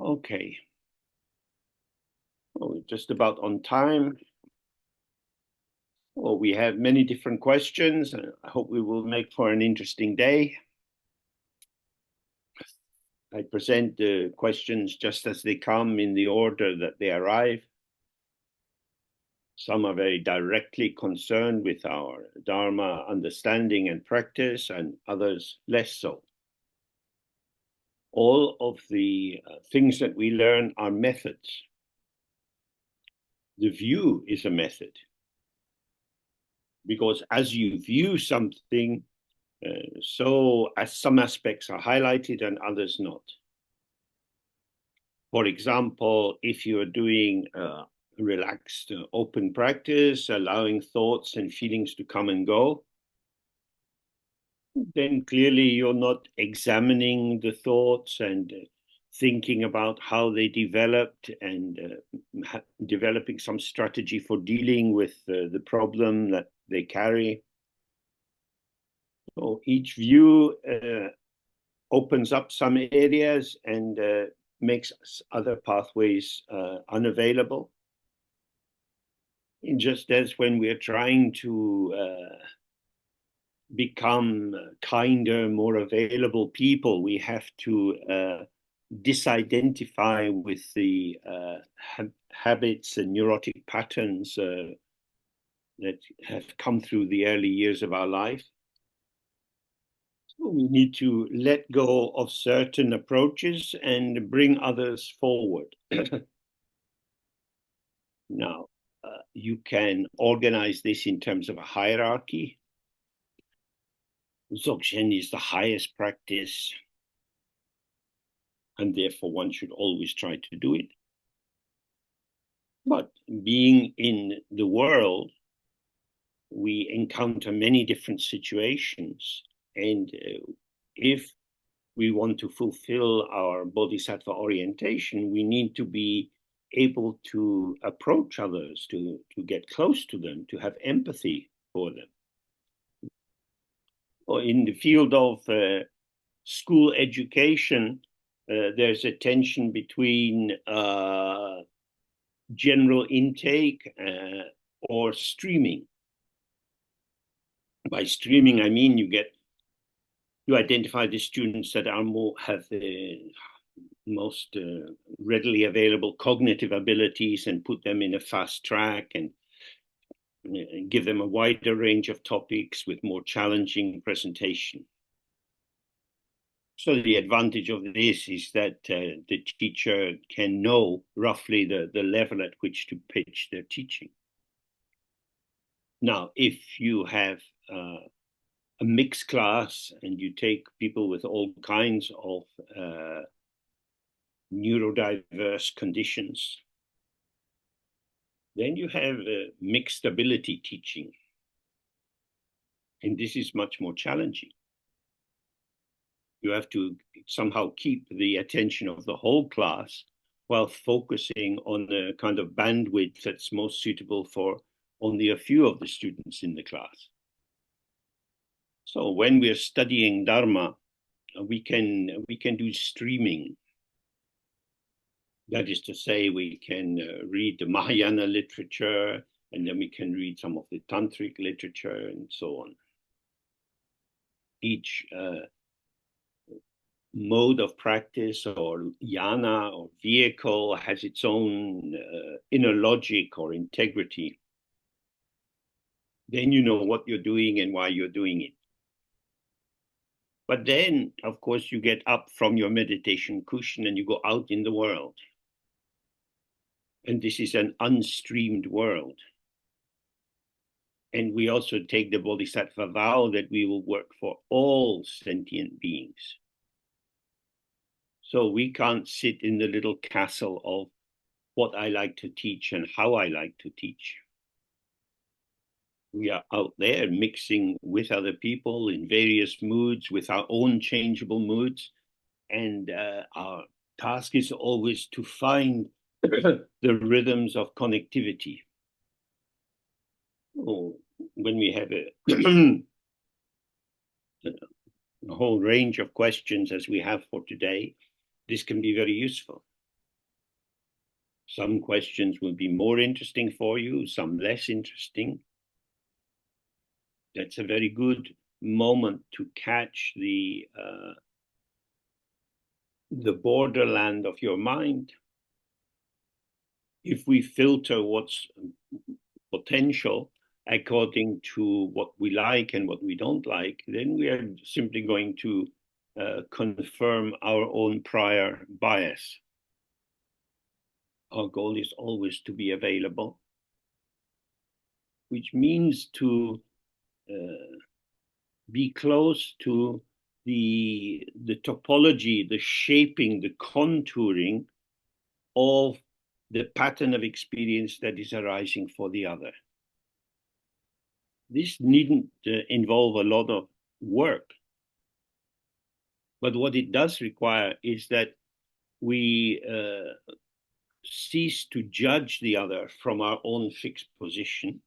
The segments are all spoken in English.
Okay. Well, we're just about on time. Well, we have many different questions. I hope we will make for an interesting day. I present the questions just as they come in the order that they arrive. Some are very directly concerned with our Dharma understanding and practice, and others less so. All of the things that we learn are methods. The view is a method, because as you view something, so as some aspects are highlighted and others not. For example, if you are doing relaxed, open practice, allowing thoughts and feelings to come and go, then clearly you're not examining the thoughts and thinking about how they developed and developing some strategy for dealing with the problem that they carry. So each view opens up some areas and makes other pathways unavailable. And just as when we're trying to become kinder, more available people, we have to disidentify with the habits and neurotic patterns that have come through the early years of our life. So we need to let go of certain approaches and bring others forward. Now, you can organize this in terms of a hierarchy. Dzogchen is the highest practice, and therefore one should always try to do it. But being in the world, we encounter many different situations, and if we want to fulfill our bodhisattva orientation, we need to be able to approach others, to get close to them, to have empathy for them. Or in the field of school education, there's a tension between general intake or streaming. By streaming, I mean you identify the students that have the most readily available cognitive abilities and put them in a fast track and give them a wider range of topics with more challenging presentation. So the advantage of this is that the teacher can know roughly the level at which to pitch their teaching. Now, if you have a mixed class and you take people with all kinds of neurodiverse conditions, then you have mixed ability teaching. And this is much more challenging. You have to somehow keep the attention of the whole class while focusing on the kind of bandwidth that's most suitable for only a few of the students in the class. So when we're studying Dharma, we can do streaming. That is to say, we can read the Mahayana literature, and then we can read some of the tantric literature and so on. Each mode of practice or jhana or vehicle has its own inner logic or integrity. Then you know what you're doing and why you're doing it. But then, of course, you get up from your meditation cushion and you go out in the world. And this is an unstreamed world. And we also take the bodhisattva vow that we will work for all sentient beings. So we can't sit in the little castle of what I like to teach and how I like to teach. We are out there mixing with other people in various moods, with our own changeable moods. And our task is always to find the rhythms of connectivity. Oh, when we have a whole range of questions as we have for today, this can be very useful. Some questions will be more interesting for you, some less interesting. That's a very good moment to catch the borderland of your mind. If we filter what's potential according to what we like and what we don't like, then we are simply going to confirm our own prior bias. Our goal is always to be available, which means to be close to the topology, the shaping, the contouring of the pattern of experience that is arising for the other. This needn't involve a lot of work, but what it does require is that we cease to judge the other from our own fixed position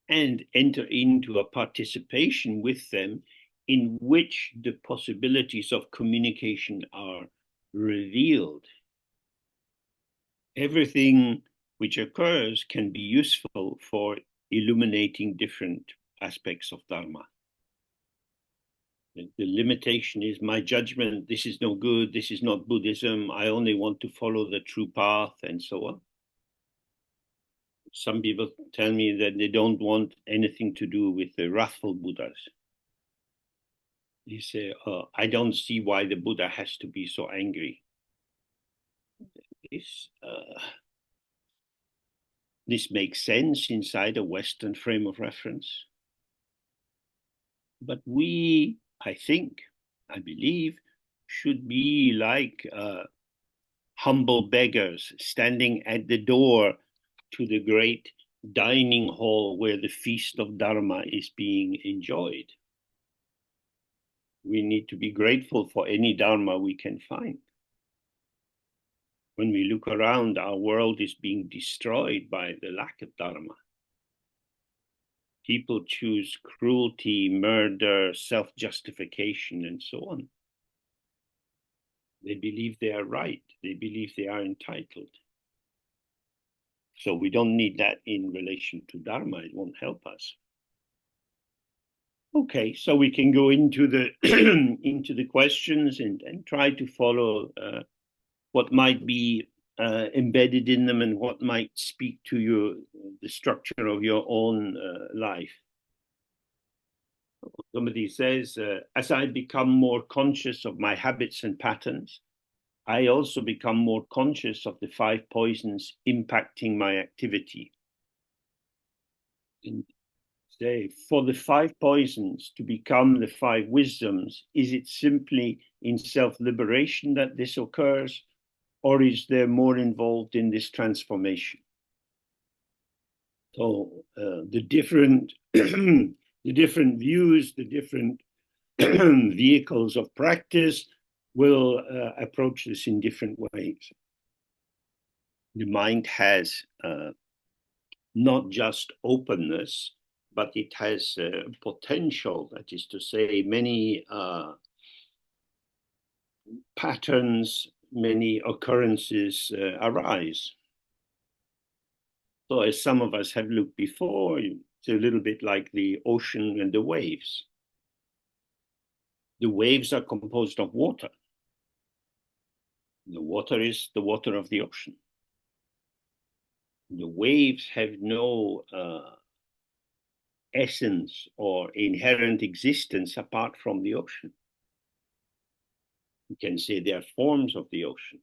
and enter into a participation with them in which the possibilities of communication are revealed. Everything which occurs can be useful for illuminating different aspects of Dharma. The limitation is my judgment, this is no good, this is not Buddhism, I only want to follow the true path, and so on. Some people tell me that they don't want anything to do with the wrathful Buddhas. They say, I don't see why the Buddha has to be so angry. This makes sense inside a Western frame of reference. But we, I believe, should be like humble beggars standing at the door to the great dining hall where the feast of Dharma is being enjoyed. We need to be grateful for any Dharma we can find. When we look around, our world is being destroyed by the lack of Dharma. People choose cruelty, murder, self-justification, and so on. They believe they are right. They believe they are entitled. So we don't need that in relation to Dharma. It won't help us. Okay, so we can go into the into the questions and try to follow what might be embedded in them and what might speak to the structure of your own life. Somebody says, as I become more conscious of my habits and patterns, I also become more conscious of the 5 poisons impacting my activity. And say, for the 5 poisons to become the 5 wisdoms, is it simply in self-liberation that this occurs, or is there more involved in this transformation? So the different the different views, the different vehicles of practice will approach this in different ways. The mind has not just openness, but it has potential, that is to say, many patterns, many occurrences arise. So as some of us have looked before, it's a little bit like the ocean and the waves. The waves are composed of water. The water is the water of the ocean. The waves have no essence or inherent existence apart from the ocean. You can say they are forms of the ocean.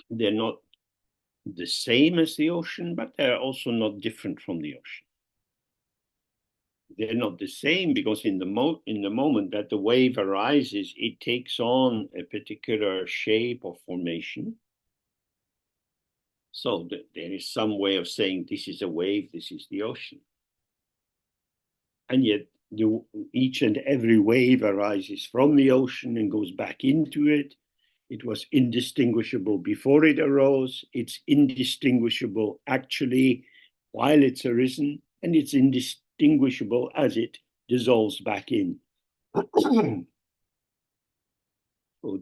They're not the same as the ocean, but they're also not different from the ocean. They're not the same because in the moment that the wave arises, it takes on a particular shape or formation. So there is some way of saying this is a wave, this is the ocean. And yet each and every wave arises from the ocean and goes back into it. It was indistinguishable before it arose. It's indistinguishable actually while it's arisen, and it's indistinguishable as it dissolves back in. So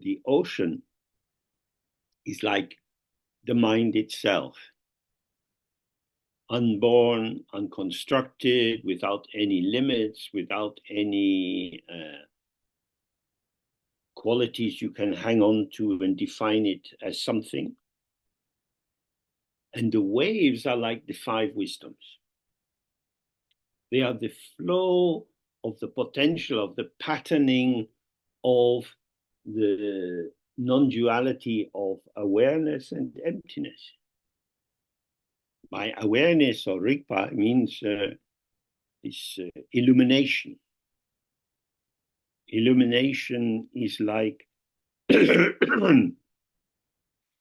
the ocean is like the mind itself, unborn, unconstructed, without any limits, without any qualities you can hang on to and define it as something. And the waves are like the five wisdoms. They are the flow of the potential, of the patterning of the non-duality of awareness and emptiness. By awareness or Rigpa means this illumination. Illumination is like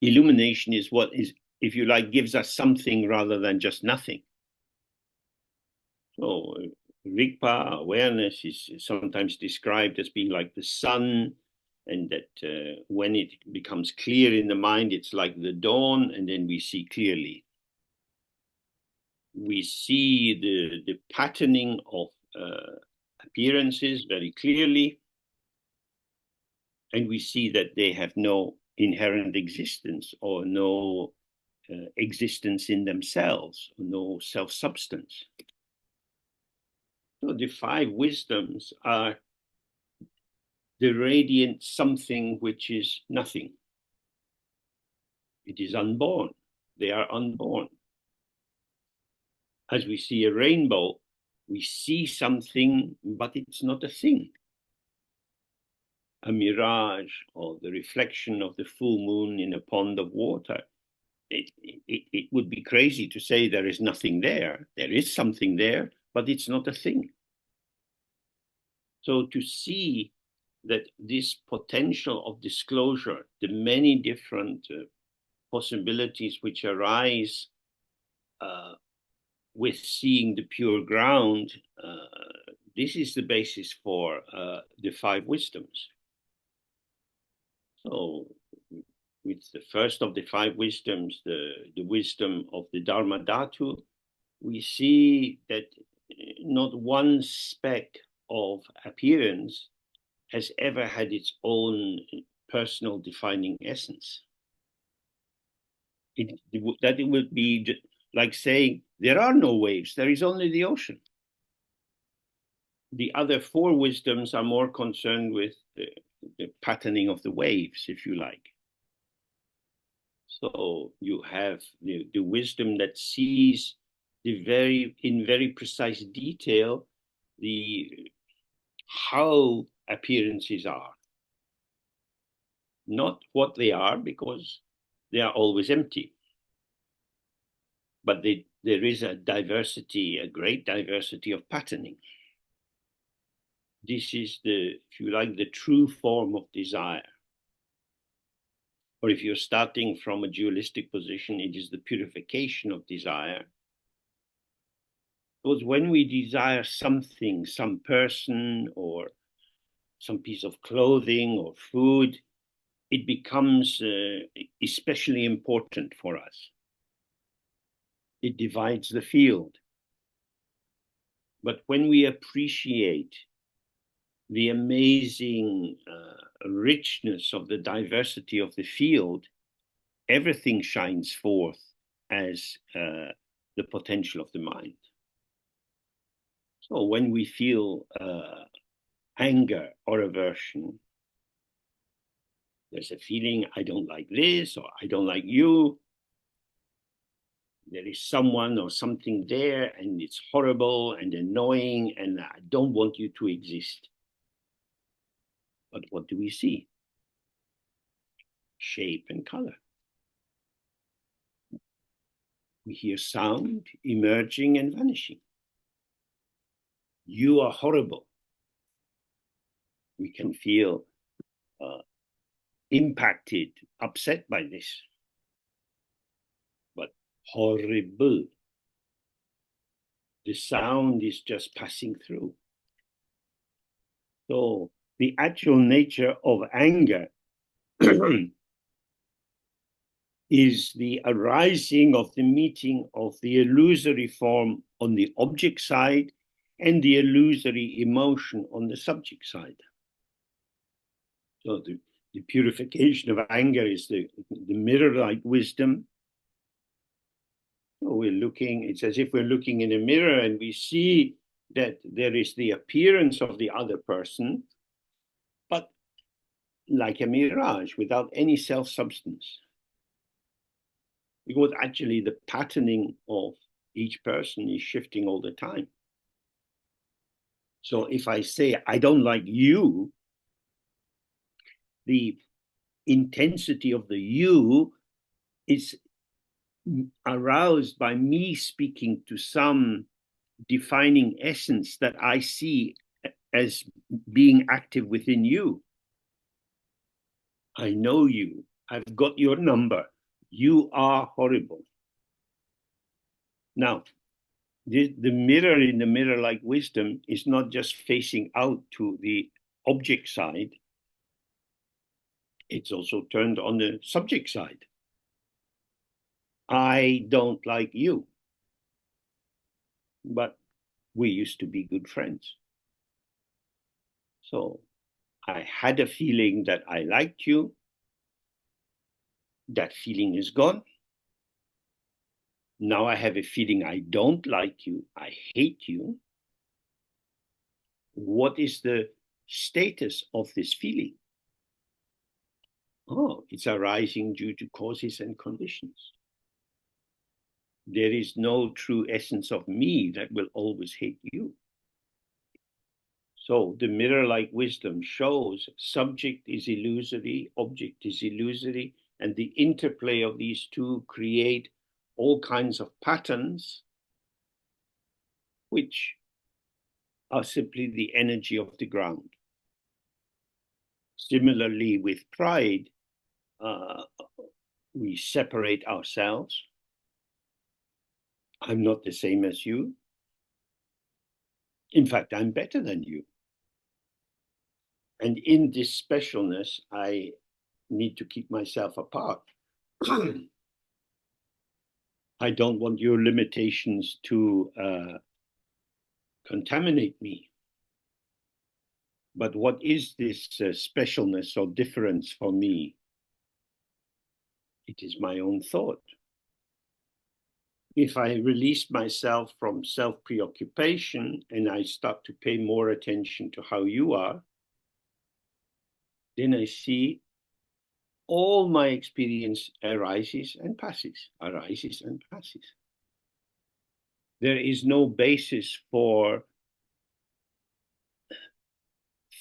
illumination is what is, if you like, gives us something rather than just nothing. So Rigpa, awareness, is sometimes described as being like the sun, and that when it becomes clear in the mind, it's like the dawn, and then we see clearly. We see the patterning of appearances very clearly, and we see that they have no inherent existence or no existence in themselves, no self-substance. So the five wisdoms are the radiant something which is nothing. It is unborn. They are unborn. As we see a rainbow, we see something, but it's not a thing. A mirage or the reflection of the full moon in a pond of water. It would be crazy to say there is nothing there. There is something there, but it's not a thing. So to see that this potential of disclosure, the many different possibilities which arise with seeing the pure ground, this is the basis for the five wisdoms. So with the first of the five wisdoms, the wisdom of the Dharma Dhatu, we see that not one speck of appearance has ever had its own personal defining essence. That it would be like saying, there are no waves, there is only the ocean. The other four wisdoms are more concerned with the patterning of the waves, if you like. So you have the wisdom that sees in very precise detail how appearances are. Not what they are, because they are always empty. But there is a diversity, a great diversity of patterning. This is if you like, the true form of desire. Or if you're starting from a dualistic position, it is the purification of desire. Because when we desire something, some person, or some piece of clothing or food, it becomes especially important for us. It divides the field. But when we appreciate the amazing richness of the diversity of the field, everything shines forth as the potential of the mind. So when we feel anger or aversion, there's a feeling, I don't like this, or I don't like you. There is someone or something there, and it's horrible and annoying, and I don't want you to exist. But what do we see? Shape and color. We hear sound emerging and vanishing. You are horrible. We can feel impacted, upset by this. But horrible. The sound is just passing through. So the actual nature of anger is the arising of the meeting of the illusory form on the object side and the illusory emotion on the subject side. So The purification of anger is the mirror-like wisdom. So we're looking, it's as if we're looking in a mirror and we see that there is the appearance of the other person, but like a mirage without any self-substance. Because actually the patterning of each person is shifting all the time. So if I say, I don't like you, the intensity of the you is aroused by me speaking to some defining essence that I see as being active within you. I know you. I've got your number. You are horrible. Now, the mirror in the mirror-like wisdom is not just facing out to the object side. It's also turned on the subject side. I don't like you, but we used to be good friends. So I had a feeling that I liked you. That feeling is gone. Now I have a feeling I don't like you. I hate you. What is the status of this feeling? Oh, it's arising due to causes and conditions. There is no true essence of me that will always hate you. So the mirror-like wisdom shows subject is illusory, object is illusory, and the interplay of these two create all kinds of patterns which are simply the energy of the ground. Similarly, with pride, we separate ourselves. I'm not the same as you. In fact, I'm better than you. And in this specialness, I need to keep myself apart. I don't want your limitations to contaminate me. But what is this specialness or difference for me? It is my own thought. If I release myself from self-preoccupation and I start to pay more attention to how you are, then I see all my experience arises and passes, arises and passes. There is no basis for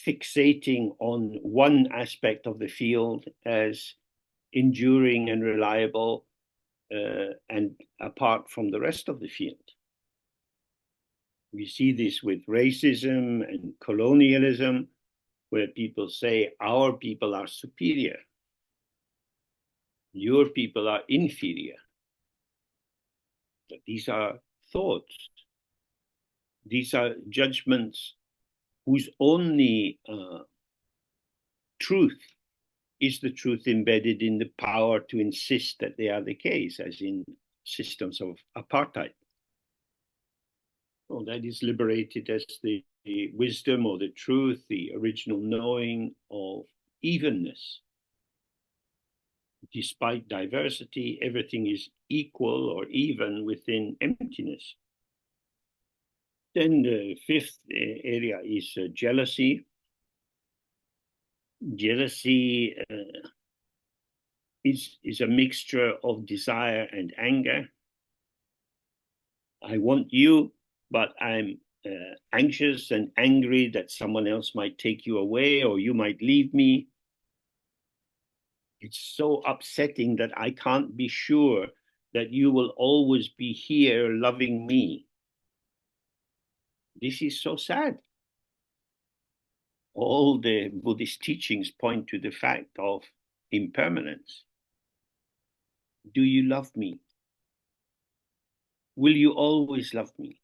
fixating on one aspect of the field as enduring and reliable and apart from the rest of the field. We see this with racism and colonialism, where people say our people are superior, your people are inferior. But these are thoughts. These are judgments whose only truth is the truth embedded in the power to insist that they are the case, as in systems of apartheid. Well, that is liberated as the wisdom or the truth, the original knowing of evenness. Despite diversity, everything is equal or even within emptiness. Then the fifth area is jealousy. Jealousy is a mixture of desire and anger. I want you, but I'm anxious and angry that someone else might take you away or you might leave me. It's so upsetting that I can't be sure that you will always be here loving me. This is so sad. All the Buddhist teachings point to the fact of impermanence. Do you love me? Will you always love me?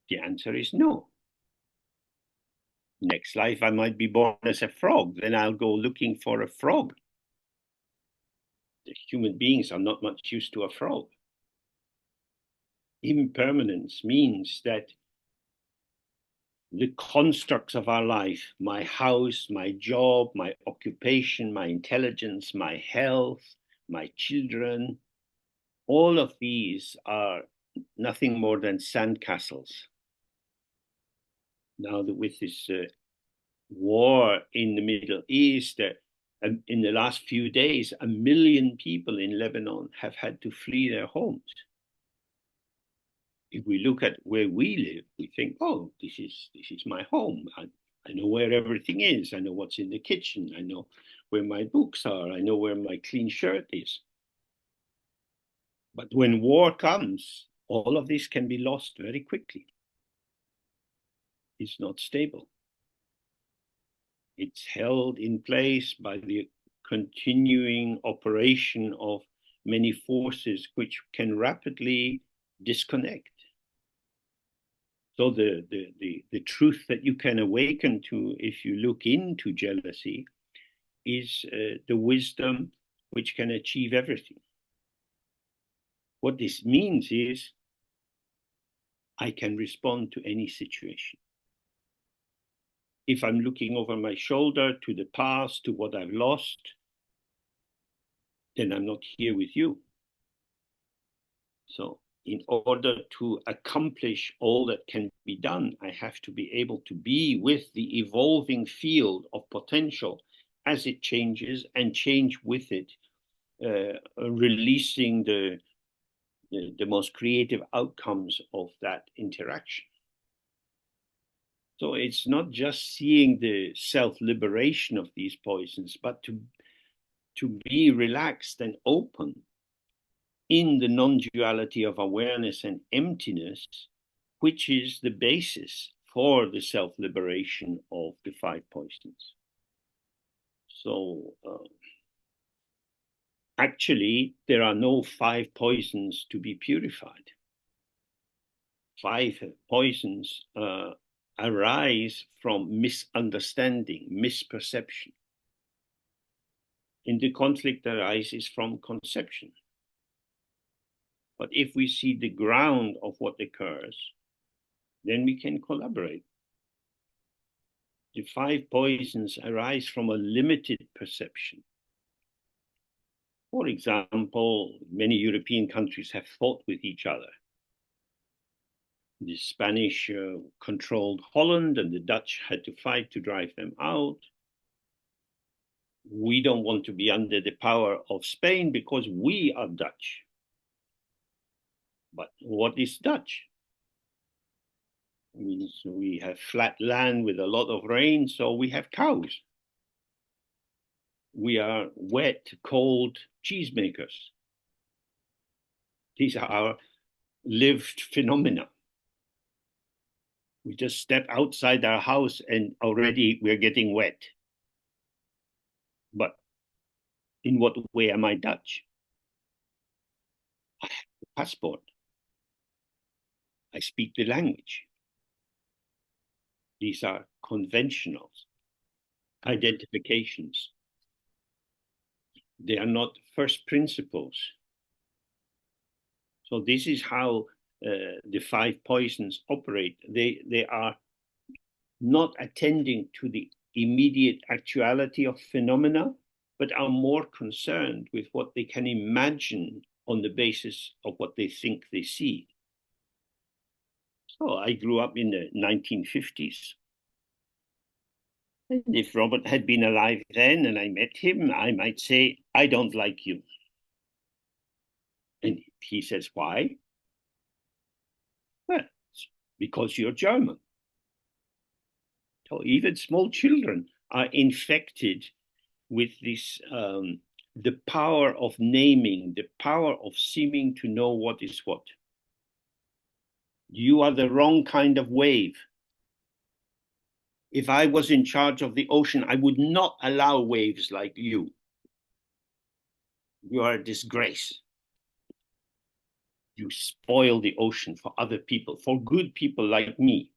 The answer is no. Next life, I might be born as a frog. Then I'll go looking for a frog. The human beings are not much used to a frog. Impermanence means that the constructs of our life, my house, my job, my occupation, my intelligence, my health, my children, all of these are nothing more than sandcastles. Now that with this war in the Middle East, in the last few days, 1 million people in Lebanon have had to flee their homes. If we look at where we live, we think, oh, this is my home. I know where everything is. I know what's in the kitchen. I know where my books are. I know where my clean shirt is. But when war comes, all of this can be lost very quickly. It's not stable. It's held in place by the continuing operation of many forces which can rapidly disconnect. So the truth that you can awaken to if you look into jealousy is the wisdom which can achieve everything. What this means is I can respond to any situation. If I'm looking over my shoulder to the past, to what I've lost, then I'm not here with you. So in order to accomplish all that can be done, I have to be able to be with the evolving field of potential as it changes and change with it, releasing the most creative outcomes of that interaction. So it's not just seeing the self-liberation of these poisons, but to be relaxed and open in the non-duality of awareness and emptiness, which is the basis for the self-liberation of the 5 poisons. So actually, there are no 5 poisons to be purified. 5 poisons arise from misunderstanding, misperception. And the conflict arises from conception. But if we see the ground of what occurs, then we can collaborate. The 5 poisons arise from a limited perception. For example, many European countries have fought with each other. The Spanish controlled Holland, and the Dutch had to fight to drive them out. We don't want to be under the power of Spain because we are Dutch. But what is Dutch? It means we have flat land with a lot of rain, so we have cows. We are wet, cold cheesemakers. These are our lived phenomena. We just step outside our house and already we're getting wet. But in what way am I Dutch? I have a passport. I speak the language. These are conventional identifications. They are not first principles. So this is how the 5 poisons operate. They are not attending to the immediate actuality of phenomena, but are more concerned with what they can imagine on the basis of what they think they see. So I grew up in the 1950s. And if Robert had been alive then and I met him, I might say, I don't like you. And he says, why? Well, it's because you're German. So even small children are infected with this, the power of naming, the power of seeming to know what is what. You are the wrong kind of wave. If I was in charge of the ocean, I would not allow waves like you. You are a disgrace. You spoil the ocean for other people, for good people like me.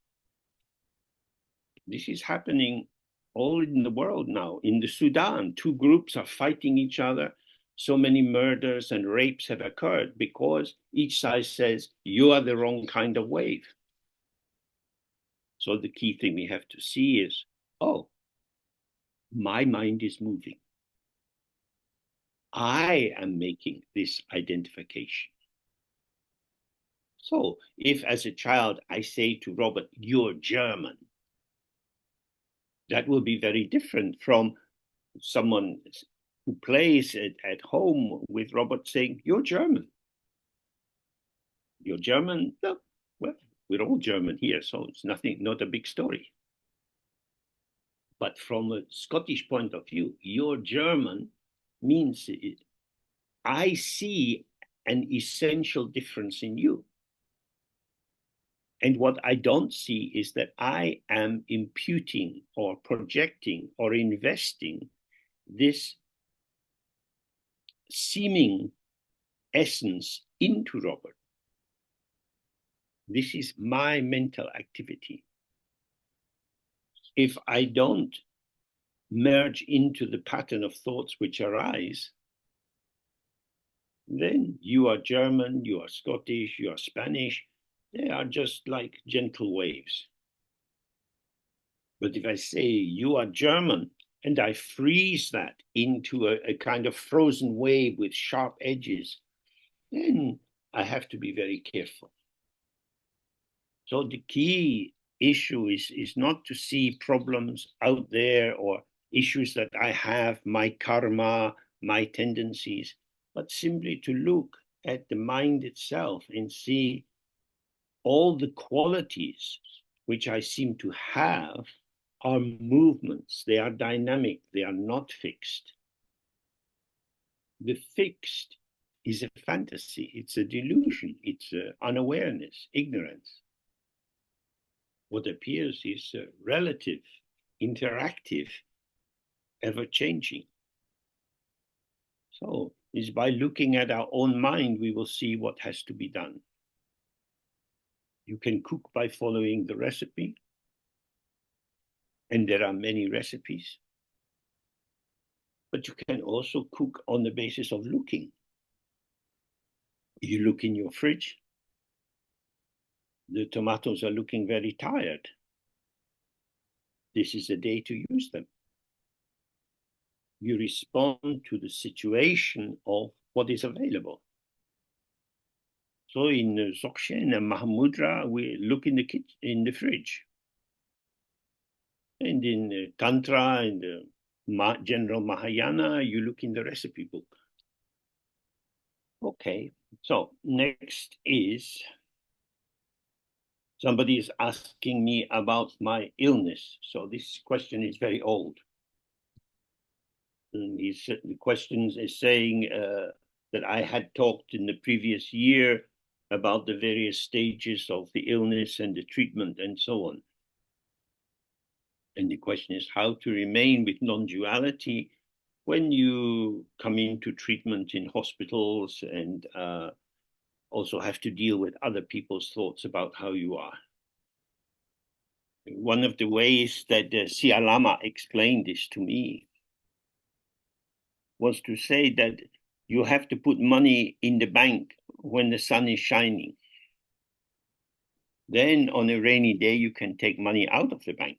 This is happening all in the world now. In the Sudan, 2 groups are fighting each other. So many murders and rapes have occurred because each side says, you are the wrong kind of wave. So the key thing we have to see is, oh, my mind is moving. I am making this identification. So if as a child I say to Robert, you're German, that will be very different from someone who plays at home with Robert saying, you're German. You're German? No, well, we're all German here, so it's not a big story. But from a Scottish point of view, you're German means I see an essential difference in you. And what I don't see is that I am imputing or projecting or investing this seeming essence into Robert. This is my mental activity. If I don't merge into the pattern of thoughts which arise, then you are German, you are Scottish, you are Spanish. They are just like gentle waves. But if I say you are German, and I freeze that into a kind of frozen wave with sharp edges, then I have to be very careful. So the key issue is not to see problems out there or issues that I have, my karma, my tendencies, but simply to look at the mind itself and see all the qualities which I seem to have are movements. They are dynamic. They are not fixed. The fixed is a fantasy. It's a delusion. It's unawareness, ignorance. What appears is relative, interactive, ever-changing. So it's by looking at our own mind, we will see what has to be done. You can cook by following the recipe, and there are many recipes. But you can also cook on the basis of looking. You look in your fridge, the tomatoes are looking very tired. This is a day to use them. You respond to the situation of what is available. So in Dzogchen and Mahamudra, we look in the fridge. And in Tantra and general Mahayana, you look in the recipe book. Okay, so next is somebody is asking me about my illness. So this question is very old. And the question is saying that I had talked in the previous year about the various stages of the illness and the treatment and so on. And the question is how to remain with non-duality when you come into treatment in hospitals and also have to deal with other people's thoughts about how you are. One of the ways that Siya Lama explained this to me was to say that you have to put money in the bank when the sun is shining. Then on a rainy day, you can take money out of the bank.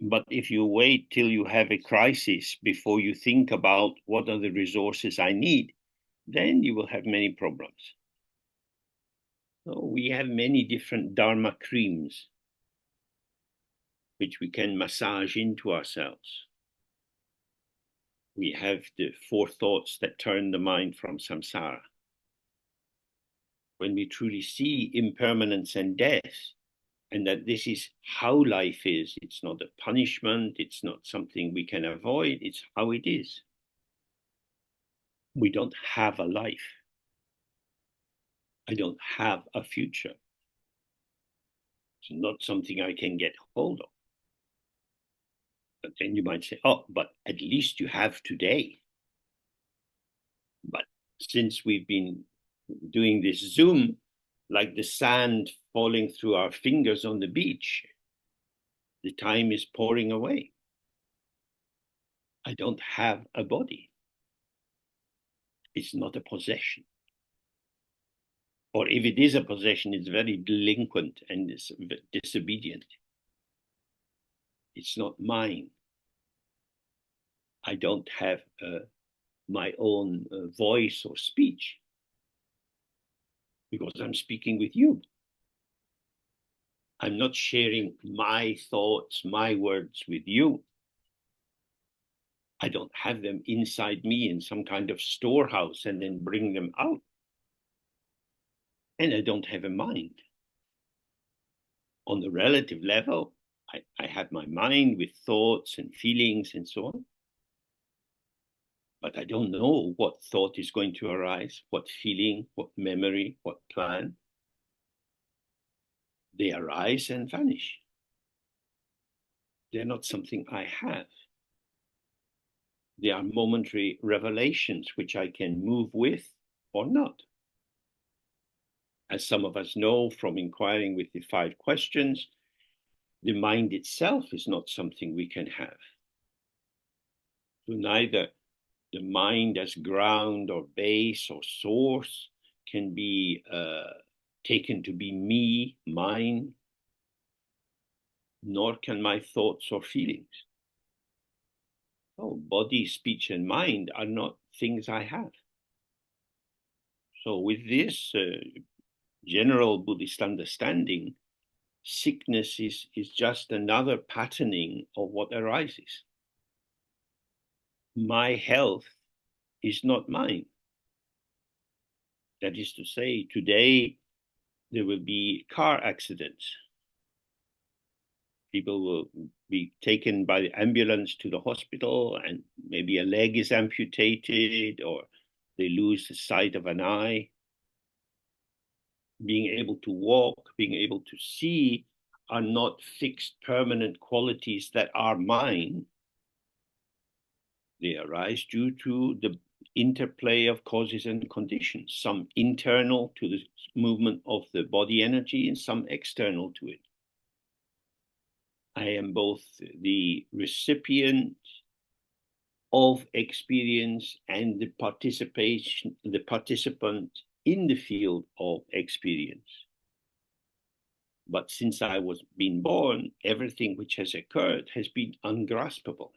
But if you wait till you have a crisis before you think about what are the resources I need, then you will have many problems. So we have many different Dharma creams which we can massage into ourselves. We have the 4 thoughts that turn the mind from samsara. When we truly see impermanence and death, and that this is how life is, it's not a punishment, it's not something we can avoid, it's how it is. We don't have a life. I don't have a future. It's not something I can get hold of. But then you might say, oh, but at least you have today. But since we've been doing this Zoom, like the sand falling through our fingers on the beach, the time is pouring away. I don't have a body. It's not a possession. Or if it is a possession, it's very delinquent and it's disobedient. It's not mine. I don't have my own voice or speech because I'm speaking with you. I'm not sharing my thoughts, my words with you. I don't have them inside me in some kind of storehouse and then bring them out. And I don't have a mind. On the relative level, I have my mind with thoughts and feelings and so on. But I don't know what thought is going to arise, what feeling, what memory, what plan. They arise and vanish. They're not something I have. They are momentary revelations which I can move with or not. As some of us know from inquiring with the 5 questions, the mind itself is not something we can have. So neither the mind as ground or base or source can be taken to be me, mine, nor can my thoughts or feelings. So body, speech, and mind are not things I have. So with this general Buddhist understanding, sickness is just another patterning of what arises. My health is not mine. That is to say, today there will be car accidents. People will be taken by the ambulance to the hospital and maybe a leg is amputated or they lose the sight of an eye. Being able to walk, being able to see are not fixed permanent qualities that are mine. They arise due to the interplay of causes and conditions, some internal to the movement of the body energy and some external to it. I am both the recipient of experience and the participant in the field of experience. But since I was being born, everything which has occurred has been ungraspable.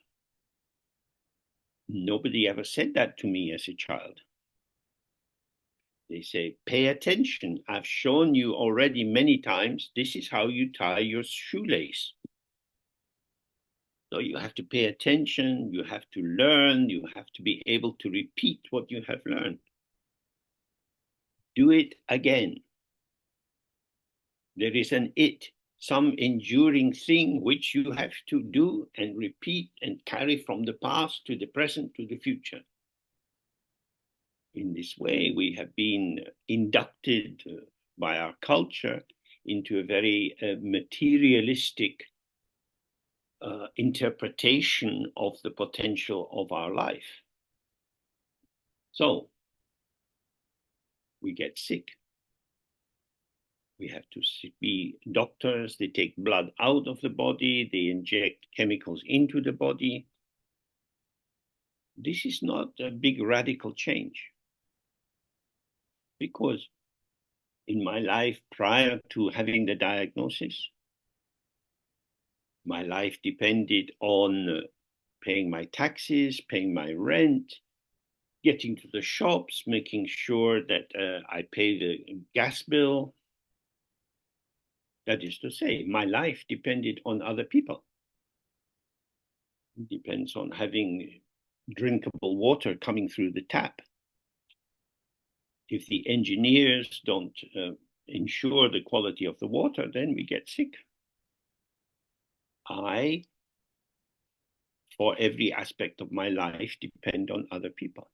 Nobody ever said that to me as a child. They say, pay attention. I've shown you already many times, this is how you tie your shoelace. So you have to pay attention, you have to learn, you have to be able to repeat what you have learned. Do it again. There is an it, some enduring thing which you have to do and repeat and carry from the past to the present to the future. In this way, we have been inducted by our culture into a very materialistic interpretation of the potential of our life. So we get sick. We have to be doctors. They take blood out of the body. They inject chemicals into the body. This is not a big radical change. Because in my life prior to having the diagnosis, my life depended on paying my taxes, paying my rent, getting to the shops, making sure that I pay the gas bill. That is to say, my life depended on other people. It depends on having drinkable water coming through the tap. If the engineers don't ensure the quality of the water, then we get sick. I, for every aspect of my life, depend on other people.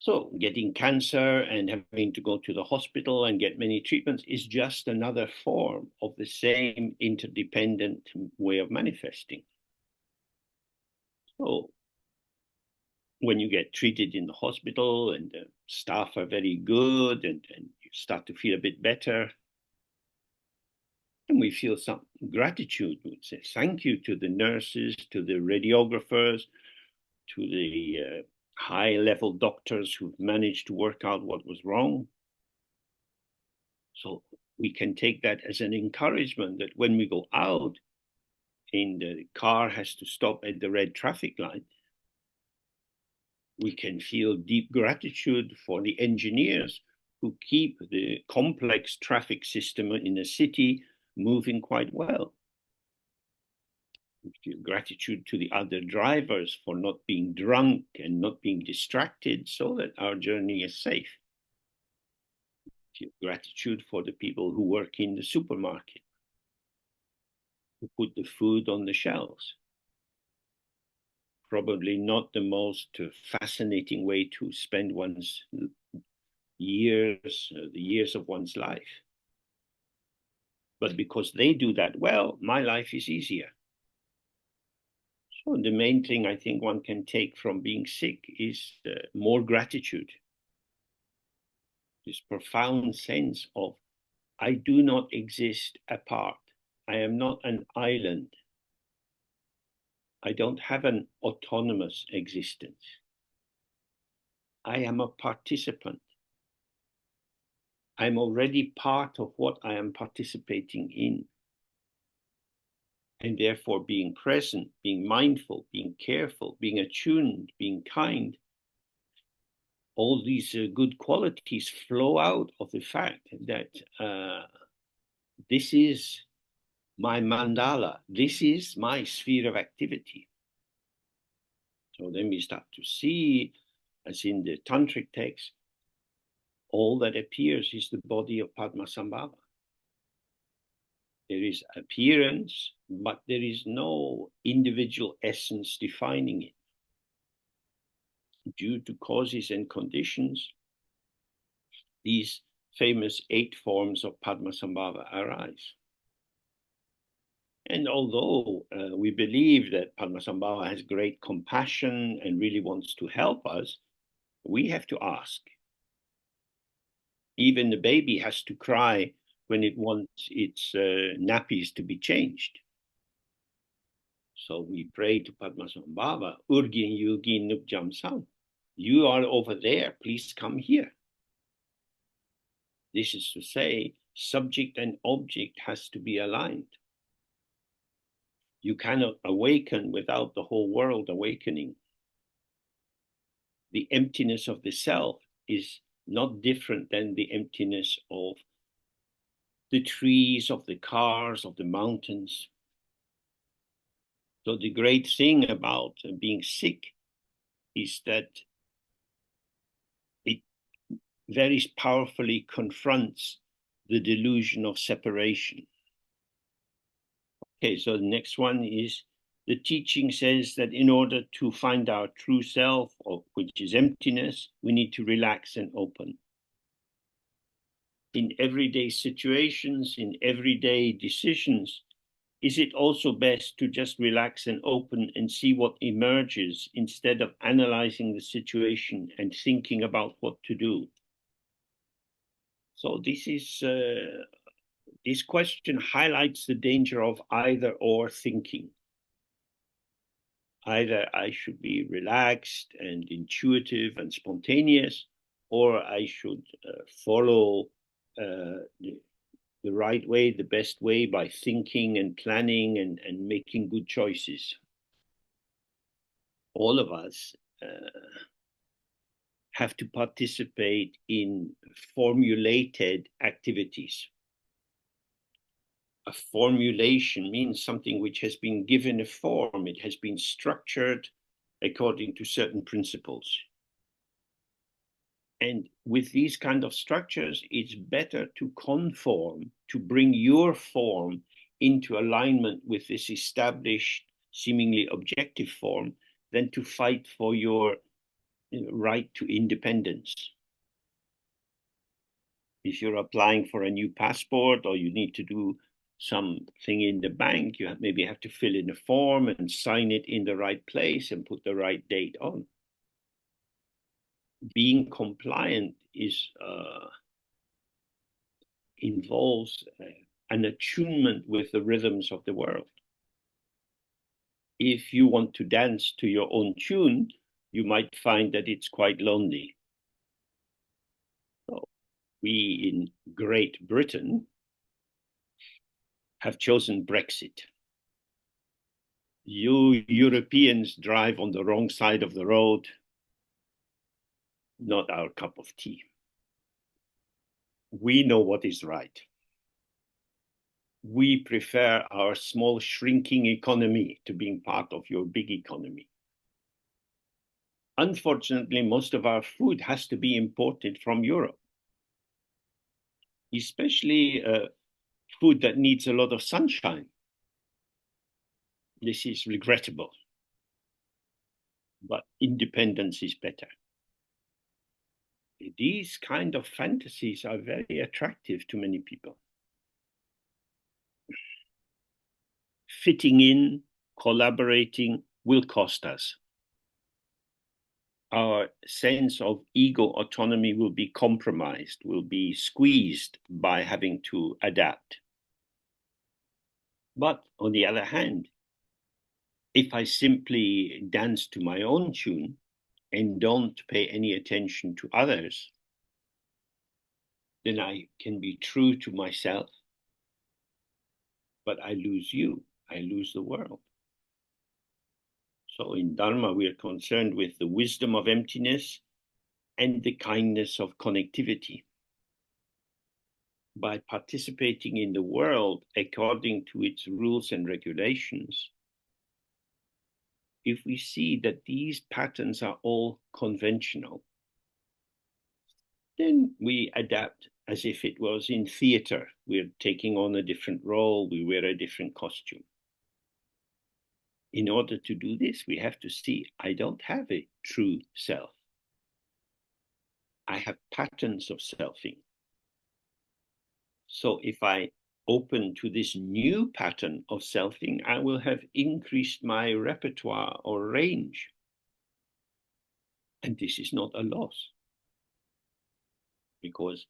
So getting cancer and having to go to the hospital and get many treatments is just another form of the same interdependent way of manifesting. So when you get treated in the hospital and the staff are very good and you start to feel a bit better, and we feel some gratitude. We say thank you to the nurses, to the radiographers, to the high-level doctors who've managed to work out what was wrong. So we can take that as an encouragement that when we go out and the car has to stop at the red traffic light, we can feel deep gratitude for the engineers who keep the complex traffic system in a city moving quite well. We feel gratitude to the other drivers for not being drunk and not being distracted so that our journey is safe. We feel gratitude for the people who work in the supermarket, who put the food on the shelves. Probably not the most fascinating way to spend one's years, the years of one's life. But because they do that well, my life is easier. So the main thing I think one can take from being sick is more gratitude. This profound sense of, I do not exist apart. I am not an island. I don't have an autonomous existence. I am a participant. I'm already part of what I am participating in. And therefore being present, being mindful, being careful, being attuned, being kind, all these good qualities flow out of the fact that this is my mandala, this is my sphere of activity. So then we start to see, as in the tantric text, all that appears is the body of Padmasambhava. There is appearance, but there is no individual essence defining it. Due to causes and conditions, these famous 8 forms of Padmasambhava arise. And although we believe that Padmasambhava has great compassion and really wants to help us, we have to ask. Even the baby has to cry when it wants its nappies to be changed. So we pray to Padmasambhava, Urgin Yugin Nupjam Sam. You are over there, please come here. This is to say, subject and object has to be aligned. You cannot awaken without the whole world awakening. The emptiness of the self is not different than the emptiness of the trees, of the cars, of the mountains. So the great thing about being sick is that it very powerfully confronts the delusion of separation. Okay, so the next one is, the teaching says that in order to find our true self, which is emptiness, we need to relax and open. In everyday situations, in everyday decisions, is it also best to just relax and open and see what emerges instead of analyzing the situation and thinking about what to do? So this question highlights the danger of either or thinking. Either I should be relaxed and intuitive and spontaneous, or I should follow the right way, the best way, by thinking and planning and making good choices. All of us have to participate in formulated activities. A formulation means something which has been given a form, it has been structured according to certain principles. And with these kind of structures, it's better to conform, to bring your form into alignment with this established, seemingly objective form, than to fight for your right to independence. If you're applying for a new passport, or you need to do something in the bank, you maybe have to fill in a form and sign it in the right place and put the right date on. Being compliant involves an attunement with the rhythms of the world. If you want to dance to your own tune, you might find that it's quite lonely. So we in Great Britain have chosen Brexit. You Europeans drive on the wrong side of the road, not our cup of tea. We know what is right. We prefer our small shrinking economy to being part of your big economy. Unfortunately, most of our food has to be imported from Europe, especially food that needs a lot of sunshine. This is regrettable, but independence is better. These kind of fantasies are very attractive to many people. Fitting in, collaborating will cost us. Our sense of ego autonomy will be compromised, will be squeezed by having to adapt. But on the other hand, if I simply dance to my own tune and don't pay any attention to others, then I can be true to myself, but I lose you, I lose the world. So in Dharma, we are concerned with the wisdom of emptiness and the kindness of connectivity. By participating in the world according to its rules and regulations, if we see that these patterns are all conventional, then we adapt as if it was in theater. We're taking on a different role, we wear a different costume. In order to do this, we have to see, I don't have a true self. I have patterns of selfing. So if I open to this new pattern of selfing, I will have increased my repertoire or range. And this is not a loss, because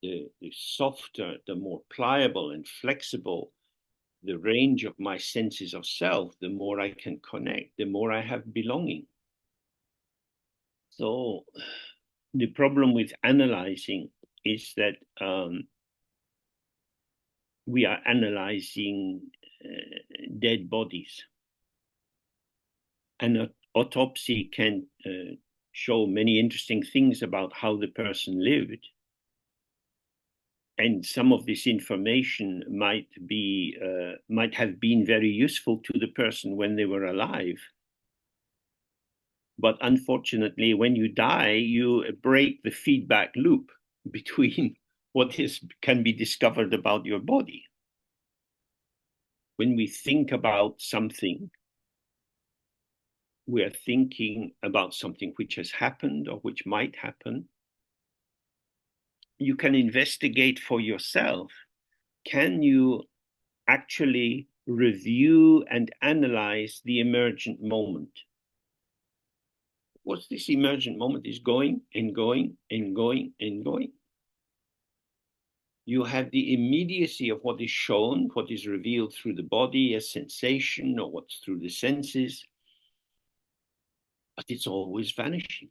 the softer, the more pliable and flexible the range of my senses of self, the more I can connect, the more I have belonging. So the problem with analyzing is that we are analyzing dead bodies. An autopsy can show many interesting things about how the person lived. And some of this information might have been very useful to the person when they were alive. But unfortunately, when you die, you break the feedback loop between what can be discovered about your body. When we think about something, we are thinking about something which has happened or which might happen. You can investigate for yourself. Can you actually review and analyze the emergent moment? What's this emergent moment is going and going and going and going. You have the immediacy of what is shown, what is revealed through the body as sensation or what's through the senses, but it's always vanishing.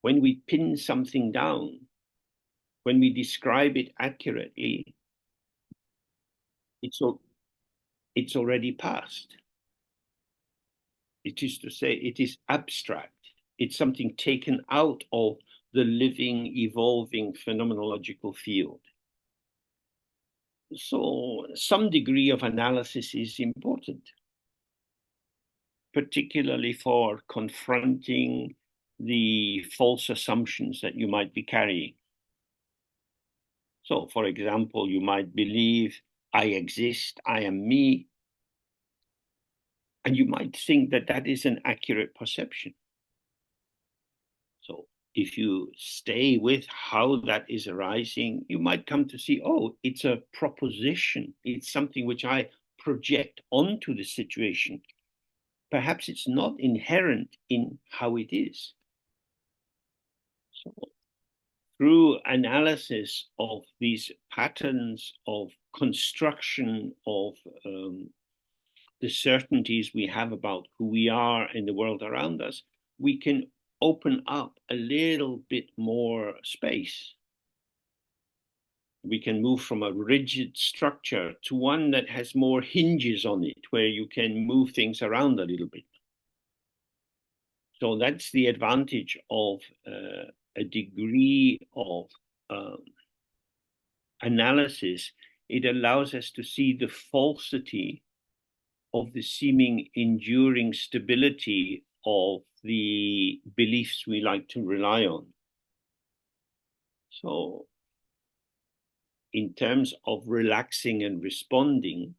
When we pin something down, when we describe it accurately, it's already past. It is to say, it is abstract. It's something taken out of the living, evolving phenomenological field. So some degree of analysis is important, particularly for confronting the false assumptions that you might be carrying. So, for example, you might believe, I exist, I am me, and you might think that that is an accurate perception. So if you stay with how that is arising, you might come to see, oh, it's a proposition. It's something which I project onto the situation. Perhaps it's not inherent in how it is. So through analysis of these patterns of construction of the certainties we have about who we are in the world around us, we can open up a little bit more space. We can move from a rigid structure to one that has more hinges on it, where you can move things around a little bit. So that's the advantage of a degree of analysis. It allows us to see the falsity of the seeming enduring stability of the beliefs we like to rely on. So in terms of relaxing and responding,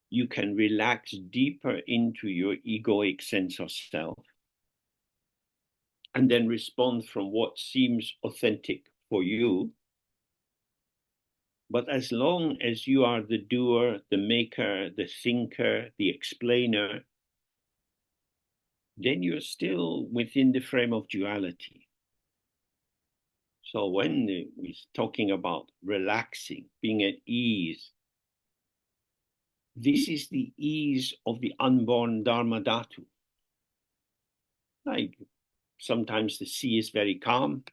you can relax deeper into your egoic sense of self and then respond from what seems authentic for you. But as long as you are the doer, the maker, the thinker, the explainer, then you're still within the frame of duality. So when we're talking about relaxing, being at ease, this is the ease of the unborn Dharma Dhatu. Like sometimes the sea is very calm.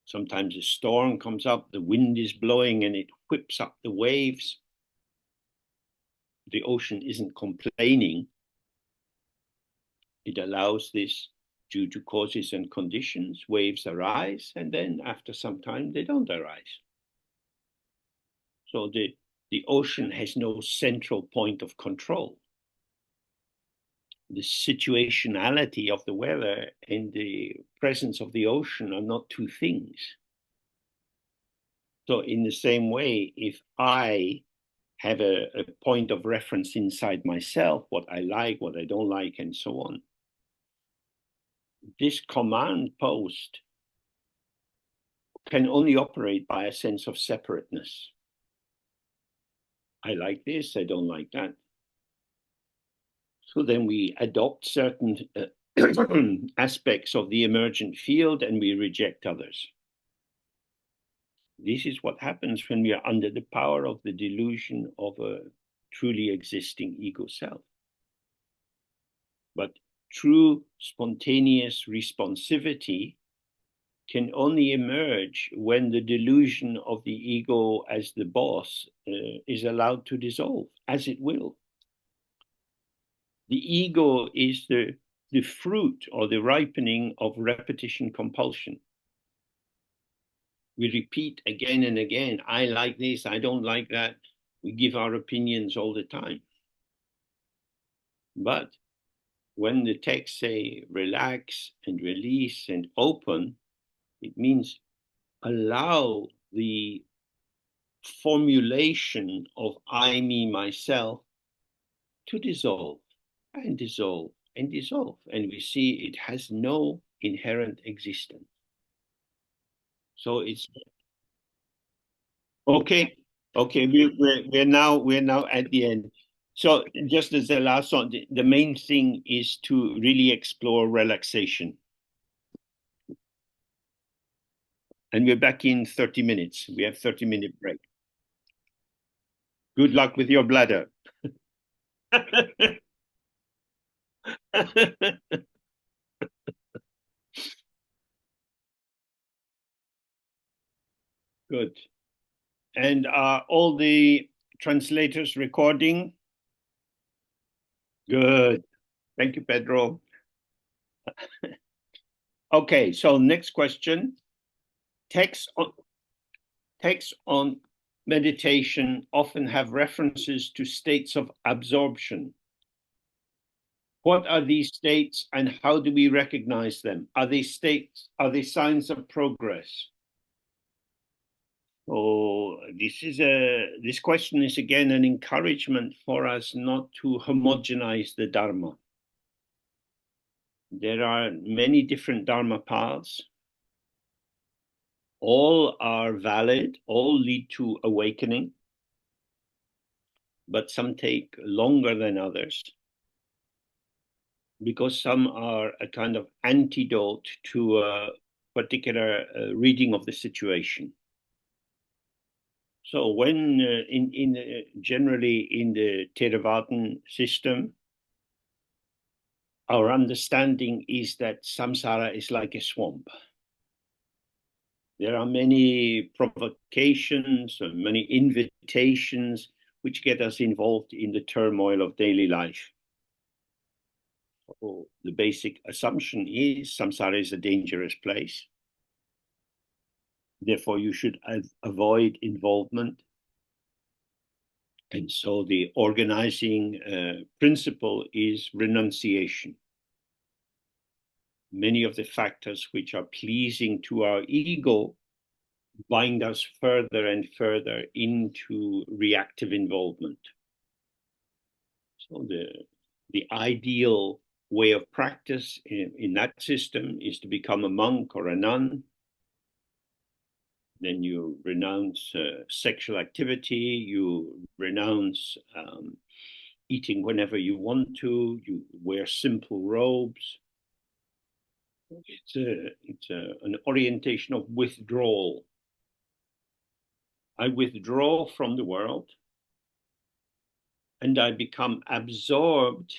Sometimes a storm comes up, the wind is blowing and it whips up the waves. The ocean isn't complaining. It allows this due to causes and conditions. Waves arise, and then after some time, they don't arise. So the ocean has no central point of control. The situationality of the weather and the presence of the ocean are not two things. So in the same way, if I have a point of reference inside myself, what I like, what I don't like, and so on, this command post can only operate by a sense of separateness. I like this, I don't like that. So then we adopt certain aspects of the emergent field and we reject others. This is what happens when we are under the power of the delusion of a truly existing ego self. But true spontaneous responsivity can only emerge when the delusion of the ego as the boss is allowed to dissolve, as it will. The ego is the fruit or the ripening of repetition compulsion. We repeat again and again, I like this, I don't like that. We give our opinions all the time. But when the texts say relax and release and open, it means allow the formulation of I, me, myself to dissolve and dissolve and dissolve. And we see it has no inherent existence. So it's okay. Okay, we're now at the end. So just as the last one, the main thing is to really explore relaxation. And we're back in 30 minutes. We have 30-minute break. Good luck with your bladder. Good. And are all the translators recording? Good. Thank you, Pedro. Okay, so next question. Texts on meditation often have references to states of absorption. What are these states and how do we recognize them? Are they states? Are they signs of progress? So this question is again an encouragement for us not to homogenize the Dharma. There are many different Dharma paths. All are valid, all lead to awakening, but some take longer than others because some are a kind of antidote to a particular reading of the situation. So when generally in the Theravadan system, our understanding is that samsara is like a swamp. There are many provocations and many invitations which get us involved in the turmoil of daily life. So the basic assumption is samsara is a dangerous place. Therefore, you should avoid involvement. And so the organizing principle is renunciation. Many of the factors which are pleasing to our ego bind us further and further into reactive involvement. So the ideal way of practice in that system is to become a monk or a nun. Then you renounce sexual activity, you renounce eating whenever you want to, you wear simple robes. It's an orientation of withdrawal. I withdraw from the world and I become absorbed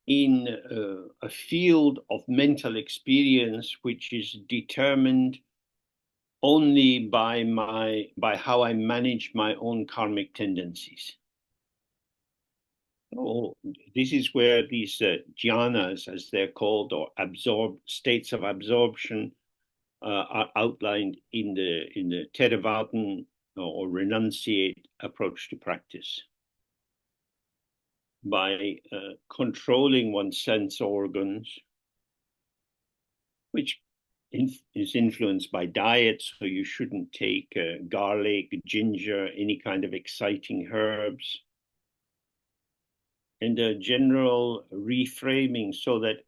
in a field of mental experience which is determined only by how I manage my own karmic tendencies. Oh, this is where these jhanas, as they're called, or states of absorption, are outlined in the Theravadan or renunciate approach to practice. By controlling one's sense organs, which is influenced by diet, so you shouldn't take garlic, ginger, any kind of exciting herbs, and a general reframing so that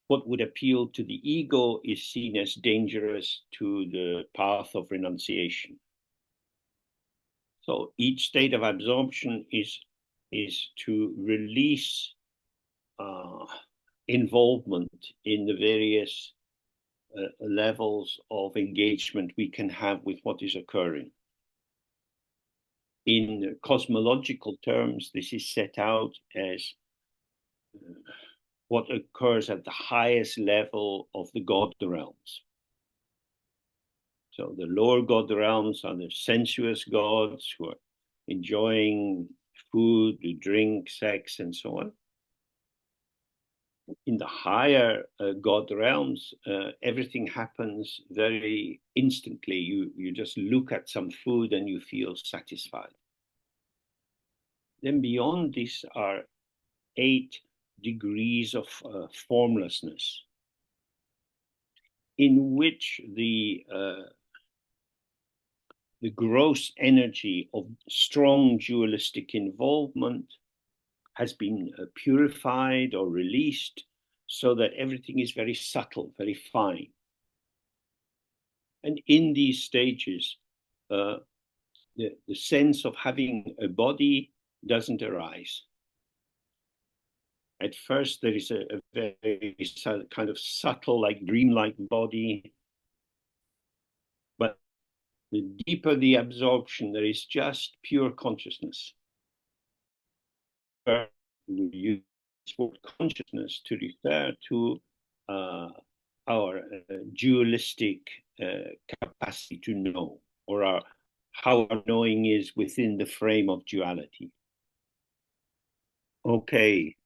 what would appeal to the ego is seen as dangerous to the path of renunciation. So each state of absorption is to release involvement in the various levels of engagement we can have with what is occurring. In cosmological terms, this is set out as what occurs at the highest level of the God realms. So the lower God realms are the sensuous gods who are enjoying food, drink, sex, and so on. In the higher God realms, everything happens very instantly. You just look at some food and you feel satisfied. Then beyond this are 8 degrees of formlessness, in which the gross energy of strong dualistic involvement has been purified or released so that everything is very subtle, very fine. And in these stages, the sense of having a body doesn't arise. At first, there is a very kind of subtle, like dreamlike body. But the deeper the absorption, there is just pure consciousness. We use this word consciousness to refer to our dualistic capacity to know, or how our knowing is within the frame of duality. Okay.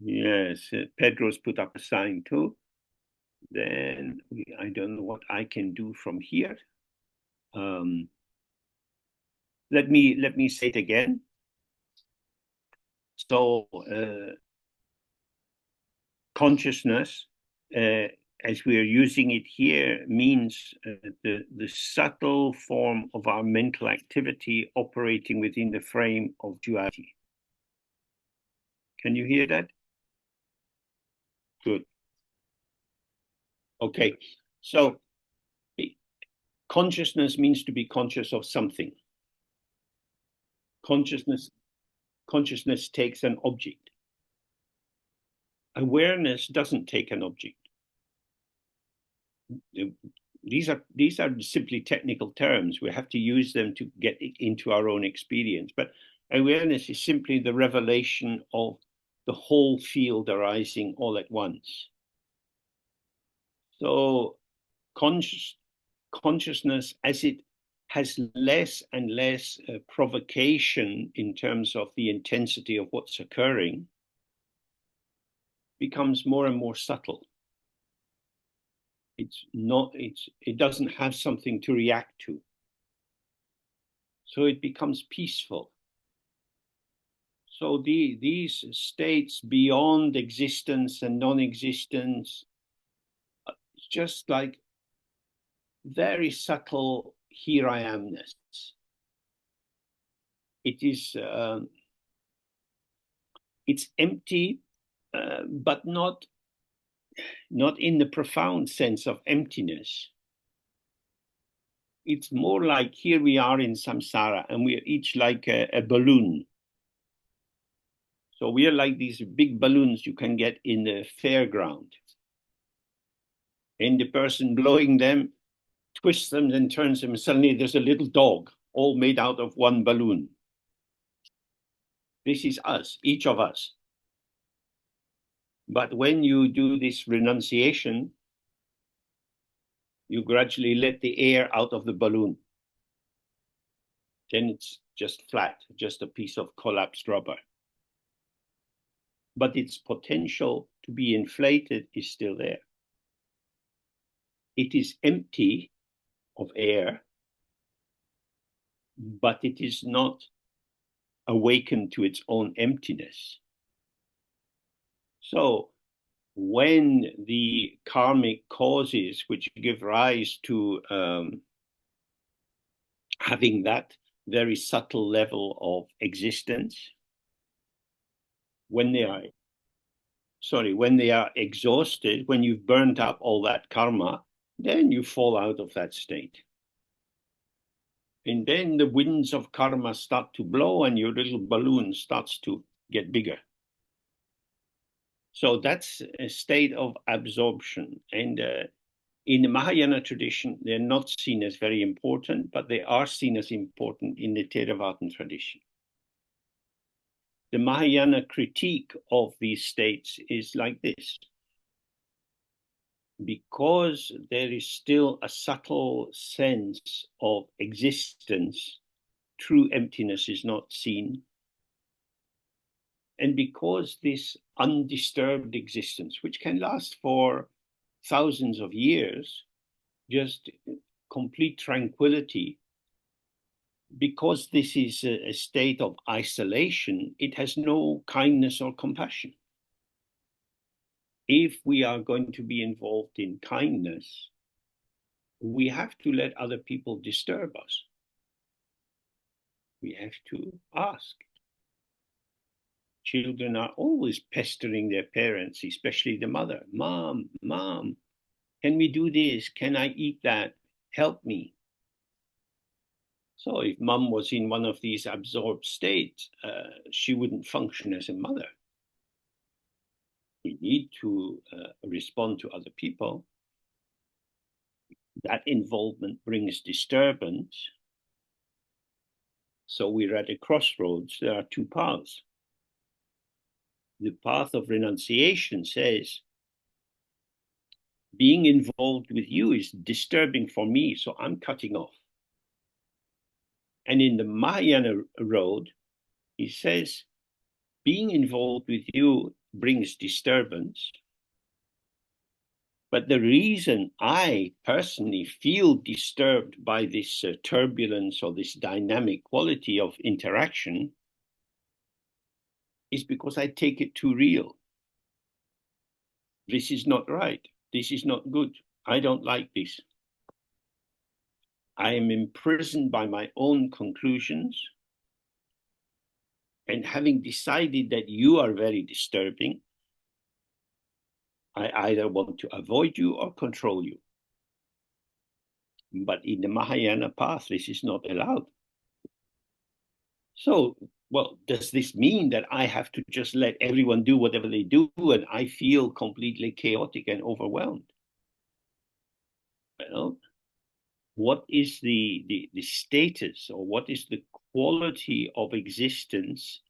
Yes, Pedro's put up a sign too. Then I don't know what I can do from here. Let me say it again. So consciousness, as we are using it here, means the subtle form of our mental activity operating within the frame of duality. Can you hear that? Good. Okay, so consciousness means to be conscious of something. Consciousness takes an object. Awareness doesn't take an object. These are simply technical terms. We have to use them to get into our own experience. But awareness is simply the revelation of the whole field arising all at once. So consciousness, as it has less and less provocation in terms of the intensity of what's occurring, becomes more and more subtle. It doesn't have something to react to. So it becomes peaceful. So these states beyond existence and non-existence, it's just like very subtle here I amness. It is it's empty, but not in the profound sense of emptiness. It's more like here we are in samsara and we are each like a balloon. So we are like these big balloons you can get in the fairground. And the person blowing them twists them and turns them, and suddenly there's a little dog, all made out of one balloon. This is us, each of us. But when you do this renunciation, you gradually let the air out of the balloon. Then it's just flat, just a piece of collapsed rubber. But its potential to be inflated is still there. It is empty of air, but it is not awakened to its own emptiness. So when the karmic causes which give rise to having that very subtle level of existence, when they are exhausted, when you've burnt up all that karma, then you fall out of that state. And then the winds of karma start to blow and your little balloon starts to get bigger. So that's a state of absorption. And in the Mahayana tradition, they're not seen as very important, but they are seen as important in the Theravadan tradition. The Mahayana critique of these states is like this. Because there is still a subtle sense of existence, true emptiness is not seen. And because this undisturbed existence, which can last for thousands of years, just complete tranquility, because this is a state of isolation, it has no kindness or compassion. If we are going to be involved in kindness, we have to let other people disturb us. We have to ask. Children are always pestering their parents, especially the mother. Mom, can we do this? Can I eat that? Help me. So if mom was in one of these absorbed states, she wouldn't function as a mother. We need to respond to other people. That involvement brings disturbance. So we're at a crossroads. There are two paths. The path of renunciation says, being involved with you is disturbing for me, so I'm cutting off. And in the Mahayana road, he says, being involved with you brings disturbance. But the reason I personally feel disturbed by this turbulence or this dynamic quality of interaction is because I take it too real. This is not right. This is not good. I don't like this. I am imprisoned by my own conclusions. And having decided that you are very disturbing, I either want to avoid you or control you. But in the Mahayana path, this is not allowed. So, well, does this mean that I have to just let everyone do whatever they do and I feel completely chaotic and overwhelmed? Well, what is the status or what is the quality of existence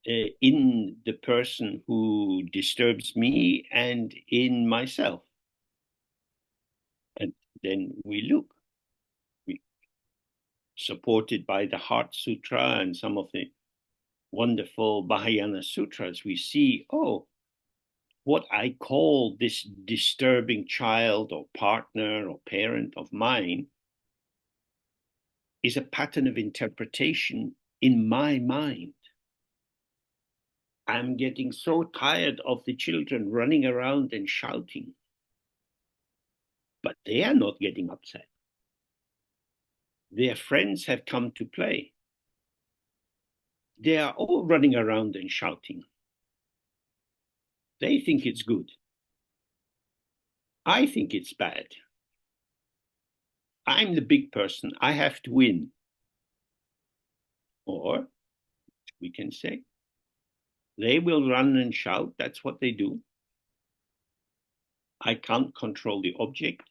in the person who disturbs me and in myself. And then we look, supported by the Heart Sutra and some of the wonderful Mahayana sutras, we see, oh, what I call this disturbing child or partner or parent of mine is a pattern of interpretation in my mind. I'm getting so tired of the children running around and shouting, but they are not getting upset. Their friends have come to play. They are all running around and shouting. They think it's good. I think it's bad. I'm the big person. I have to win. Or we can say, they will run and shout. That's what they do. I can't control the object.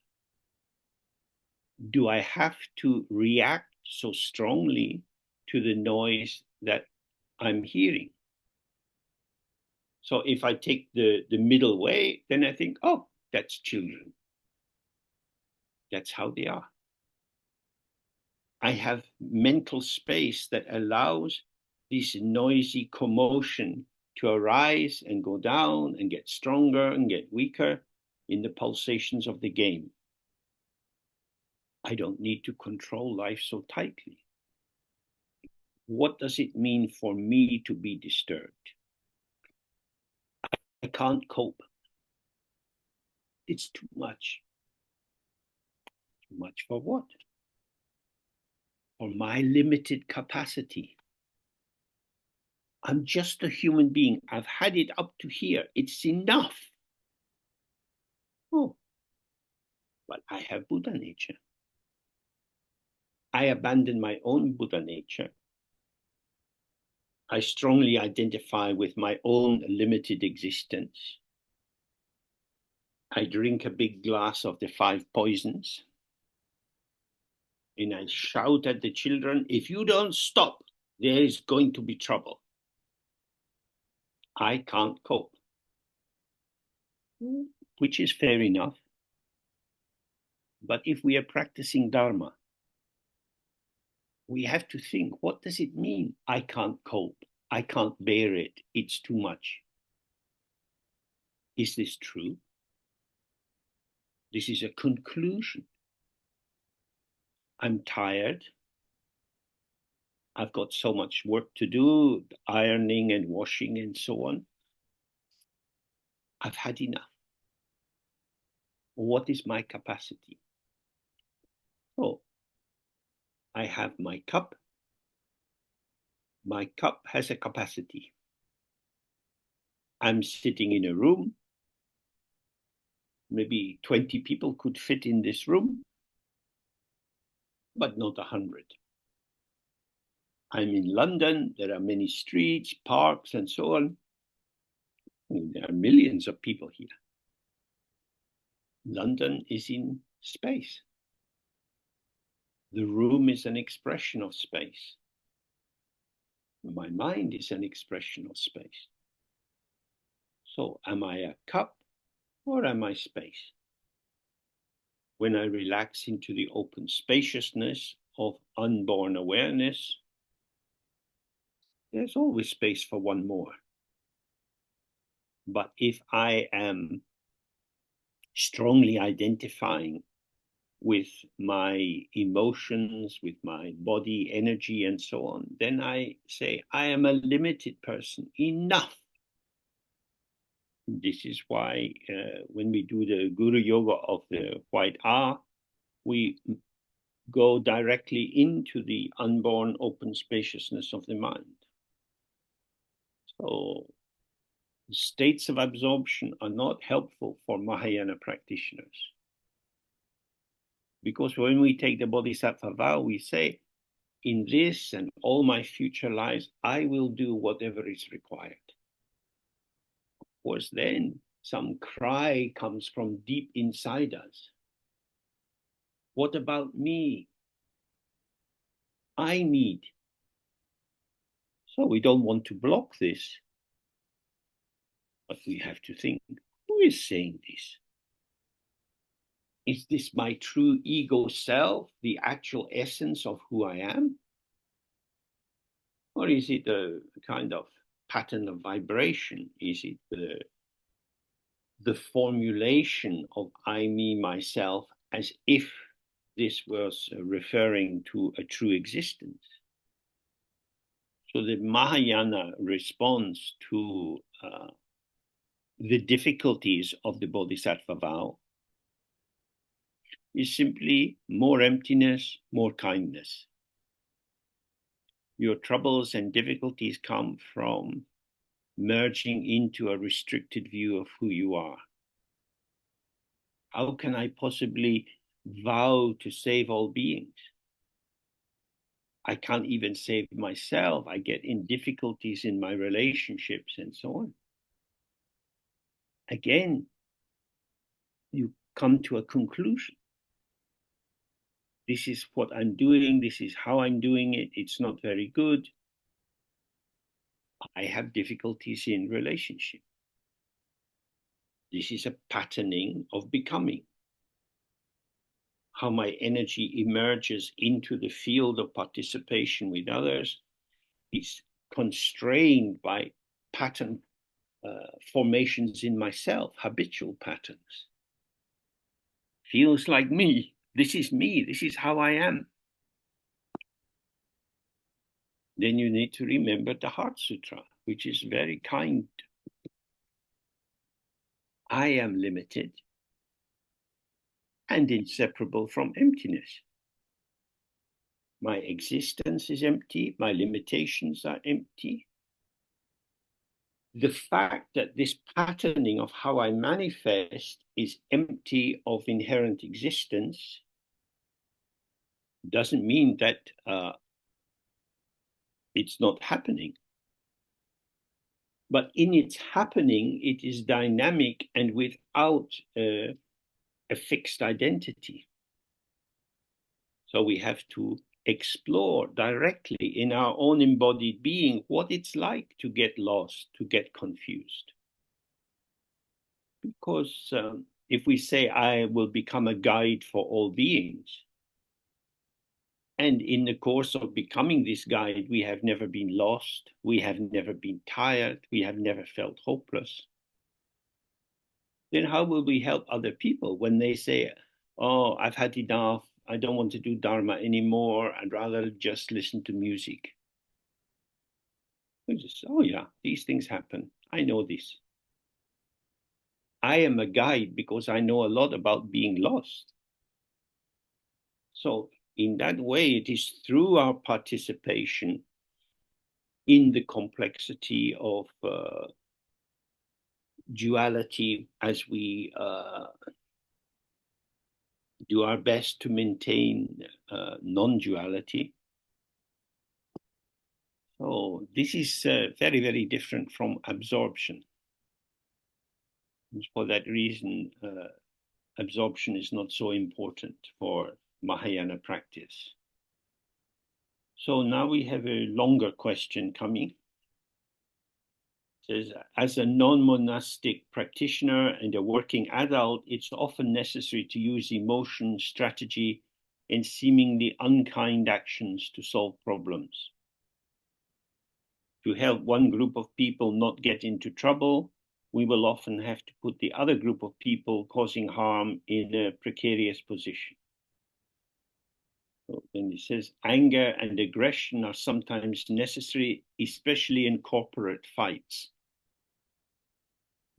Do I have to react so strongly to the noise that I'm hearing? So if I take the middle way, then I think, oh, that's children. That's how they are. I have mental space that allows this noisy commotion to arise and go down and get stronger and get weaker in the pulsations of the game. I don't need to control life so tightly. What does it mean for me to be disturbed? I can't cope. It's too much. Too much for what? For my limited capacity. I'm just a human being. I've had it up to here. It's enough. Oh, but I have Buddha nature. I abandon my own Buddha nature. I strongly identify with my own limited existence. I drink a big glass of the 5 poisons. And I shout at the children, if you don't stop, there is going to be trouble. I can't cope. Which is fair enough. But if we are practicing Dharma, we have to think, what does it mean? I can't cope. I can't bear it. It's too much. Is this true? This is a conclusion. I'm tired. I've got so much work to do, ironing and washing and so on. I've had enough. What is my capacity? Oh, I have my cup. My cup has a capacity. I'm sitting in a room. Maybe 20 people could fit in this room, but not 100. I'm in London. There are many streets, parks, and so on. There are millions of people here. London is in space. The room is an expression of space. My mind is an expression of space. So am I a cup or am I space? When I relax into the open spaciousness of unborn awareness, there's always space for one more. But if I am strongly identifying with my emotions, with my body, energy, and so on, then I say, I am a limited person. Enough. This is why when we do the Guru Yoga of the White R, we go directly into the unborn open spaciousness of the mind. So states of absorption are not helpful for Mahayana practitioners. Because when we take the bodhisattva vow, we say, in this and all my future lives, I will do whatever is required. Of course, then some cry comes from deep inside us. What about me? I need. So we don't want to block this, but we have to think, who is saying this? Is this my true ego self, the actual essence of who I am? Or is it a kind of pattern of vibration? Is it the formulation of I, me, myself, as if this was referring to a true existence? So the Mahayana response to the difficulties of the bodhisattva vow is simply more emptiness, more kindness. Your troubles and difficulties come from merging into a restricted view of who you are. How can I possibly vow to save all beings? I can't even save myself. I get in difficulties in my relationships and so on. Again, you come to a conclusion. This is what I'm doing. This is how I'm doing it. It's not very good. I have difficulties in relationship. This is a patterning of becoming. How my energy emerges into the field of participation with others is constrained by pattern formations in myself, habitual patterns. Feels like me. This is me. This is how I am. Then you need to remember the Heart Sutra, which is very kind. I am limited and inseparable from emptiness. My existence is empty. My limitations are empty. The fact that this patterning of how I manifest is empty of inherent existence doesn't mean that it's not happening. But in its happening, it is dynamic and without a fixed identity. So we have to explore directly in our own embodied being what it's like to get lost, to get confused. Because if we say, I will become a guide for all beings, and in the course of becoming this guide, we have never been lost, we have never been tired, we have never felt hopeless, then how will we help other people when they say, oh, I've had enough, I don't want to do Dharma anymore, I'd rather just listen to music? We just, oh yeah, these things happen, I know this. I am a guide because I know a lot about being lost. So in that way, it is through our participation in the complexity of duality as we do our best to maintain non-duality. So this is very, very different from absorption. And for that reason, absorption is not so important for Mahayana practice. So now we have a longer question coming. It says, as a non-monastic practitioner and a working adult, it's often necessary to use emotion, strategy, and seemingly unkind actions to solve problems. To help one group of people not get into trouble, we will often have to put the other group of people causing harm in a precarious position. So then it says, anger and aggression are sometimes necessary, especially in corporate fights.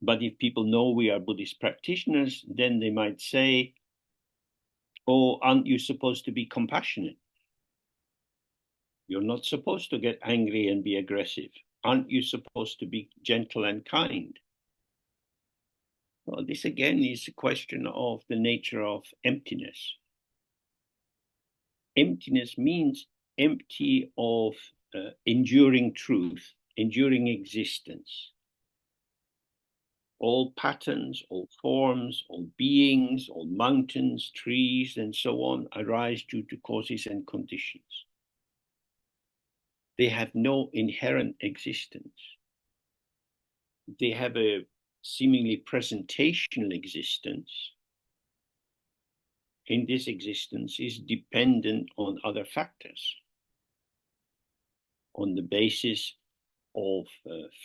But if people know we are Buddhist practitioners, then they might say, oh, aren't you supposed to be compassionate? You're not supposed to get angry and be aggressive. Aren't you supposed to be gentle and kind? Well, this again is a question of the nature of emptiness. Emptiness means empty of enduring truth, enduring existence. All patterns, all forms, all beings, all mountains, trees, and so on arise due to causes and conditions. They have no inherent existence. They have a seemingly presentational existence. And this existence is dependent on other factors. On the basis of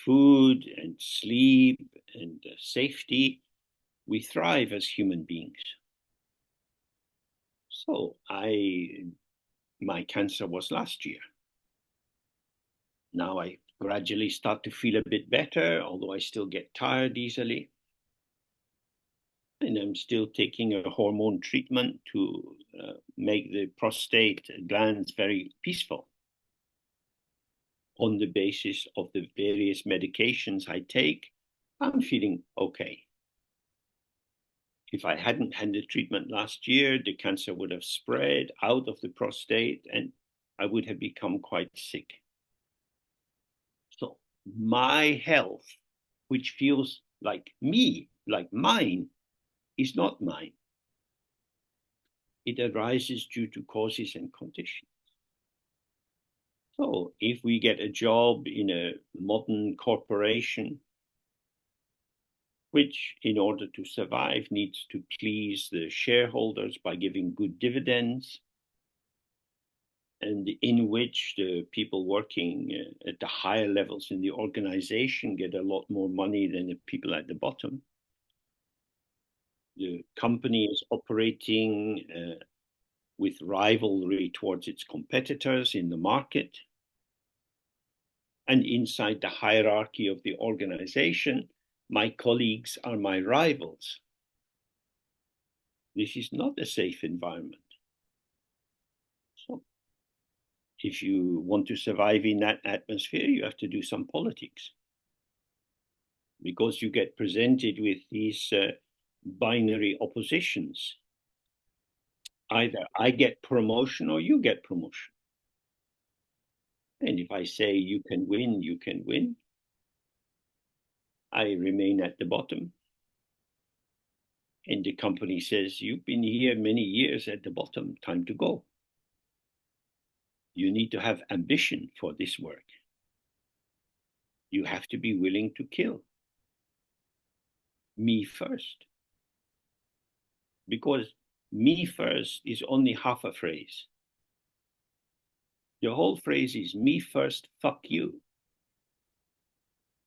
food and sleep and safety, we thrive as human beings. So my cancer was last year. Now I gradually start to feel a bit better, although I still get tired easily. And I'm still taking a hormone treatment to make the prostate glands very peaceful. On the basis of the various medications I take, I'm feeling okay. If I hadn't had the treatment last year, the cancer would have spread out of the prostate and I would have become quite sick. So my health, which feels like me, like mine, is not mine. It arises due to causes and conditions. So if we get a job in a modern corporation, which in order to survive needs to please the shareholders by giving good dividends, and in which the people working at the higher levels in the organization get a lot more money than the people at the bottom. The company is operating with rivalry towards its competitors in the market. And inside the hierarchy of the organization, my colleagues are my rivals. This is not a safe environment. So if you want to survive in that atmosphere, you have to do some politics. Because you get presented with these binary oppositions. Either I get promotion or you get promotion. And if I say you can win, you can win, I remain at the bottom. And the company says, you've been here many years at the bottom, time to go. You need to have ambition for this work. You have to be willing to kill me first. Because me first is only half a phrase. The whole phrase is me first, fuck you.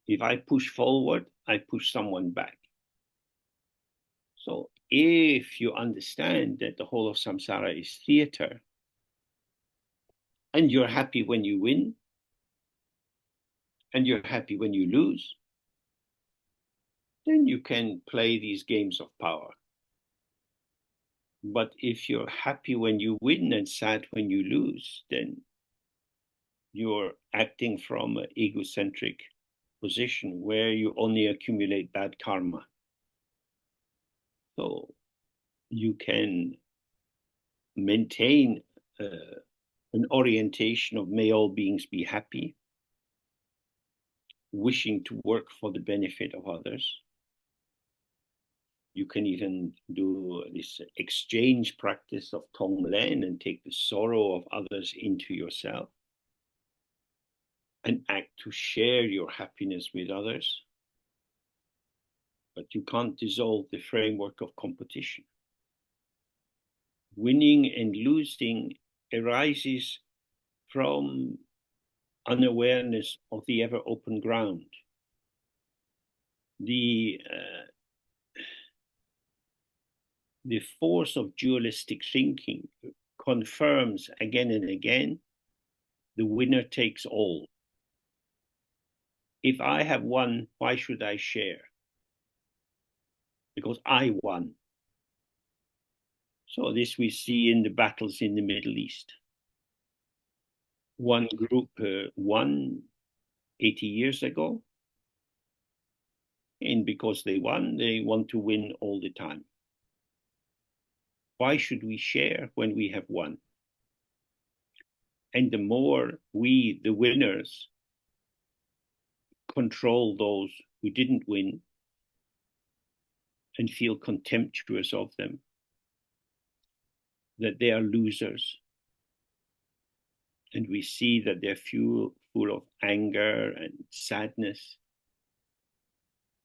If I push forward, I push someone back. So if you understand that the whole of samsara is theater, and you're happy when you win, and you're happy when you lose, then you can play these games of power. But if you're happy when you win and sad when you lose, then you're acting from an egocentric position where you only accumulate bad karma. So you can maintain an orientation of may all beings be happy, wishing to work for the benefit of others. You can even do this exchange practice of Tonglen and take the sorrow of others into yourself and act to share your happiness with others. But you can't dissolve the framework of competition. Winning and losing arises from unawareness of the ever open ground. The force of dualistic thinking confirms again and again the winner takes all. If I have won, why should I share? Because I won. So this we see in the battles in the Middle East. One group won 80 years ago, and because they won, they want to win all the time. Why should we share when we have won? And the more we, the winners, control those who didn't win and feel contemptuous of them, that they are losers, and we see that they're full of anger and sadness,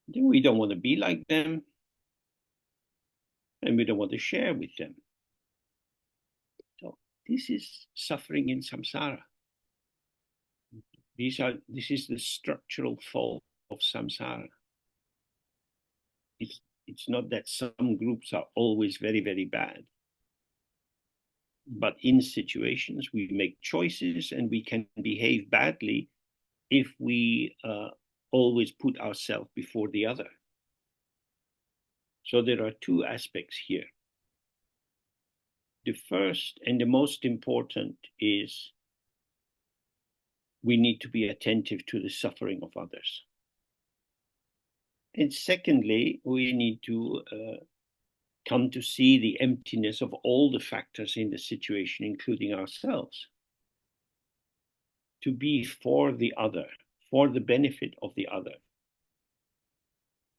then we don't want to be like them, and we don't want to share with them. So this is suffering in samsara. This is the structural fault of samsara. It's not that some groups are always very, very bad. But in situations, we make choices and we can behave badly if we always put ourselves before the other. So there are two aspects here. The first and the most important is we need to be attentive to the suffering of others. And secondly, we need to come to see the emptiness of all the factors in the situation, including ourselves. To be for the other, for the benefit of the other,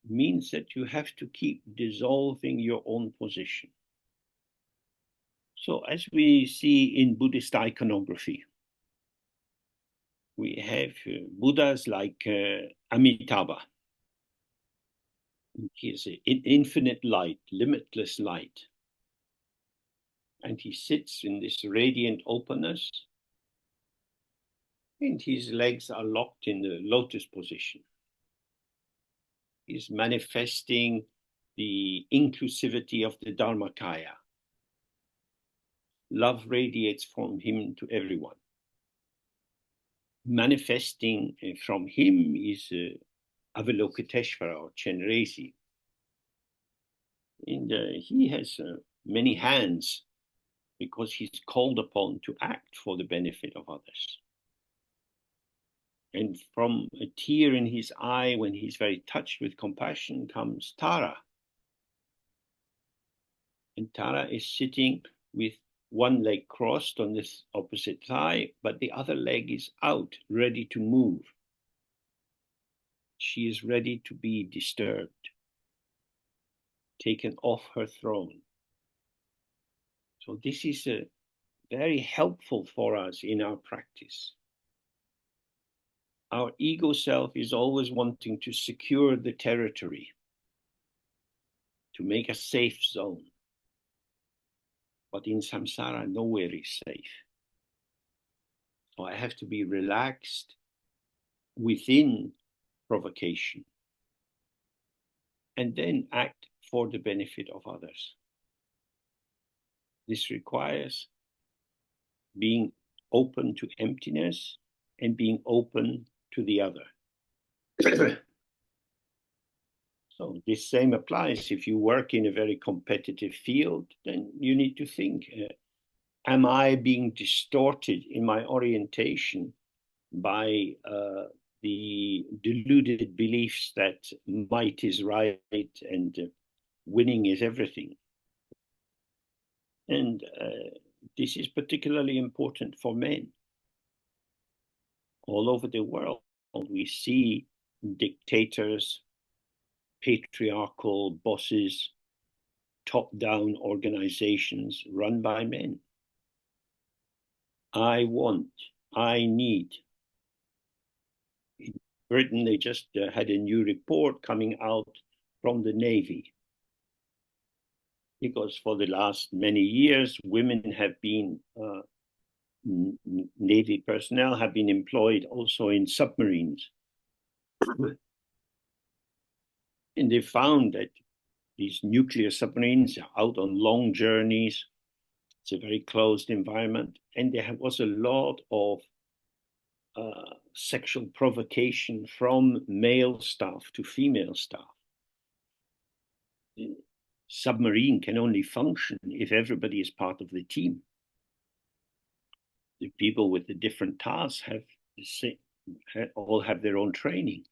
means that you have to keep dissolving your own position. So as we see in Buddhist iconography, we have Buddhas like Amitabha. He is an infinite light, limitless light. And he sits in this radiant openness, and his legs are locked in the lotus position. He's manifesting the inclusivity of the Dharmakaya. Love radiates from him to everyone. Manifesting from him is Avalokiteshvara or Chenrezig. And he has many hands because he's called upon to act for the benefit of others. And from a tear in his eye, when he's very touched with compassion, comes Tara. And Tara is sitting with one leg crossed on this opposite thigh, but the other leg is out, ready to move. She is ready to be disturbed, taken off her throne. So this is very helpful for us in our practice. Our ego self is always wanting to secure the territory, to make a safe zone. But in samsara, nowhere is safe. So I have to be relaxed within provocation and then act for the benefit of others. This requires being open to emptiness and being open to the other. So this same applies. If you work in a very competitive field, then you need to think, am I being distorted in my orientation by the deluded beliefs that might is right and winning is everything? And this is particularly important for men. All over the world, we see dictators, patriarchal bosses, top-down organizations run by men. I want, I need. In Britain, they just had a new report coming out from the Navy, because for the last many years, women have been, Navy personnel have been employed also in submarines. And they found that these nuclear submarines are out on long journeys. It's a very closed environment. And there was a lot of sexual provocation from male staff to female staff. The submarine can only function if everybody is part of the team. The people with the different tasks all have their own training.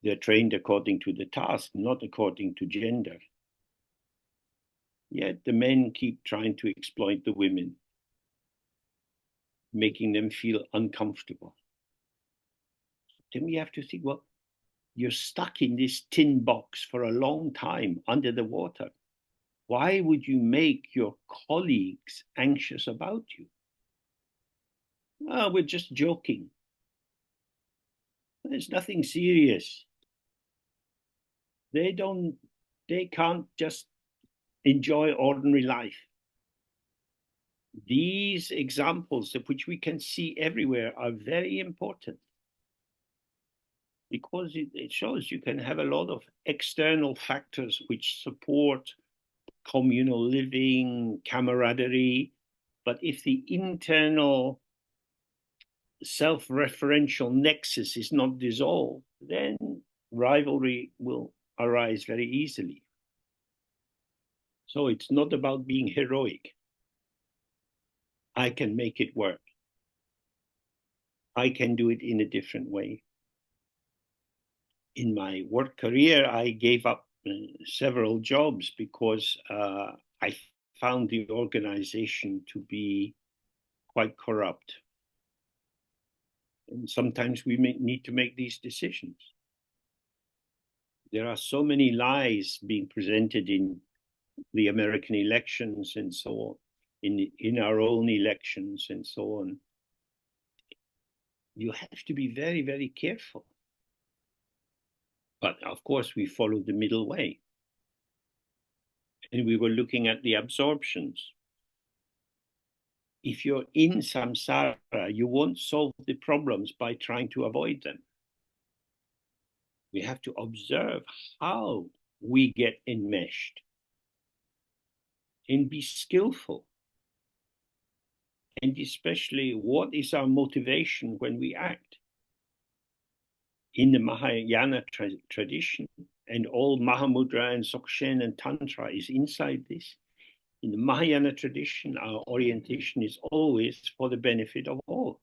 They're trained according to the task, not according to gender. Yet the men keep trying to exploit the women, making them feel uncomfortable. Then we have to think, well, you're stuck in this tin box for a long time under the water. Why would you make your colleagues anxious about you? Oh, we're just joking. There's nothing serious. They don't, they can't just enjoy ordinary life. These examples, of which we can see everywhere, are very important because it shows you can have a lot of external factors which support communal living, camaraderie. But if the internal self-referential nexus is not dissolved, then rivalry will arise very easily. So it's not about being heroic. I can make it work. I can do it in a different way. In my work career, I gave up several jobs because I found the organization to be quite corrupt. And sometimes we need to make these decisions. There are so many lies being presented in the American elections and so on, in our own elections and so on. You have to be very, very careful. But of course, we follow the middle way. And we were looking at the absorptions. If you're in samsara, you won't solve the problems by trying to avoid them. We have to observe how we get enmeshed and be skillful. And especially, what is our motivation when we act? In the Mahayana tradition, and all Mahamudra and Dzogchen and Tantra is inside this. In the Mahayana tradition, our orientation is always for the benefit of all.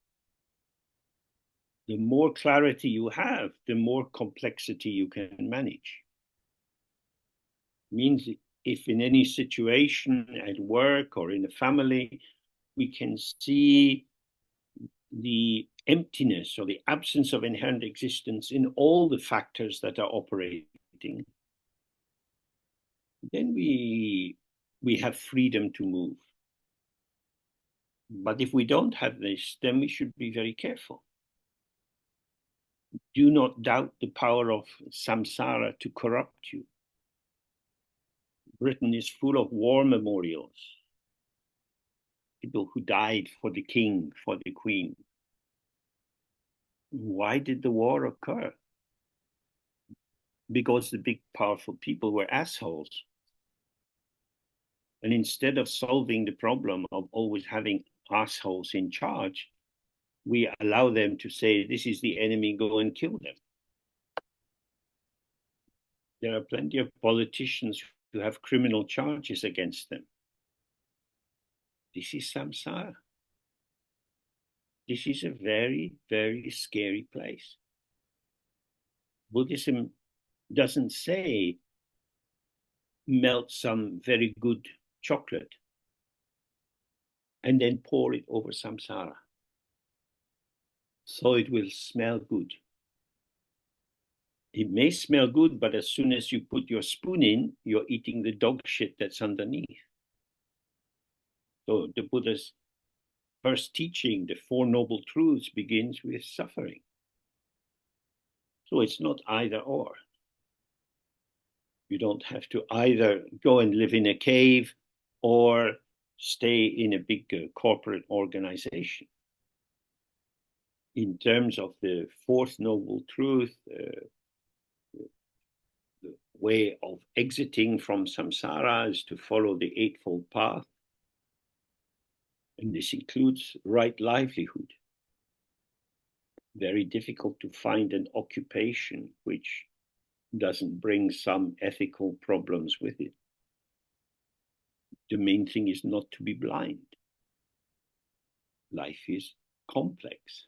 The more clarity you have, the more complexity you can manage. It means if in any situation at work or in a family, we can see the emptiness or the absence of inherent existence in all the factors that are operating, then we have freedom to move. But if we don't have this, then we should be very careful. Do not doubt the power of samsara to corrupt you. Britain is full of war memorials. People who died for the king, for the queen. Why did the war occur? Because the big, powerful people were assholes. And instead of solving the problem of always having assholes in charge, we allow them to say, this is the enemy, go and kill them. There are plenty of politicians who have criminal charges against them. This is samsara. This is a very, very scary place. Buddhism doesn't say melt some very good chocolate and then pour it over samsara, so it will smell good. It may smell good, but as soon as you put your spoon in, you're eating the dog shit that's underneath. So the Buddha's first teaching, the Four Noble Truths, begins with suffering. So it's not either or. You don't have to either go and live in a cave or stay in a big corporate organization. In terms of the Fourth Noble Truth, the way of exiting from samsara is to follow the Eightfold Path. And this includes right livelihood. Very difficult to find an occupation which doesn't bring some ethical problems with it. The main thing is not to be blind. Life is complex.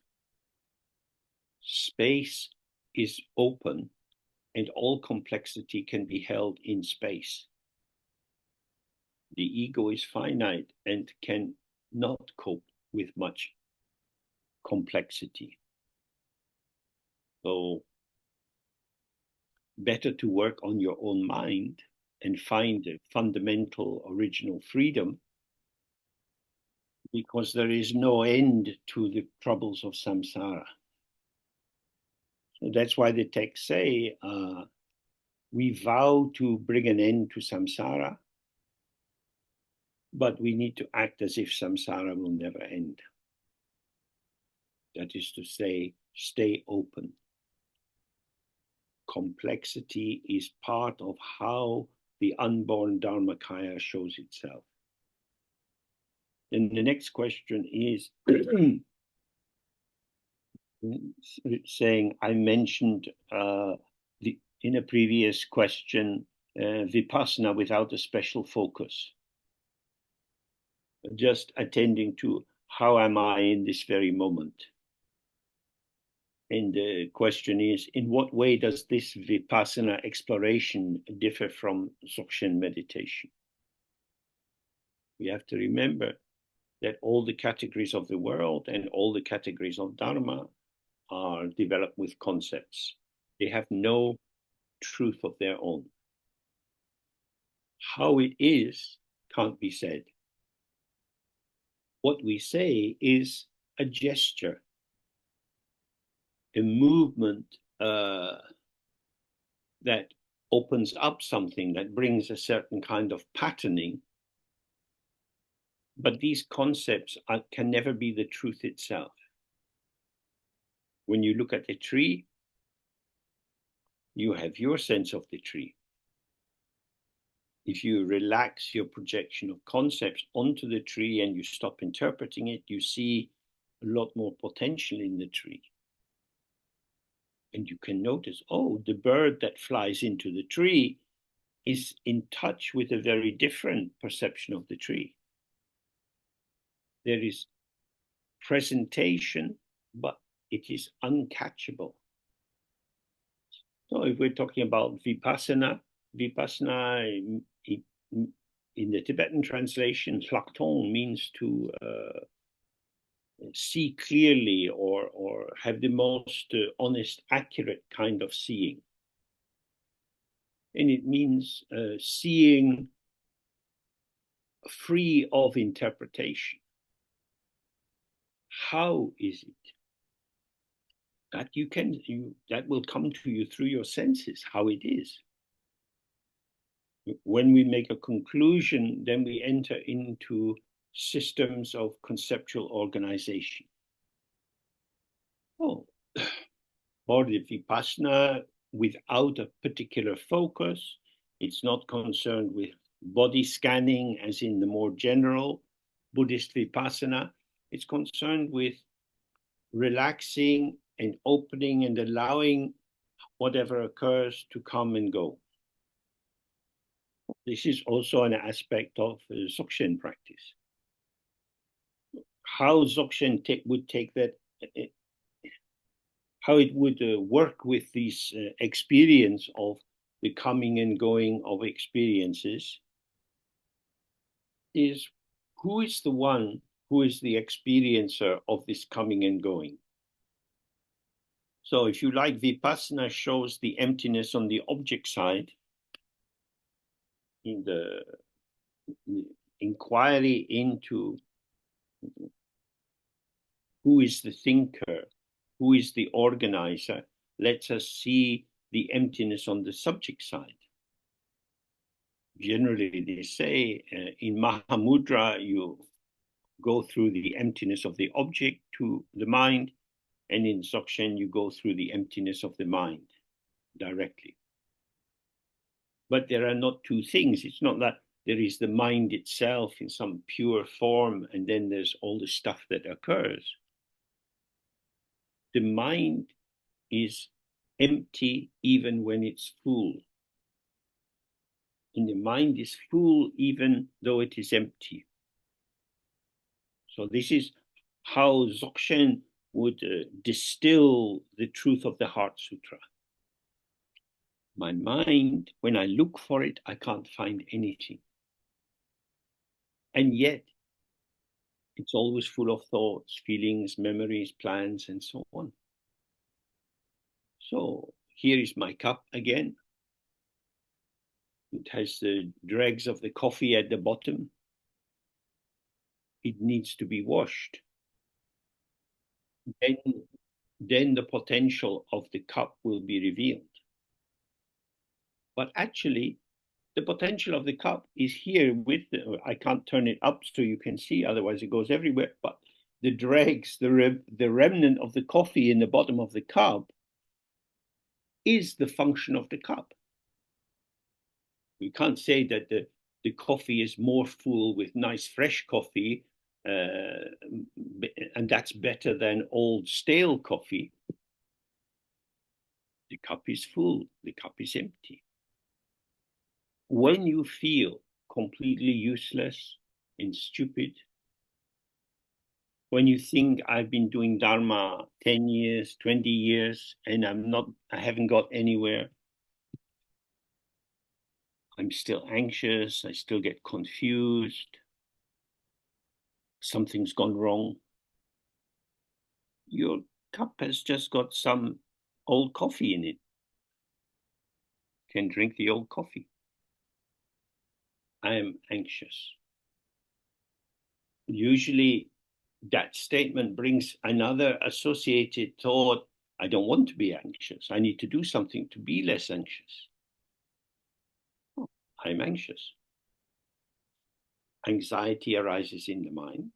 Space is open, and all complexity can be held in space. The ego is finite and can not cope with much complexity. So better to work on your own mind and find a fundamental original freedom because there is no end to the troubles of samsara. So that's why the texts say, we vow to bring an end to samsara, but we need to act as if samsara will never end. That is to say, stay open. Complexity is part of how the unborn Dharmakaya shows itself. And the next question is saying, I mentioned in a previous question, vipassana without a special focus. Just attending to how am I in this very moment. And the question is, in what way does this vipassana exploration differ from Dzogchen meditation? We have to remember that all the categories of the world and all the categories of Dharma are developed with concepts. They have no truth of their own. How it is can't be said. What we say is a gesture, a movement that opens up something, that brings a certain kind of patterning. But these concepts can never be the truth itself. When you look at a tree, you have your sense of the tree. If you relax your projection of concepts onto the tree and you stop interpreting it, you see a lot more potential in the tree. And you can notice, oh, the bird that flies into the tree is in touch with a very different perception of the tree. There is presentation, but it is uncatchable. So if we're talking about vipassana in the Tibetan translation, hlakton means to see clearly or have the most honest, accurate kind of seeing. And it means seeing free of interpretation. How is it that that will come to you through your senses, how it is? When we make a conclusion, then we enter into systems of conceptual organization. Oh, or the vipassana without a particular focus. It's not concerned with body scanning as in the more general Buddhist vipassana. It's concerned with relaxing and opening and allowing whatever occurs to come and go. This is also an aspect of Dzogchen practice. How Dzogchen would take that, how it would work with this experience of the coming and going of experiences is, who is the one who is the experiencer of this coming and going? So if you like, vipassana shows the emptiness on the object side, in the inquiry into who is the thinker, who is the organizer, lets us see the emptiness on the subject side. Generally, they say in Mahamudra, you go through the emptiness of the object to the mind, and in Dzogchen, you go through the emptiness of the mind directly. But there are not two things. It's not that there is the mind itself in some pure form, and then there's all the stuff that occurs. The mind is empty even when it's full. And the mind is full even though it is empty. So this is how Dzogchen would distill the truth of the Heart Sutra. My mind, when I look for it, I can't find anything. And yet, it's always full of thoughts, feelings, memories, plans, and so on. So here is my cup again. It has the dregs of the coffee at the bottom. it needs to be washed. Then the potential of the cup will be revealed. But actually, the potential of the cup is here with I can't turn it up so you can see, otherwise it goes everywhere. But the dregs, the remnant of the coffee in the bottom of the cup is the function of the cup. We can't say that the coffee is more full with nice fresh coffee, and that's better than old stale coffee. The cup is full, the cup is empty. When you feel completely useless and stupid, when you think I've been doing Dharma 10 years, 20 years, and I haven't got anywhere, I'm still anxious, I still get confused, something's gone wrong, your cup has just got some old coffee in it. You can drink the old coffee. I am anxious. Usually that statement brings another associated thought. I don't want to be anxious. I need to do something to be less anxious. Oh, I'm anxious. Anxiety arises in the mind.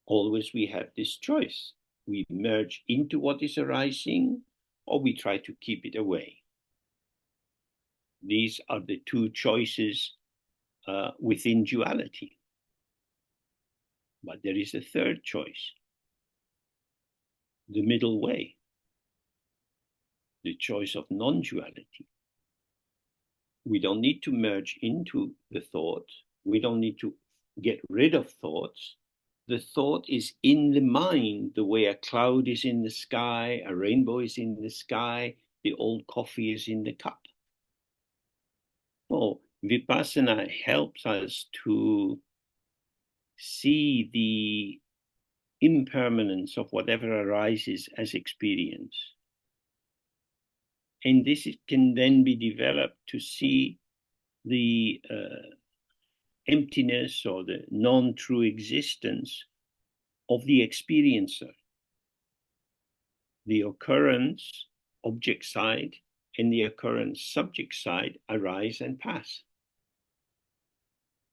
Always we have this choice. We merge into what is arising, or we try to keep it away. These are the two choices within duality. But there is a third choice, the middle way, the choice of non-duality. We don't need to merge into the thought. We don't need to get rid of thoughts. The thought is in the mind, the way a cloud is in the sky, a rainbow is in the sky, the old coffee is in the cup. So vipassana helps us to see the impermanence of whatever arises as experience. And this can then be developed to see the emptiness or the non-true existence of the experiencer. The occurrence, object side, and the occurrence, subject side arise and pass.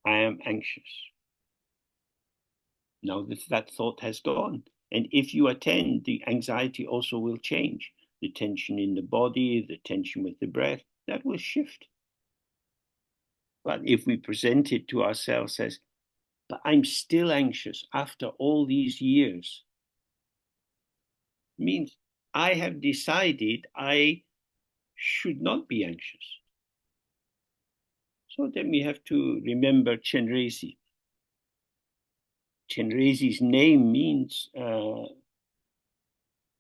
I am anxious. Now that thought has gone. And if you attend, the anxiety also will change. The tension in the body, the tension with the breath, that will shift. But if we present it to ourselves as, but I'm still anxious after all these years, means I have decided I should not be anxious. So then we have to remember Chenrezig. Chenrezig's name means the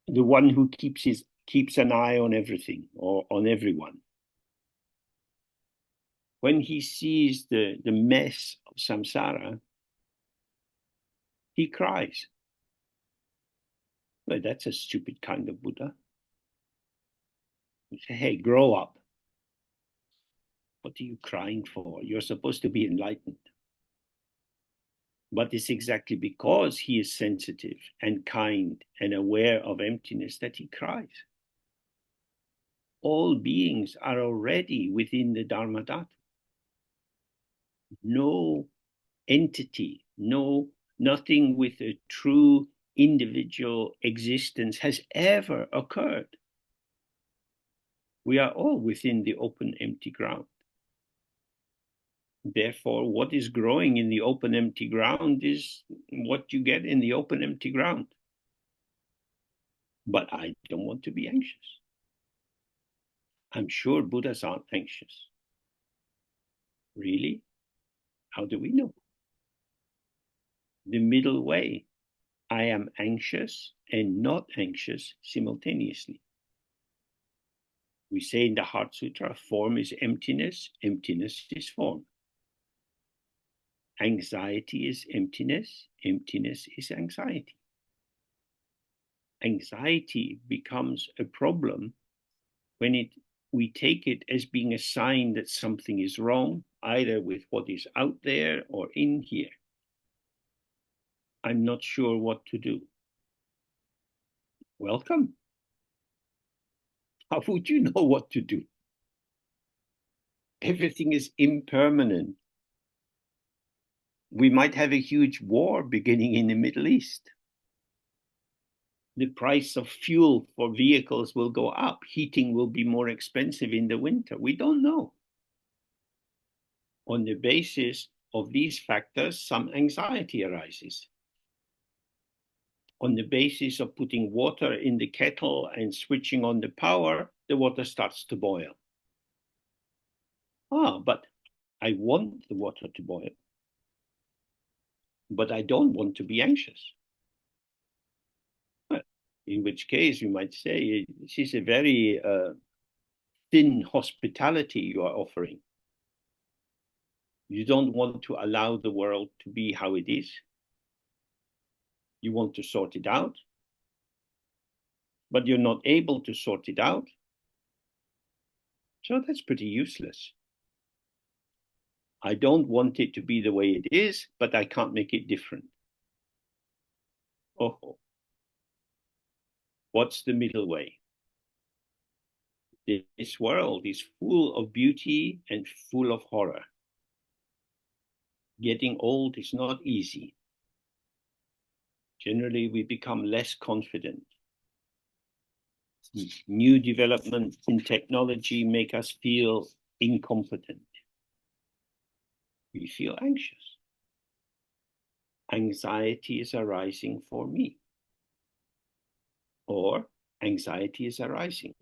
one who keeps an eye on everything or on everyone. When he sees the mess of samsara, he cries. Well, that's a stupid kind of Buddha. He says, hey, grow up. What are you crying for? You're supposed to be enlightened. But it's exactly because he is sensitive and kind and aware of emptiness that he cries. All beings are already within the Dharmadhatu. No entity, nothing with a true individual existence has ever occurred. We are all within the open, empty ground. Therefore, what is growing in the open, empty ground is what you get in the open, empty ground. But I don't want to be anxious. I'm sure Buddhas aren't anxious. Really? How do we know? The middle way. I am anxious and not anxious simultaneously. We say in the Heart Sutra, form is emptiness, emptiness is form. Anxiety is emptiness, emptiness is anxiety. Anxiety becomes a problem when we take it as being a sign that something is wrong, either with what is out there or in here. I'm not sure what to do. Welcome. How would you know what to do? Everything is impermanent. We might have a huge war beginning in the Middle East. The price of fuel for vehicles will go up. Heating will be more expensive in the winter. We don't know. On the basis of these factors, some anxiety arises. On the basis of putting water in the kettle and switching on the power, the water starts to boil. But I want the water to boil, but I don't want to be anxious. In which case you might say, this is a very thin hospitality you are offering. You don't want to allow the world to be how it is. You want to sort it out, but you're not able to sort it out. So that's pretty useless. I don't want it to be the way it is, but I can't make it different. Oh, what's the middle way? This world is full of beauty and full of horror. Getting old is not easy. Generally, we become less confident. New developments in technology make us feel incompetent. We feel anxious. Anxiety is arising for me. Or anxiety is arising.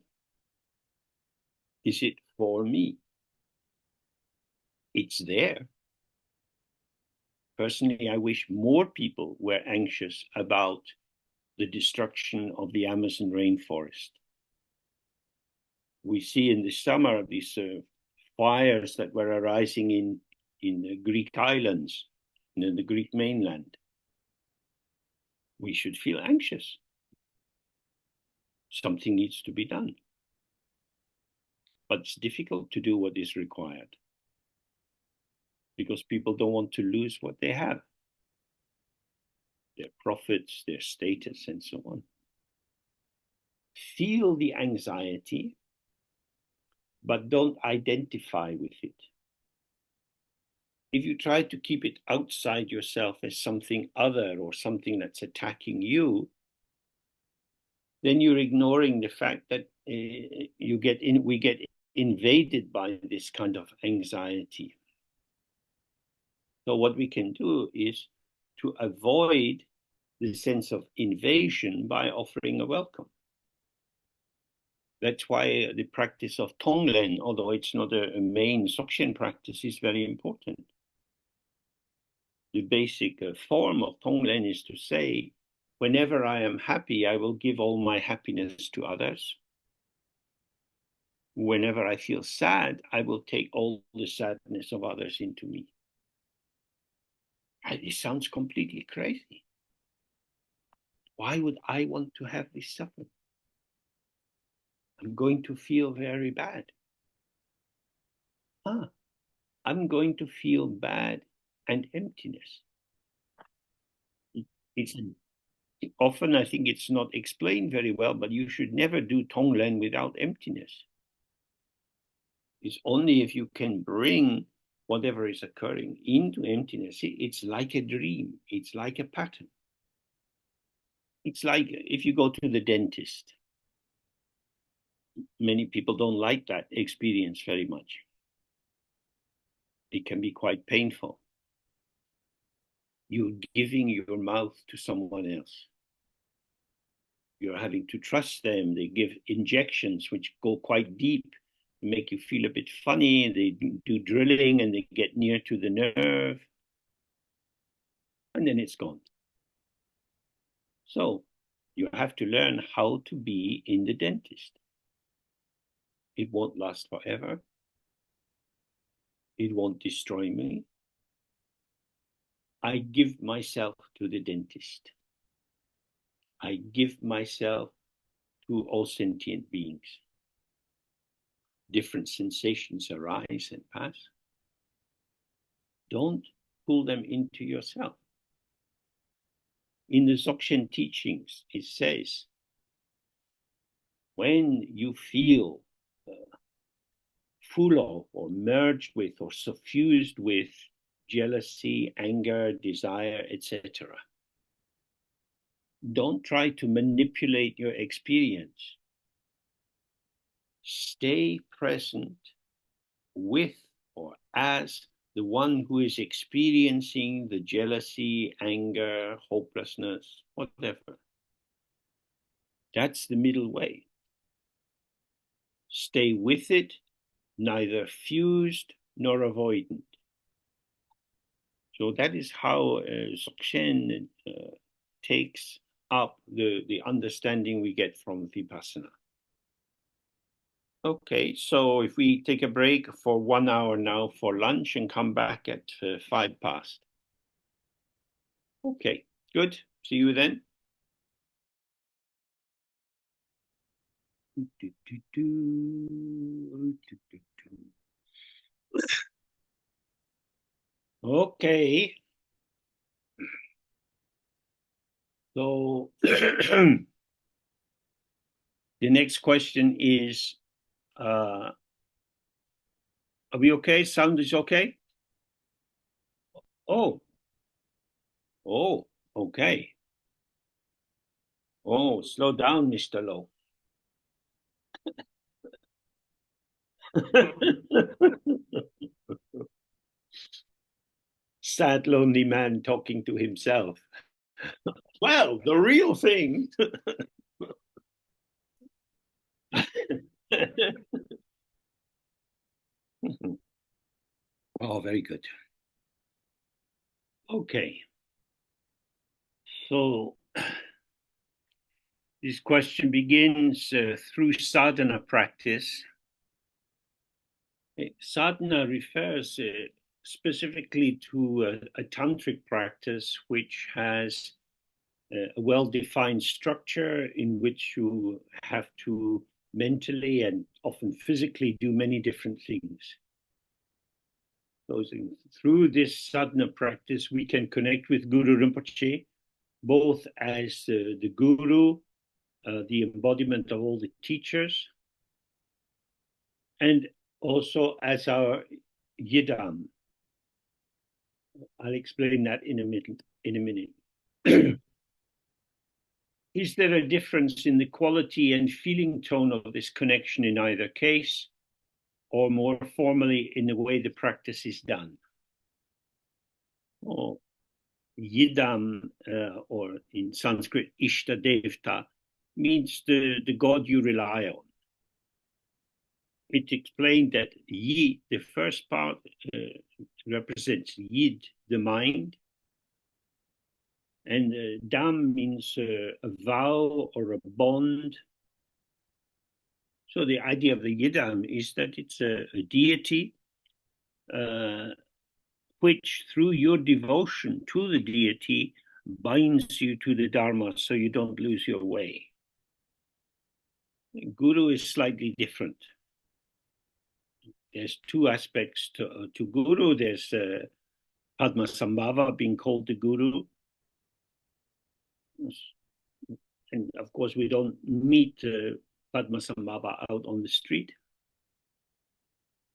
Is it for me? It's there. Personally, I wish more people were anxious about the destruction of the Amazon rainforest. We see in the summer these fires that were arising in the Greek islands, in the Greek mainland. We should feel anxious. Something needs to be done. But it's difficult to do what is required because people don't want to lose what they have, their profits, their status, and so on. Feel the anxiety, but don't identify with it. If you try to keep it outside yourself as something other or something that's attacking you, then you're ignoring the fact that we get invaded by this kind of anxiety. So what we can do is to avoid the sense of invasion by offering a welcome. That's why the practice of Tonglen, although it's not a main Dzogchen practice, is very important. The basic form of Tonglen is to say, whenever I am happy, I will give all my happiness to others. Whenever I feel sad, I will take all the sadness of others into me. This sounds completely crazy. Why would I want to have this suffering? I'm going to feel very bad. I'm going to feel bad and emptiness. Often I think it's not explained very well, but you should never do Tonglen without emptiness. It's only if you can bring whatever is occurring into emptiness. It's like a dream. It's like a pattern. It's like if you go to the dentist. Many people don't like that experience very much. It can be quite painful. You're giving your mouth to someone else. You're having to trust them. They give injections which go quite deep, make you feel a bit funny. They do drilling and they get near to the nerve. And then it's gone. So you have to learn how to be in the dentist. It won't last forever. It won't destroy me. I give myself to the dentist. I give myself to all sentient beings. Different sensations arise and pass. Don't pull them into yourself. In the Dzogchen teachings, it says, when you feel full of or merged with or suffused with jealousy, anger, desire, etc., don't try to manipulate your experience. Stay present with or as the one who is experiencing the jealousy, anger, hopelessness, whatever. That's the middle way. Stay with it, neither fused nor avoidant. So that is how Dzogchen takes up the understanding we get from vipassana. Okay, so if we take a break for 1 hour now for lunch and come back at 5 past. Okay, good. See you then. Okay. So the next question is, are we okay? Sound is okay? Oh, okay. Oh, slow down, Mr. Low. Sad, lonely man talking to himself. Well, the real thing. Oh, very good. Okay. So this question begins through sadhana practice. Sadhana refers specifically to a tantric practice which has a well-defined structure in which you have to mentally and often physically do many different things. So through this sadhana practice, we can connect with Guru Rinpoche, both as the guru, the embodiment of all the teachers, and also as our yidam. I'll explain that in a minute. Is there a difference in the quality and feeling tone of this connection in either case, or more formally in the way the practice is done? Oh, yidam, or in Sanskrit, ishta devta, means the God you rely on. It explained that yi, the first part, represents yid, the mind, and dam means a vow or a bond. So the idea of the yidam is that it's a deity which, through your devotion to the deity, binds you to the Dharma so you don't lose your way. Guru is slightly different. There's two aspects to Guru. There's Padmasambhava, being called the Guru. And of course, we don't meet Padmasambhava out on the street.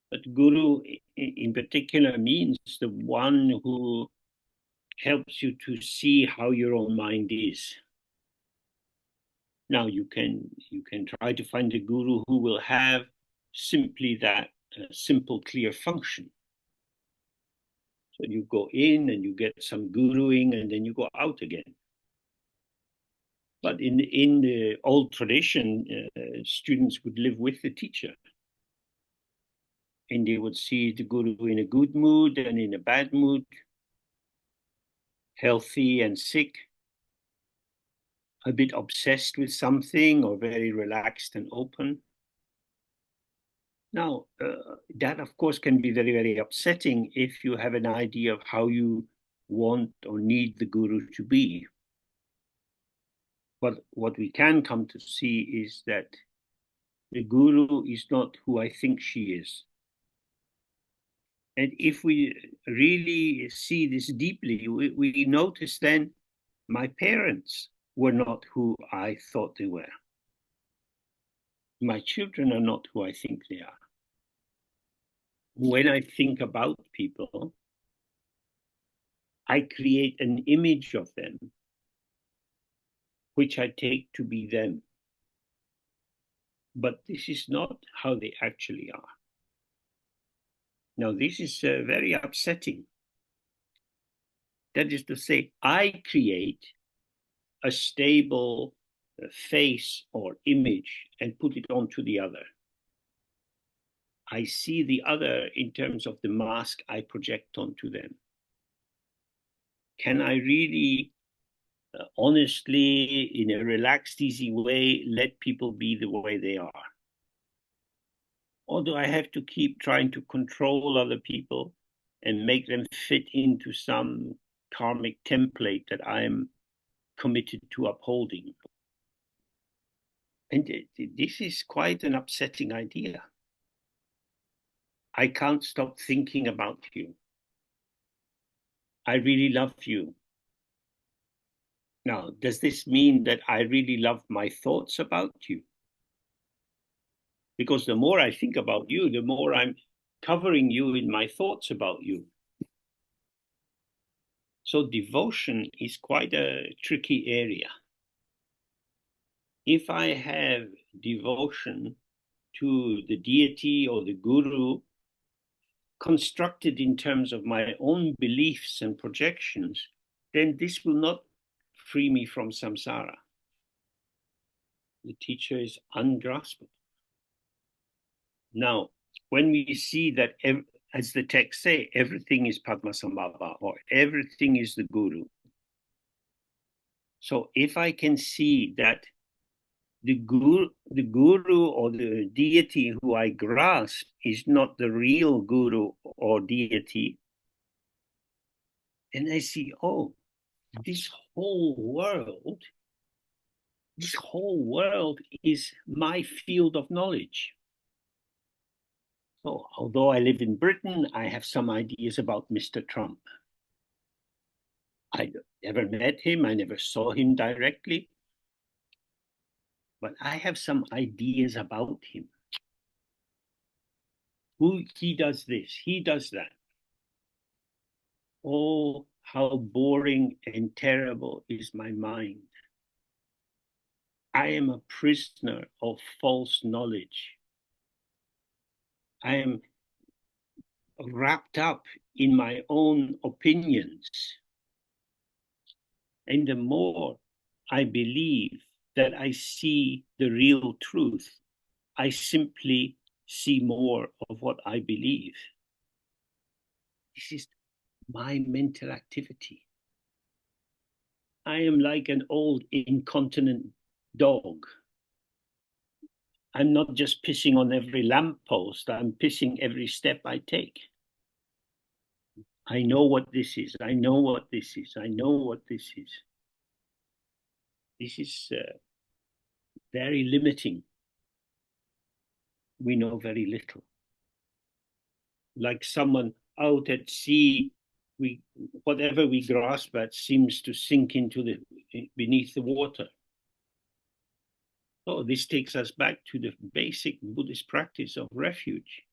But Guru in particular means the one who helps you to see how your own mind is. Now you can try to find a guru who will have simply that simple, clear function. So you go in and you get some guruing and then you go out again. But in the old tradition, students would live with the teacher. And they would see the guru in a good mood and in a bad mood, healthy and sick, a bit obsessed with something or very relaxed and open. Now, that of course can be very, very upsetting if you have an idea of how you want or need the guru to be. But what we can come to see is that the guru is not who I think she is. And if we really see this deeply, we notice then My parents were not who I thought they were. My children are not who I think they are. When I think about people, I create an image of them, which I take to be them. But this is not how they actually are. Now, this is very upsetting. That is to say, I create a stable face or image and put it onto the other. I see the other in terms of the mask I project onto them. Can I really honestly, in a relaxed, easy way, let people be the way they are? Or do I have to keep trying to control other people and make them fit into some karmic template that I am committed to upholding? And this is quite an upsetting idea. I can't stop thinking about you. I really love you. Now, does this mean that I really love my thoughts about you? Because the more I think about you, the more I'm covering you in my thoughts about you. So devotion is quite a tricky area. If I have devotion to the deity or the guru constructed in terms of my own beliefs and projections, then this will not free me from samsara. The teacher is ungraspable. Now, when we see that, as the text say, everything is Padmasambhava, or everything is the guru. So if I can see that the guru or the deity who I grasp is not the real guru or deity, then I see, oh, this whole world is my field of knowledge. So although I live in Britain, I have some ideas about Mr. Trump. I never met him, I never saw him directly, but I have some ideas about him. He does this, he does that. Oh, how boring and terrible is my mind. I am a prisoner of false knowledge. I am wrapped up in my own opinions. And the more I believe that I see the real truth, I simply see more of what I believe. This is my mental activity. I am like an old incontinent dog. I'm not just pissing on every lamppost, I'm pissing every step I take. I know what this is. I know what this is. I know what this is. This is very limiting. We know very little. Like someone out at sea, whatever we grasp at seems to sink into beneath the water. So this takes us back to the basic Buddhist practice of refuge.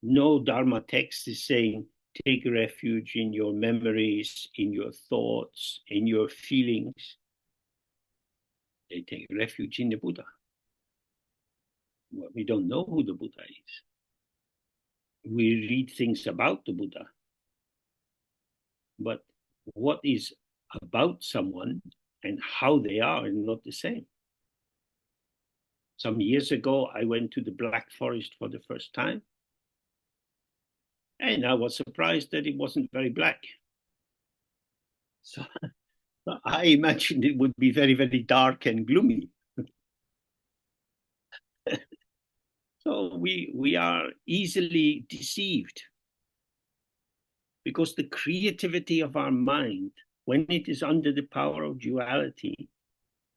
No Dharma text is saying, take refuge in your memories, in your thoughts, in your feelings. They take refuge in the Buddha. Well, we don't know who the Buddha is. We read things about the Buddha. But what is about someone and how they are not the same. Some years ago, I went to the Black Forest for the first time. And I was surprised that it wasn't very black. So I imagined it would be very, very dark and gloomy. So we are easily deceived because the creativity of our mind, when it is under the power of duality,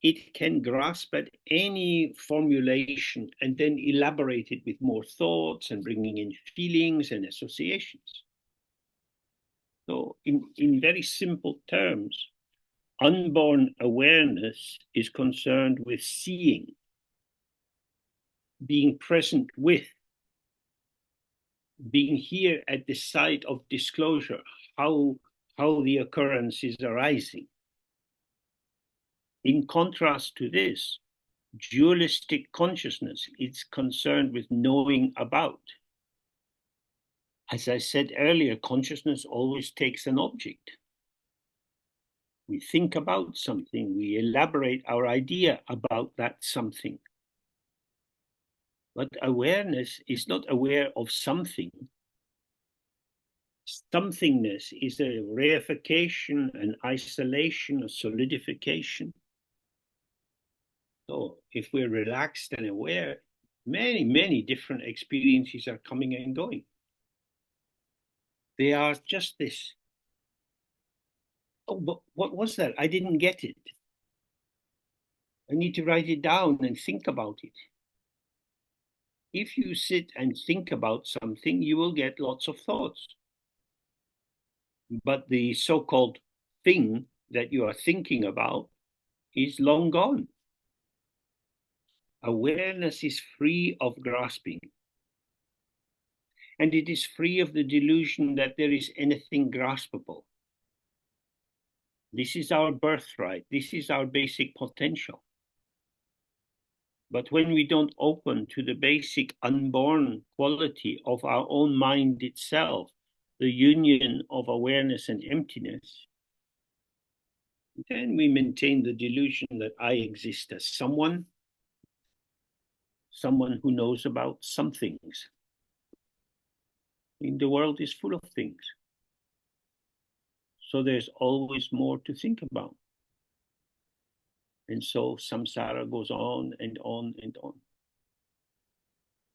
it can grasp at any formulation and then elaborate it with more thoughts and bringing in feelings and associations. So in very simple terms, Unborn awareness is concerned with seeing, being present with, being here at the site of disclosure, how the occurrence is arising. In contrast to this, dualistic consciousness is concerned with knowing about. As I said earlier, consciousness always takes an object. We think about something, we elaborate our idea about that something. But awareness is not aware of something. Somethingness is a reification, an isolation, a solidification. So if we're relaxed and aware, many, many different experiences are coming and going. They are just this. Oh, but what was that? I didn't get it. I need to write it down and think about it. If you sit and think about something, you will get lots of thoughts. But the so-called thing that you are thinking about is long gone. Awareness is free of grasping. And it is free of the delusion that there is anything graspable. This is our birthright. This is our basic potential. But when we don't open to the basic unborn quality of our own mind itself, the union of awareness and emptiness, then we maintain the delusion that I exist as someone who knows about some things. And the world is full of things. So there's always more to think about. And so samsara goes on and on and on.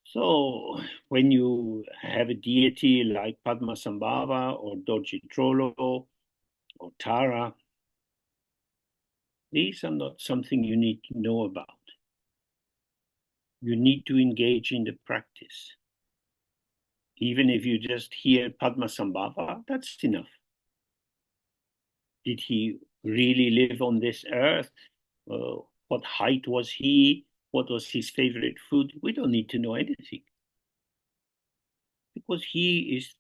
So when you have a deity like Padmasambhava or Dorje Trollo or Tara, these are not something you need to know about. You need to engage in the practice. Even if you just hear Padmasambhava, that's enough. Did he really live on this earth? What height was he? What was his favorite food? We don't need to know anything. Because he is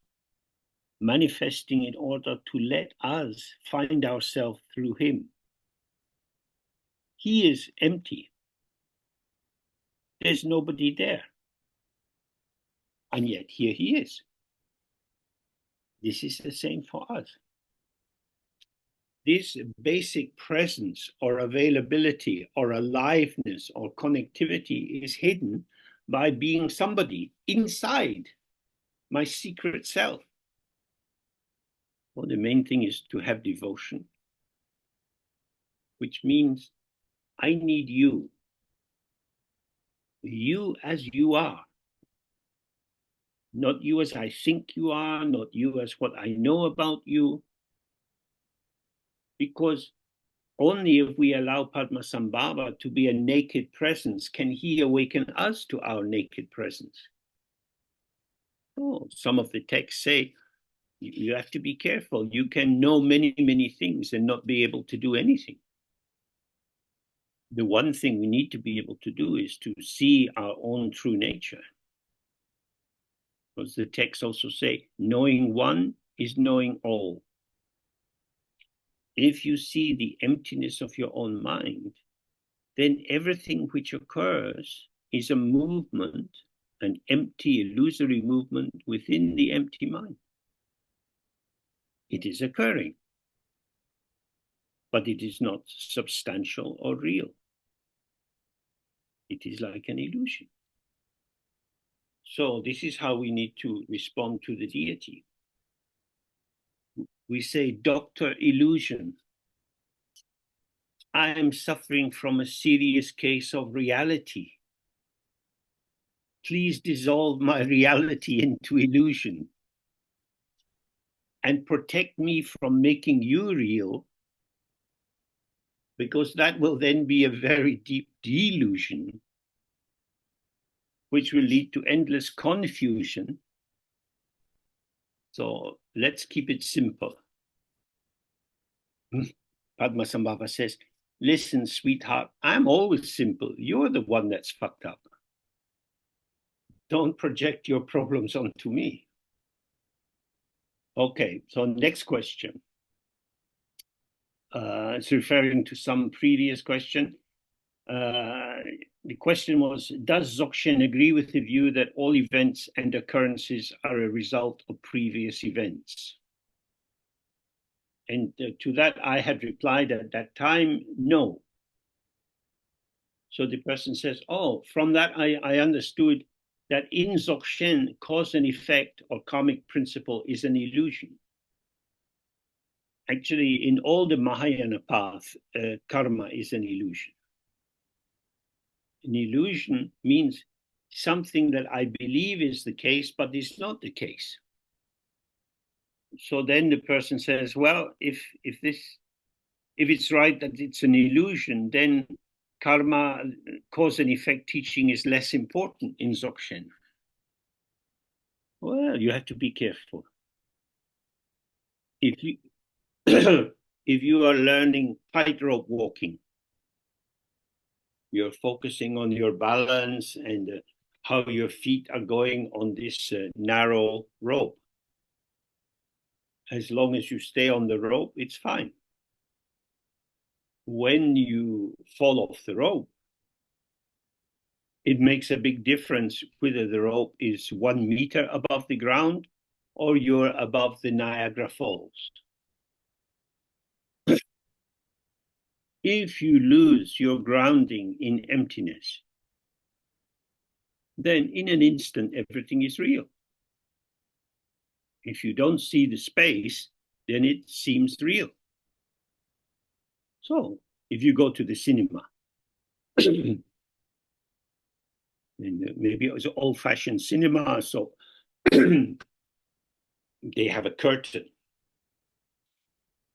manifesting in order to let us find ourselves through him. He is empty. There's nobody there. And yet here he is. This is the same for us. This basic presence or availability or aliveness or connectivity is hidden by being somebody inside my secret self. Well, the main thing is to have devotion, which means I need you. You as you are. Not you as I think you are, not you as what I know about you. Because only if we allow Padmasambhava to be a naked presence can he awaken us to our naked presence. Oh, some of the texts say you have to be careful. You can know many, many things and not be able to do anything. The one thing we need to be able to do is to see our own true nature. Because the texts also say, knowing one is knowing all. If you see the emptiness of your own mind, then everything which occurs is a movement, an empty, illusory movement within the empty mind. It is occurring, but it is not substantial or real. It is like an illusion. So this is how we need to respond to the deity. We say, Dr. Illusion, I am suffering from a serious case of reality. Please dissolve my reality into illusion and protect me from making you real, because that will then be a very deep delusion, which will lead to endless confusion. So let's keep it simple. Padmasambhava says, listen, sweetheart, I'm always simple. You're the one that's fucked up. Don't project your problems onto me. Okay, so next question. It's referring to some previous question. The question was, does Dzogchen agree with the view that all events and occurrences are a result of previous events? And to that, I had replied at that time, no. So the person says, oh, from that, I understood that in Dzogchen, cause and effect or karmic principle is an illusion. Actually, in all the Mahayana path, karma is an illusion. An illusion means something that I believe is the case, but is not the case. So then the person says, well, if it's right that it's an illusion, then karma, cause and effect teaching is less important in Dzogchen. Well, you have to be careful. If you if you are learning tightrope walking, you're focusing on your balance and how your feet are going on this narrow rope. As long as you stay on the rope, it's fine. When you fall off the rope, it makes a big difference whether the rope is 1 meter above the ground or you're above the Niagara Falls. If you lose your grounding in emptiness, then in an instant, everything is real. If you don't see the space, then it seems real. So if you go to the cinema, and maybe it was old-fashioned cinema, so they have a curtain.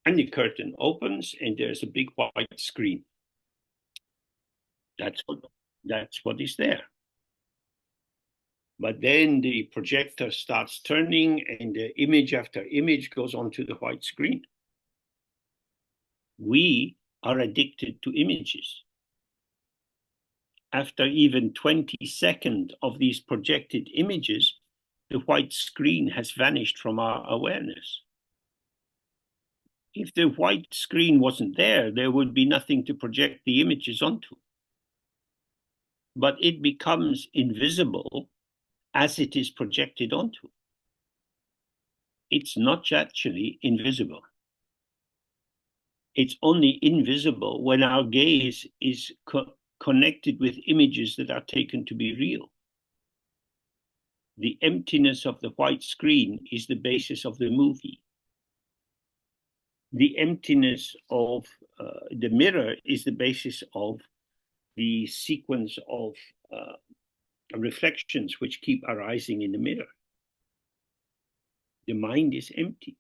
And the curtain opens and there's a big white screen. That's what is there. But then the projector starts turning and the image after image goes onto the white screen. We are addicted to images. After even 20 seconds of these projected images, the white screen has vanished from our awareness. If the white screen wasn't there, there would be nothing to project the images onto. But it becomes invisible as it is projected onto. It's not actually invisible. It's only invisible when our gaze is connected with images that are taken to be real. The emptiness of the white screen is the basis of the movie. The emptiness of the mirror is the basis of the sequence of reflections which keep arising in the mirror. The mind is empty.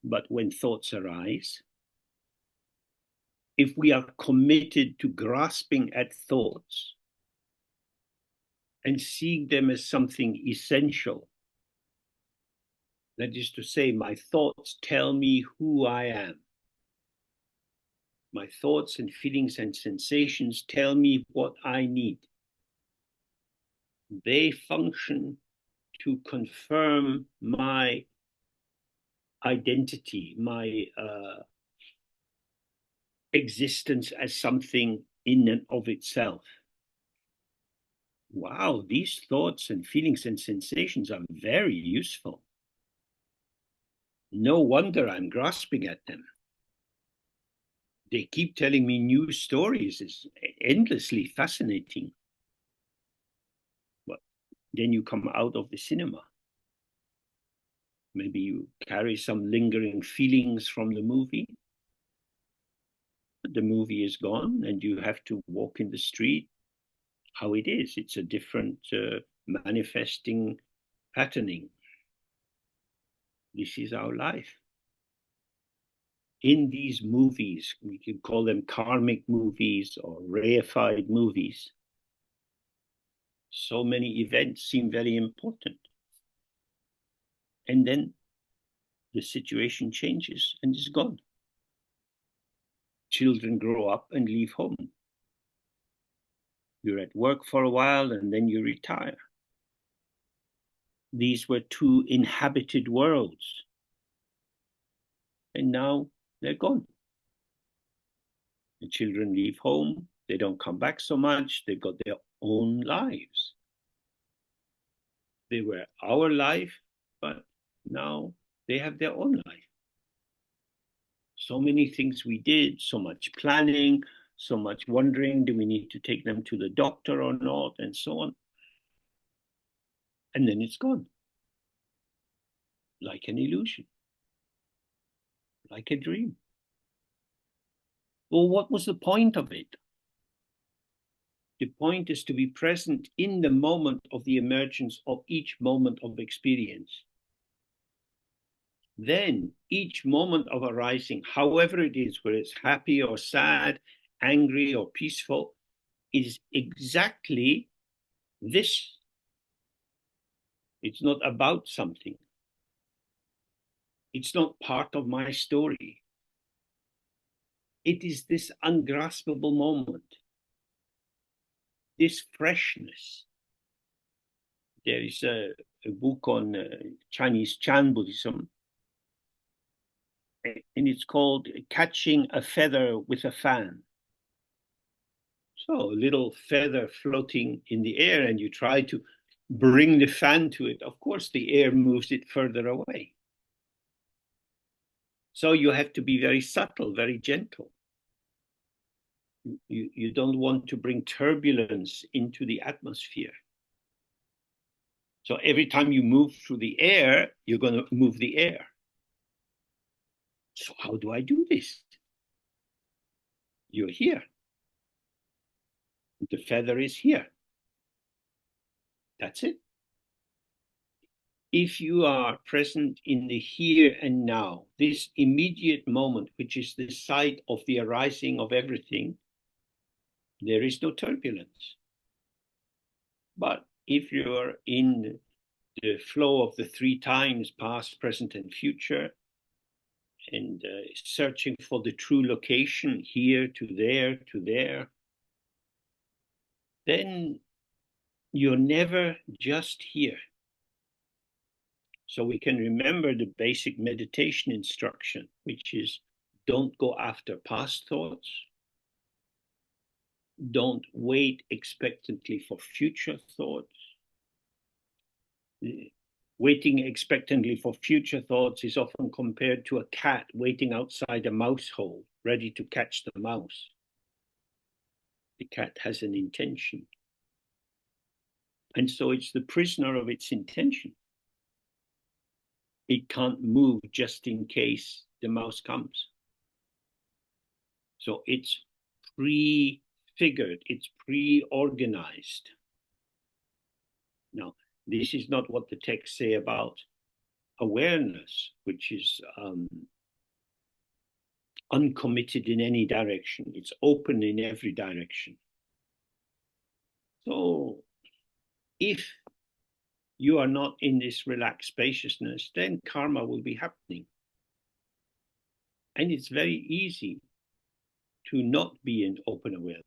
But when thoughts arise, if we are committed to grasping at thoughts and seeing them as something essential, that is to say, my thoughts tell me who I am. My thoughts and feelings and sensations tell me what I need. They function to confirm my identity, my existence as something in and of itself. Wow, these thoughts and feelings and sensations are very useful. No wonder I'm grasping at them. They keep telling me new stories. It's endlessly fascinating. But then you come out of the cinema. Maybe you carry some lingering feelings from the movie. The movie is gone and you have to walk in the street how it is. It's a different manifesting patterning. This is our life. In these movies, we can call them karmic movies or reified movies, so many events seem very important. And then the situation changes and is gone. Children grow up and leave home. You're at work for a while and then you retire. These were two inhabited worlds. And now they're gone. The children leave home. They don't come back so much. They've got their own lives. They were our life, but now they have their own life. So many things we did, so much planning, so much wondering, do we need to take them to the doctor or not, and so on. And then it's gone. Like an illusion. Like a dream. Well, what was the point of it? The point is to be present in the moment of the emergence of each moment of experience. Then each moment of arising, however it is, whether it's happy or sad, angry or peaceful, is exactly this. It's not about something. It's not part of my story. It is this ungraspable moment, this freshness. There is a book on Chinese Chan Buddhism, and it's called Catching a Feather with a Fan. So a little feather floating in the air, and you try to bring the fan to it. Of course, the air moves it further away. So you have to be very subtle, very gentle. You don't want to bring turbulence into the atmosphere. So every time you move through the air, you're going to move the air. So how do I do this? You're here. The feather is here. That's it. If you are present in the here and now, this immediate moment, which is the site of the arising of everything, there is no turbulence. But if you are in the flow of the three times, past, present, and future, and searching for the true location, here to there, then you're never just here. So we can remember the basic meditation instruction, which is don't go after past thoughts. Don't wait expectantly for future thoughts. Waiting expectantly for future thoughts is often compared to a cat waiting outside a mouse hole, ready to catch the mouse. The cat has an intention. And so it's the prisoner of its intention. It can't move just in case the mouse comes. So it's prefigured, it's pre-organized. Now, this is not what the texts say about awareness, which is uncommitted in any direction. It's open in every direction. So if you are not in this relaxed spaciousness, then karma will be happening. And it's very easy to not be in open awareness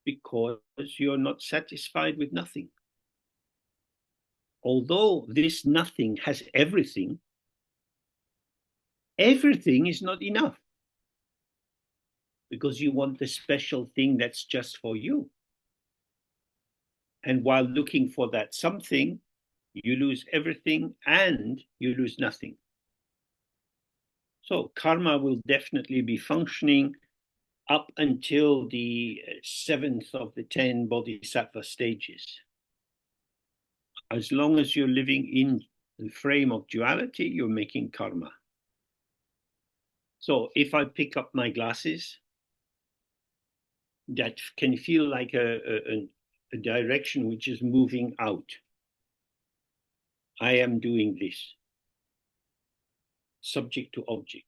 because you're not satisfied with nothing. Although this nothing has everything, everything is not enough because you want the special thing that's just for you. And while looking for that something, you lose everything and you lose nothing. So karma will definitely be functioning up until the 7th of the 10 bodhisattva stages. As long as you're living in the frame of duality, you're making karma. So if I pick up my glasses, that can feel like a direction which is moving out. I am doing this. Subject to object.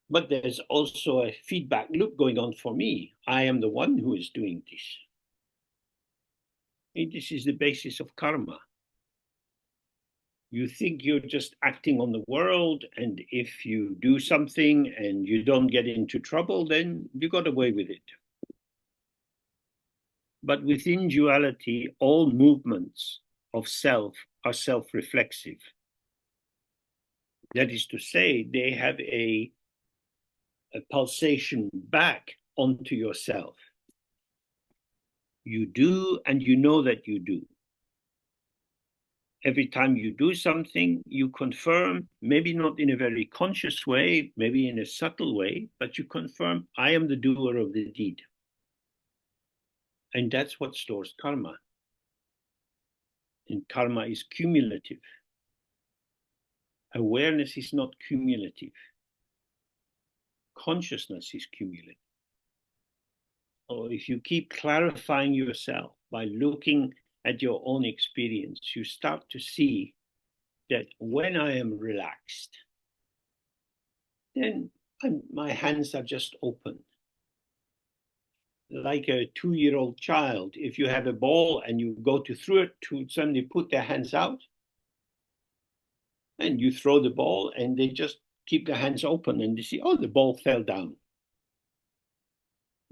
But there's also a feedback loop going on for me. I am the one who is doing this. And this is the basis of karma. You think you're just acting on the world, and if you do something and you don't get into trouble, then you got away with it. But within duality, all movements of self are self-reflexive. That is to say, they have a pulsation back onto yourself. You do, and you know that you do. Every time you do something, you confirm, maybe not in a very conscious way, maybe in a subtle way, but you confirm, I am the doer of the deed. And that's what stores karma. And karma is cumulative. Awareness is not cumulative. Consciousness is cumulative. Or if you keep clarifying yourself by looking at your own experience, you start to see that when I am relaxed, then my hands are just open. Like a 2-year-old child, if you have a ball and you go to throw it, to suddenly put their hands out, and you throw the ball, and they just keep their hands open, and they see, oh, the ball fell down.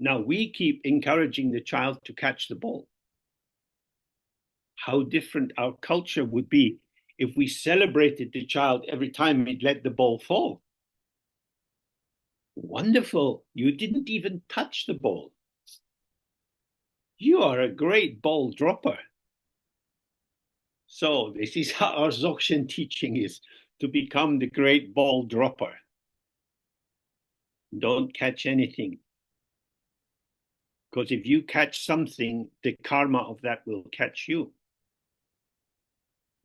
Now we keep encouraging the child to catch the ball. How different our culture would be if we celebrated the child every time it let the ball fall. Wonderful, you didn't even touch the ball. You are a great ball dropper. So this is how our Dzogchen teaching is, to become the great ball dropper. Don't catch anything. Because if you catch something, the karma of that will catch you.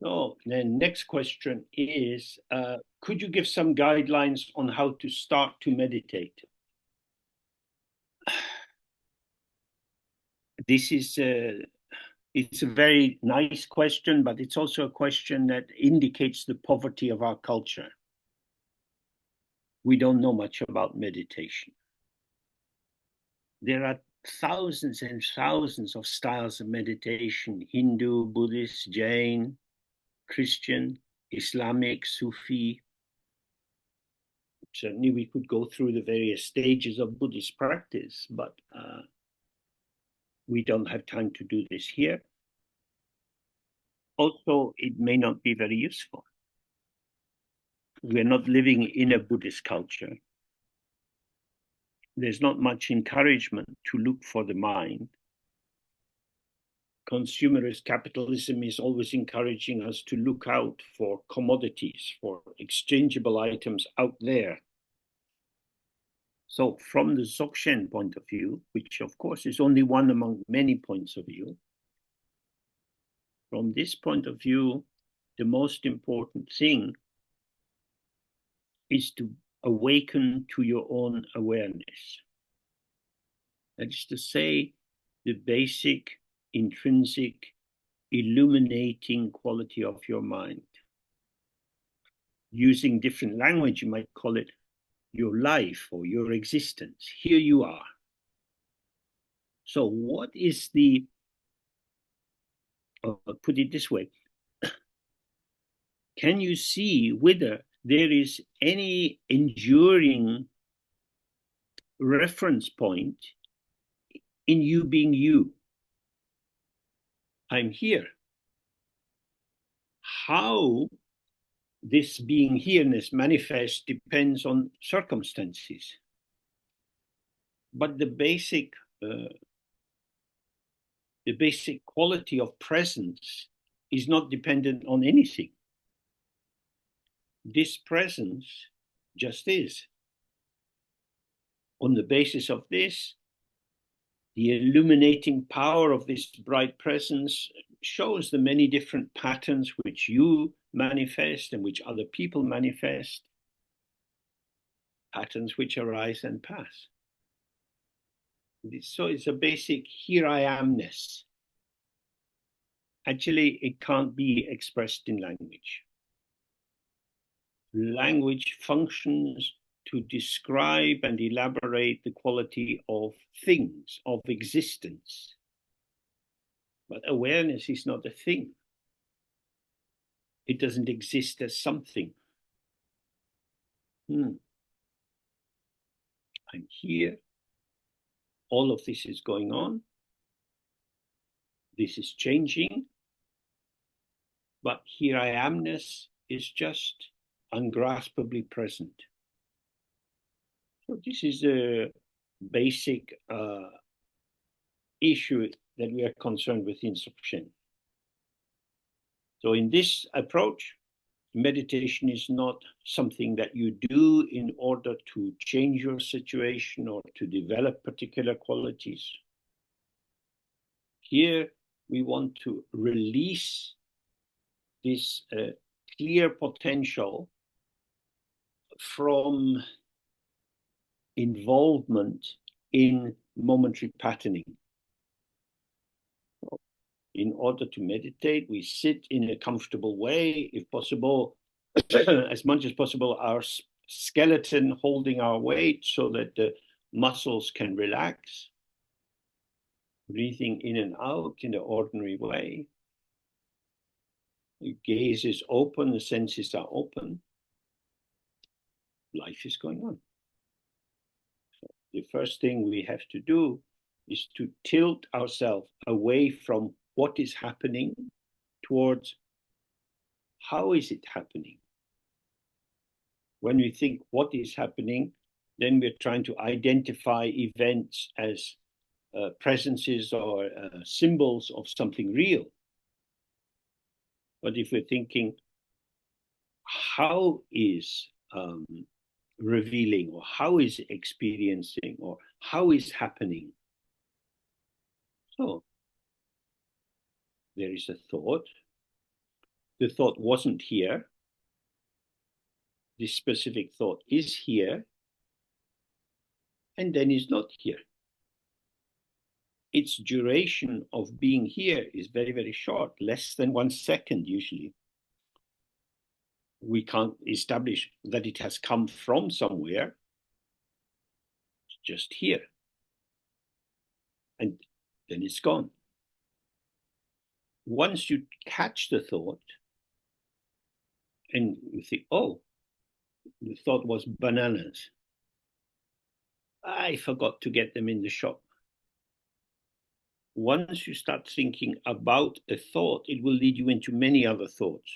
So then next question is, could you give some guidelines on how to start to meditate? This is it's a very nice question, but it's also a question that indicates the poverty of our culture. We don't know much about meditation. There are thousands and thousands of styles of meditation: Hindu, Buddhist, Jain, Christian, Islamic, Sufi. Certainly we could go through the various stages of Buddhist practice, but we don't have time to do this here. Also, it may not be very useful. We're not living in a Buddhist culture. There's not much encouragement to look for the mind. Consumerist capitalism is always encouraging us to look out for commodities, for exchangeable items out there. So from the Dzogchen point of view, which of course is only one among many points of view, from this point of view, the most important thing is to awaken to your own awareness. That is to say, the basic, intrinsic, illuminating quality of your mind. Using different language, you might call it your life or your existence. Here you are. So what is the, put it this way, can you see whether there is any enduring reference point in you being you? I'm here. How this being here-ness manifests depends on circumstances. But the basic quality of presence is not dependent on anything. This presence just is. On the basis of this, the illuminating power of this bright presence shows the many different patterns which you manifest and which other people manifest, patterns which arise and pass. So it's a basic here I amness. Actually, it can't be expressed in language. Language functions to describe and elaborate the quality of things, of existence. But awareness is not a thing. It doesn't exist as something. I'm here. All of this is going on. This is changing. But here I amness is just ungraspably present. So this is a basic issue that we are concerned with in Dzogchen. So in this approach, meditation is not something that you do in order to change your situation or to develop particular qualities. Here, we want to release this clear potential from involvement in momentary patterning. In order to meditate, we sit in a comfortable way, if possible, as much as possible, our skeleton holding our weight so that the muscles can relax. Breathing in and out in the ordinary way. The gaze is open, the senses are open. Life is going on. So the first thing we have to do is to tilt ourselves away from what is happening towards how is it happening. When we think what is happening, then we're trying to identify events as presences or symbols of something real. But if we're thinking, how is revealing, or how is experiencing, or how is happening? So there is a thought. The thought wasn't here. This specific thought is here, and then is not here. Its duration of being here is very, very short, less than 1 second usually. We can't establish that it has come from somewhere. It's just here. And then it's gone. Once you catch the thought, and you think, oh, the thought was bananas. I forgot to get them in the shop. Once you start thinking about a thought, it will lead you into many other thoughts.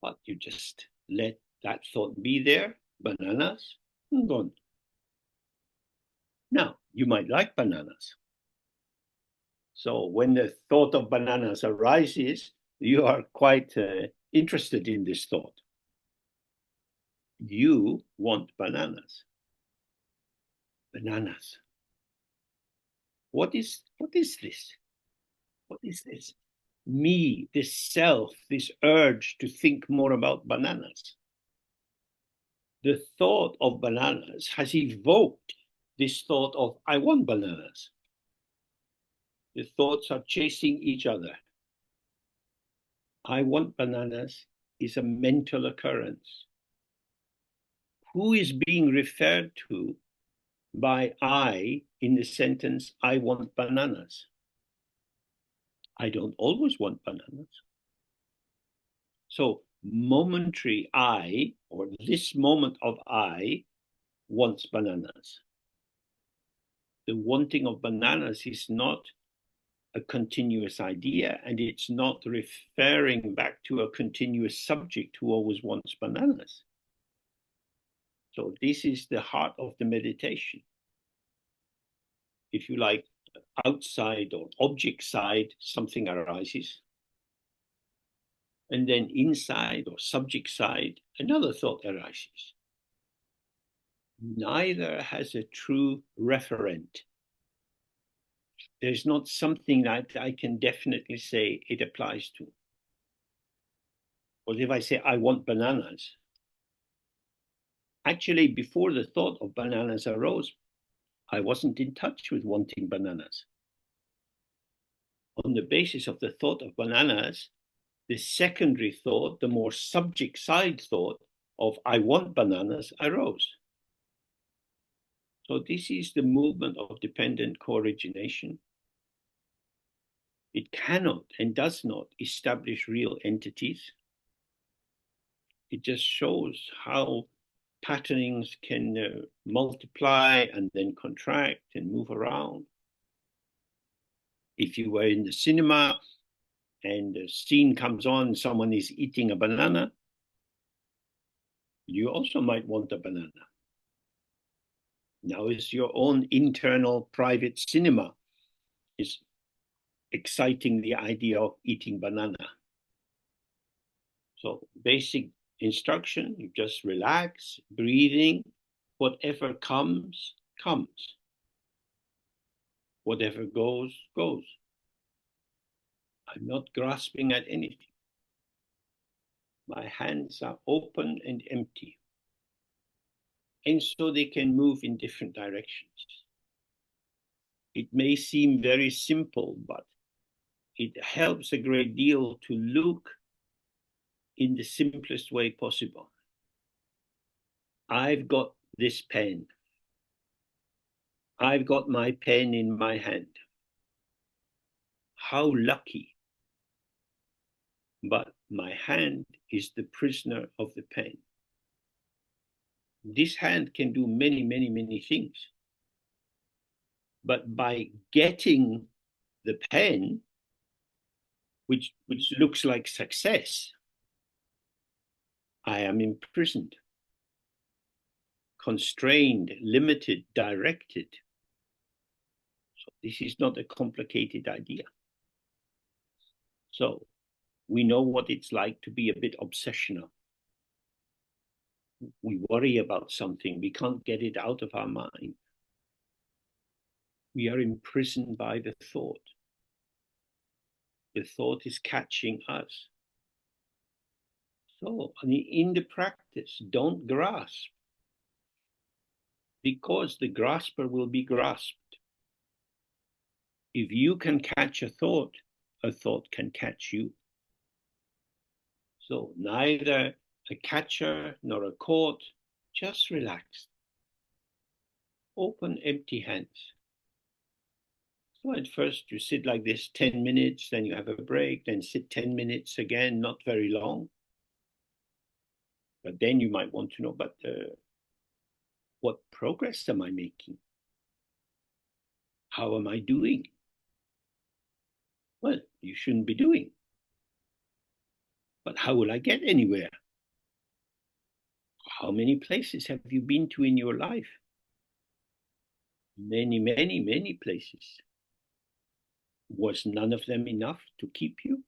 But you just let that thought be there, bananas, and gone. Now, you might like bananas. So when the thought of bananas arises, you are quite interested in this thought. You want bananas. Bananas. What is this? What is this? Me, this self, this urge to think more about bananas. The thought of bananas has evoked this thought of, I want bananas. The thoughts are chasing each other. I want bananas is a mental occurrence. Who is being referred to by I in the sentence, I want bananas? I don't always want bananas. So momentary I, or this moment of I, wants bananas. The wanting of bananas is not a continuous idea, and it's not referring back to a continuous subject who always wants bananas. So this is the heart of the meditation. If you like, outside or object side, something arises. And then inside or subject side, another thought arises. Neither has a true referent. There's not something that I can definitely say it applies to. But if I say, I want bananas, actually, before the thought of bananas arose, I wasn't in touch with wanting bananas. On the basis of the thought of bananas, the secondary thought, the more subject side thought of I want bananas arose. So this is the movement of dependent co-origination. It cannot and does not establish real entities. It just shows how patternings can multiply and then contract and move around. If you were in the cinema and a scene comes on, someone is eating a banana, you also might want a banana. Now it's your own internal private cinema is exciting the idea of eating banana. So basic instruction, you just relax, breathing, whatever comes, comes. Whatever goes, goes. I'm not grasping at anything. My hands are open and empty. And so they can move in different directions. It may seem very simple, but it helps a great deal to look in the simplest way possible. I've got this pen. I've got my pen in my hand. How lucky. But my hand is the prisoner of the pen. This hand can do many, many, many things. But by getting the pen, which looks like success, I am imprisoned, constrained, limited, directed. So this is not a complicated idea. So we know what it's like to be a bit obsessional. We worry about something, we can't get it out of our mind. We are imprisoned by the thought. The thought is catching us. So in the practice, don't grasp, because the grasper will be grasped. If you can catch a thought can catch you. So neither a catcher nor a caught, just relaxed. Open, empty hands. So at first you sit like this 10 minutes, then you have a break, then sit 10 minutes again, not very long. But then you might want to know, but what progress am I making? How am I doing? Well, you shouldn't be doing. But how will I get anywhere? How many places have you been to in your life? Many, many, many places. Was none of them enough to keep you?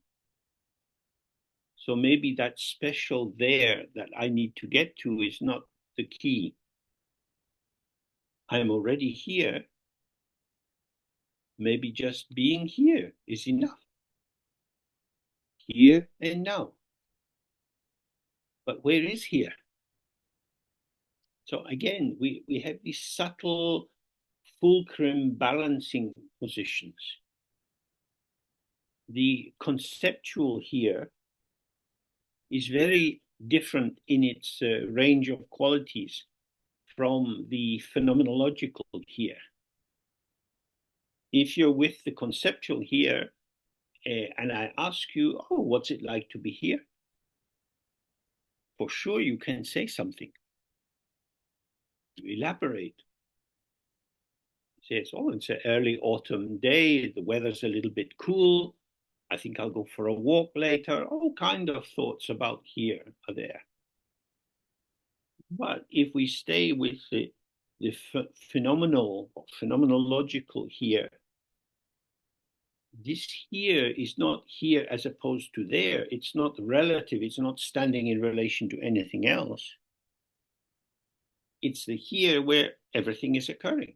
So maybe that special there that I need to get to is not the key. I'm already here. Maybe just being here is enough. Here and now. But where is here? So again, we have these subtle fulcrum balancing positions. The conceptual here is very different in its range of qualities from the phenomenological here. If you're with the conceptual here, and I ask you, oh, what's it like to be here? For sure you can say something. You elaborate. It says, oh, it's an early autumn day, the weather's a little bit cool, I think I'll go for a walk later. All kind of thoughts about here are there. But if we stay with the phenomenal, phenomenological here, this here is not here as opposed to there. It's not relative. It's not standing in relation to anything else. It's the here where everything is occurring.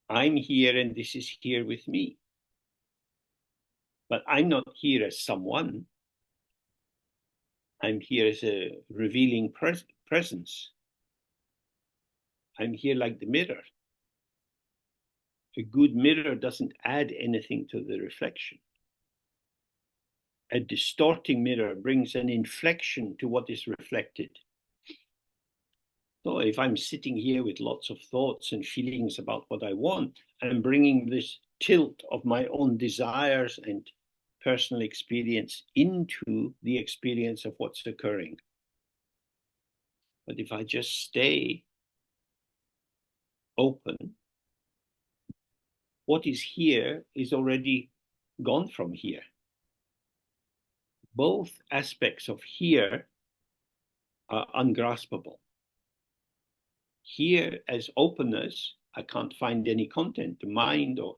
I'm here and this is here with me. But I'm not here as someone. I'm here as a revealing presence. I'm here like the mirror. A good mirror doesn't add anything to the reflection. A distorting mirror brings an inflection to what is reflected. So if I'm sitting here with lots of thoughts and feelings about what I want, I'm bringing this tilt of my own desires and personal experience into the experience of what's occurring. But if I just stay open, what is here is already gone from here. Both aspects of here are ungraspable. Here as openness, I can't find any content. The mind, or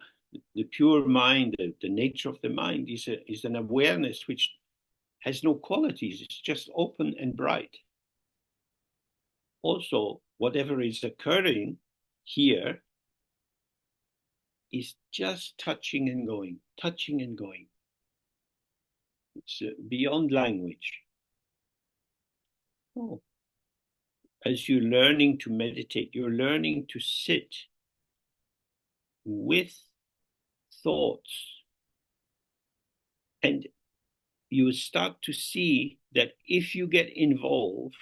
the pure mind, the nature of the mind is an awareness which has no qualities. It's just open and bright. Also, whatever is occurring here is just touching and going, touching and going. It's beyond language. Oh. As you're learning to meditate, you're learning to sit with thoughts, and you start to see that if you get involved,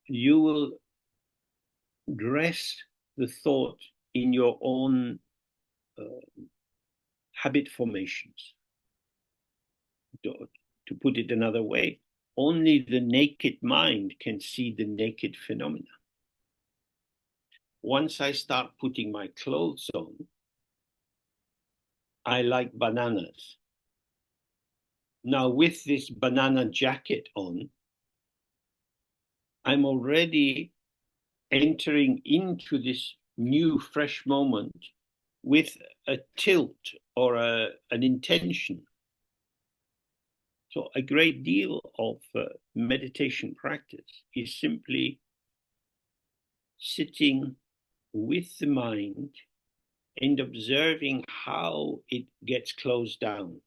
you will dress the thought in your own habit formations. To put it another way, only the naked mind can see the naked phenomena. Once I start putting my clothes on, I like bananas. Now, with this banana jacket on, I'm already entering into this new, fresh moment with a tilt or an intention. So a great deal of meditation practice is simply sitting with the mind and observing how it gets closed down.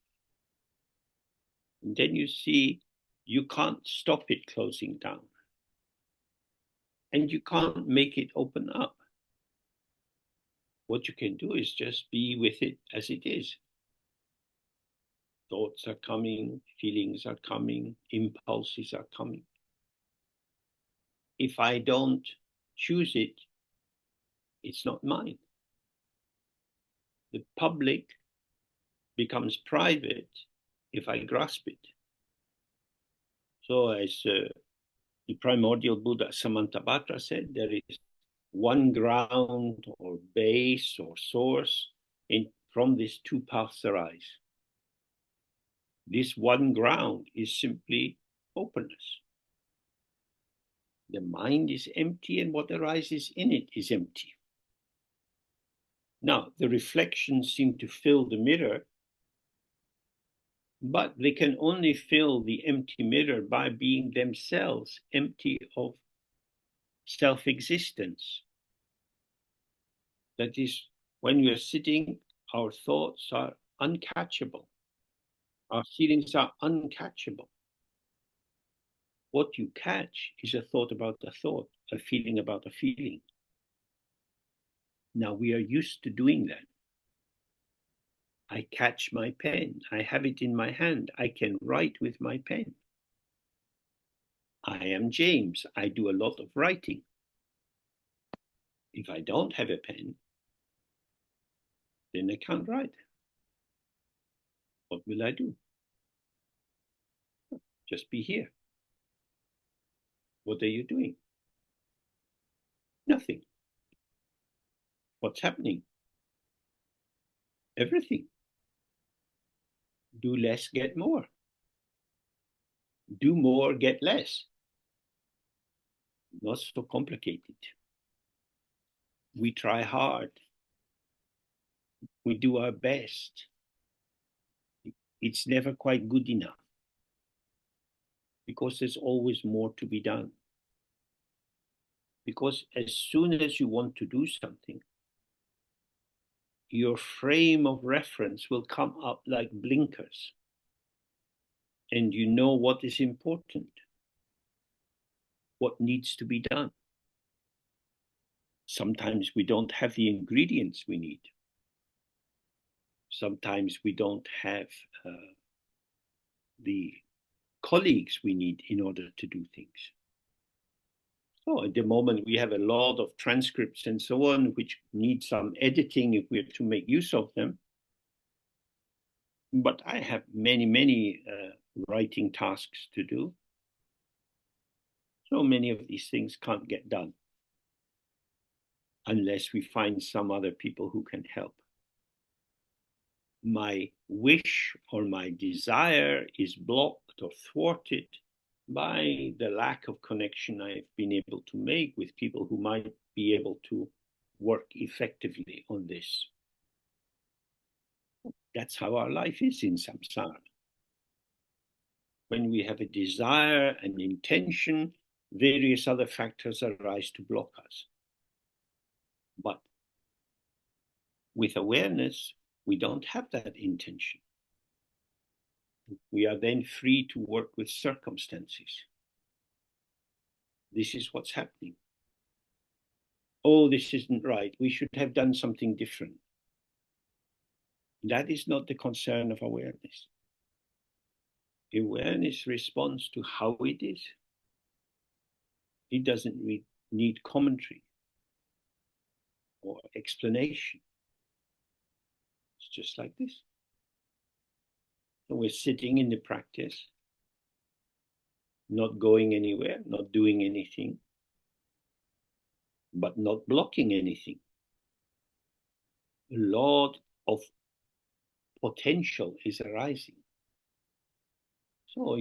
And then you see you can't stop it closing down. And you can't make it open up. What you can do is just be with it as it is. Thoughts are coming, feelings are coming, impulses are coming. If I don't choose it, it's not mine. The public becomes private if I grasp it. So as the primordial Buddha Samantabhadra said, there is one ground or base or source, and from this two paths arise. This one ground is simply openness. The mind is empty, and what arises in it is empty. Now, the reflections seem to fill the mirror, but they can only fill the empty mirror by being themselves empty of self-existence. That is, when we are sitting, our thoughts are uncatchable. Our feelings are uncatchable. What you catch is a thought about a thought, a feeling about a feeling. Now we are used to doing that. I catch my pen. I have it in my hand. I can write with my pen. I am James. I do a lot of writing. If I don't have a pen, then I can't write. What will I do? Just be here. What are you doing? Nothing. What's happening? Everything. Do less, get more. Do more, get less. Not so complicated. We try hard. We do our best. It's never quite good enough, because there's always more to be done. Because as soon as you want to do something, your frame of reference will come up like blinkers, and you know what is important, what needs to be done. Sometimes we don't have the ingredients we need. Sometimes we don't have the colleagues we need in order to do things. So at the moment, we have a lot of transcripts and so on, which need some editing if we're to make use of them. But I have many writing tasks to do. So many of these things can't get done unless we find some other people who can help. My wish or my desire is blocked or thwarted by the lack of connection I've been able to make with people who might be able to work effectively on this. That's how our life is in samsara. When we have a desire and intention, various other factors arise to block us. But with awareness, we don't have that intention. We are then free to work with circumstances. This is what's happening. Oh, this isn't right. We should have done something different. That is not the concern of awareness. Awareness responds to how it is. It doesn't need commentary or explanation. It's just like this. So we're sitting in the practice, not going anywhere, not doing anything, but not blocking anything. A lot of potential is arising. So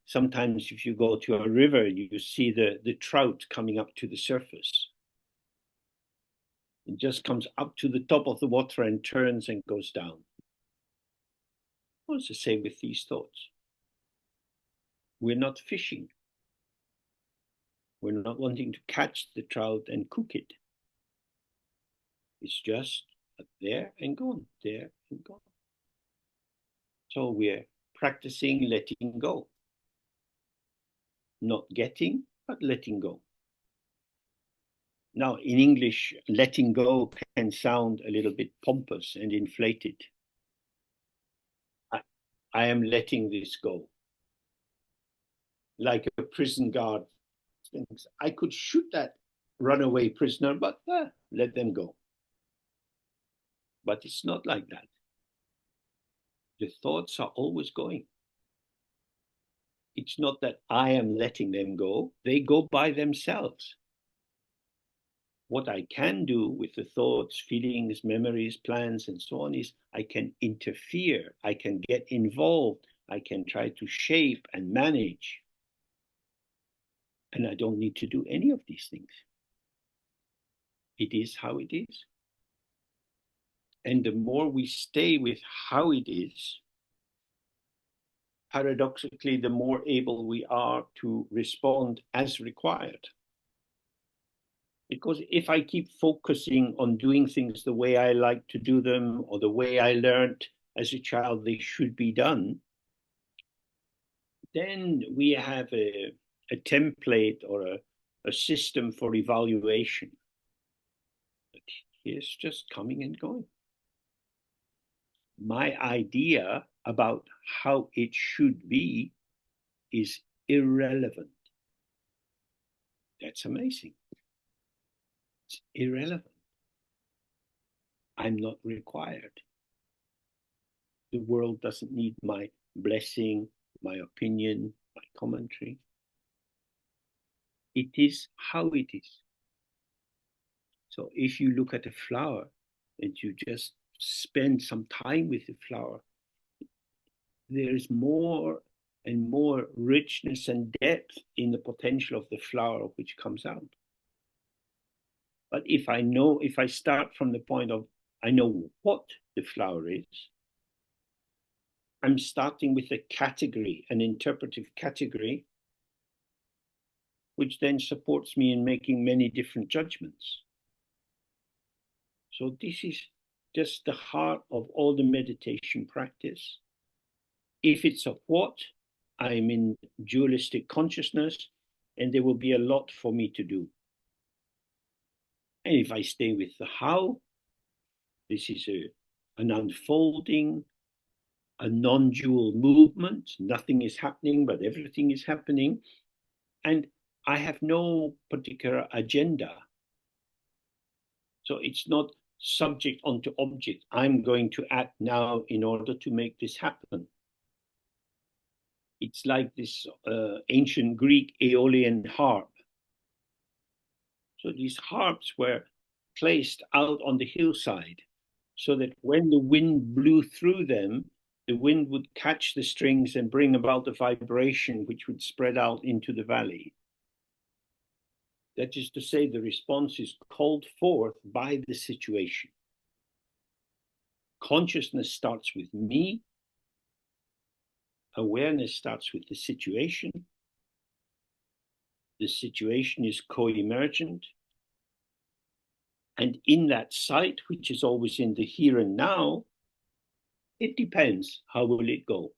sometimes if you go to a river, you see the trout coming up to the surface. It just comes up to the top of the water and turns and goes down. Well, it's the same with these thoughts. We're not fishing. We're not wanting to catch the trout and cook it. It's just there and gone, there and gone. So we're practicing letting go. Not getting, but letting go. Now, in English, letting go can sound a little bit pompous and inflated. I am letting this go. Like a prison guard thinks, I could shoot that runaway prisoner, but let them go. But it's not like that. The thoughts are always going. It's not that I am letting them go. They go by themselves. What I can do with the thoughts, feelings, memories, plans, and so on is I can interfere. I can get involved. I can try to shape and manage. And I don't need to do any of these things. It is how it is. And the more we stay with how it is, paradoxically, the more able we are to respond as required. Because if I keep focusing on doing things the way I like to do them, or the way I learned as a child they should be done, then we have a template or a system for evaluation. But here's just coming and going. My idea about how it should be is irrelevant. That's amazing. It's irrelevant. I'm not required. The world doesn't need my blessing, my opinion, my commentary. It is how it is. So if you look at a flower and you just spend some time with the flower, there is more and more richness and depth in the potential of the flower which comes out. But if I start from the point of I know what the flower is, I'm starting with a category, an interpretive category, which then supports me in making many different judgments. So this is just the heart of all the meditation practice. If it's a what, I'm in dualistic consciousness, and there will be a lot for me to do. And if I stay with the how, this is an unfolding, a non-dual movement. Nothing is happening, but everything is happening. And I have no particular agenda. So it's not subject onto object. I'm going to act now in order to make this happen. It's like this ancient Greek Aeolian harp. So these harps were placed out on the hillside so that when the wind blew through them, the wind would catch the strings and bring about the vibration which would spread out into the valley. That is to say, the response is called forth by the situation. Consciousness starts with me. Awareness starts with the situation. The situation is co-emergent. And in that sight, which is always in the here and now, it depends. How will it go?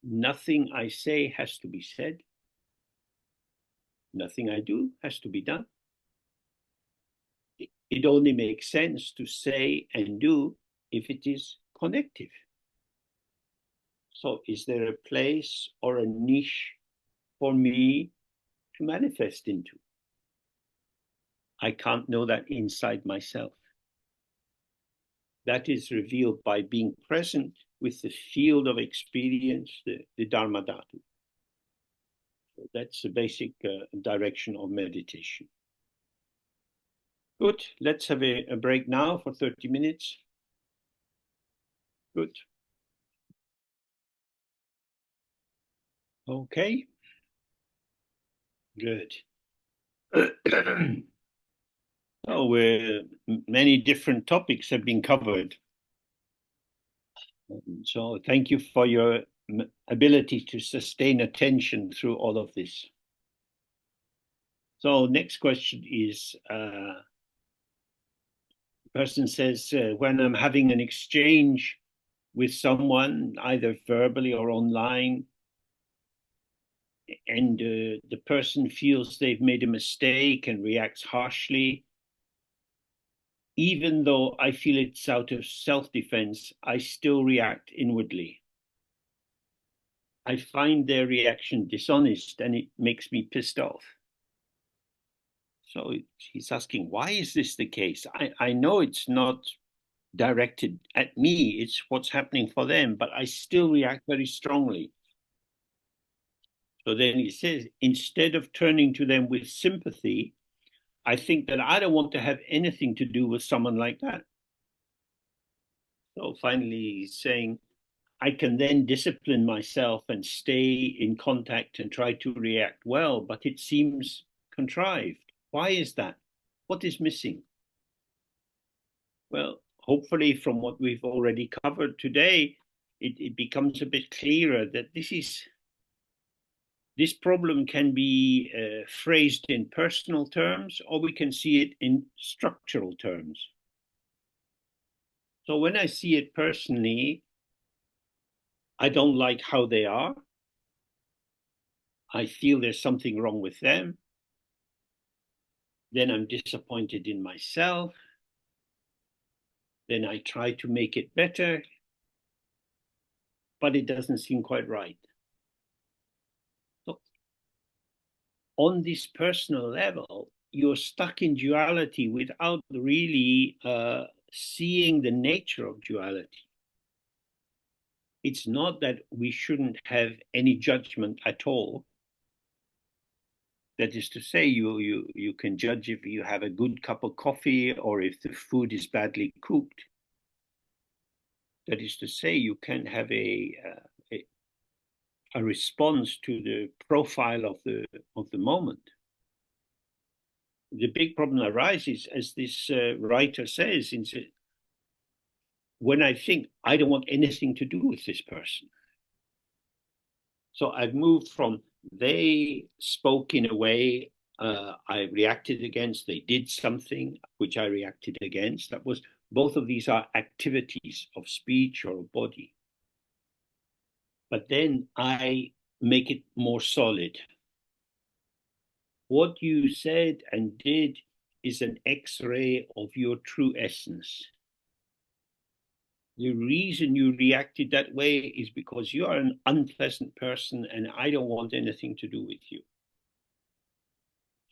Nothing I say has to be said. Nothing I do has to be done. It only makes sense to say and do if it is connective. So is there a place or a niche for me to manifest into? I can't know that inside myself. That is revealed by being present with the field of experience, the Dharma Dhatu. So that's the basic direction of meditation. Good. Let's have a break now for 30 minutes. Good. Okay. Good. So many different topics have been covered. So thank you for your ability to sustain attention through all of this. So next question is, person says, when I'm having an exchange with someone, either verbally or online, and the person feels they've made a mistake and reacts harshly, even though I feel it's out of self-defense, I still react inwardly. I find their reaction dishonest and it makes me pissed off. So he's asking, why is this the case? I know it's not directed at me, it's what's happening for them, but I still react very strongly. So then he says, instead of turning to them with sympathy, I think that I don't want to have anything to do with someone like that. So finally he's saying, I can then discipline myself and stay in contact and try to react well, but it seems contrived. Why is that? What is missing? Well, hopefully from what we've already covered today, it becomes a bit clearer that this problem can be phrased in personal terms, or we can see it in structural terms. So when I see it personally, I don't like how they are. I feel there's something wrong with them. Then I'm disappointed in myself. Then I try to make it better, but it doesn't seem quite right. So on this personal level, you're stuck in duality without really seeing the nature of duality. It's not that we shouldn't have any judgment at all. That is to say, you can judge if you have a good cup of coffee or if the food is badly cooked. That is to say, you can have a response to the profile of the moment. The big problem arises, as this writer says, when I think I don't want anything to do with this person. So I've moved from they spoke in a way I reacted against, they did something which I reacted against. That was, both of these are activities of speech or body. But then I make it more solid. What you said and did is an X-ray of your true essence. The reason you reacted that way is because you are an unpleasant person and I don't want anything to do with you.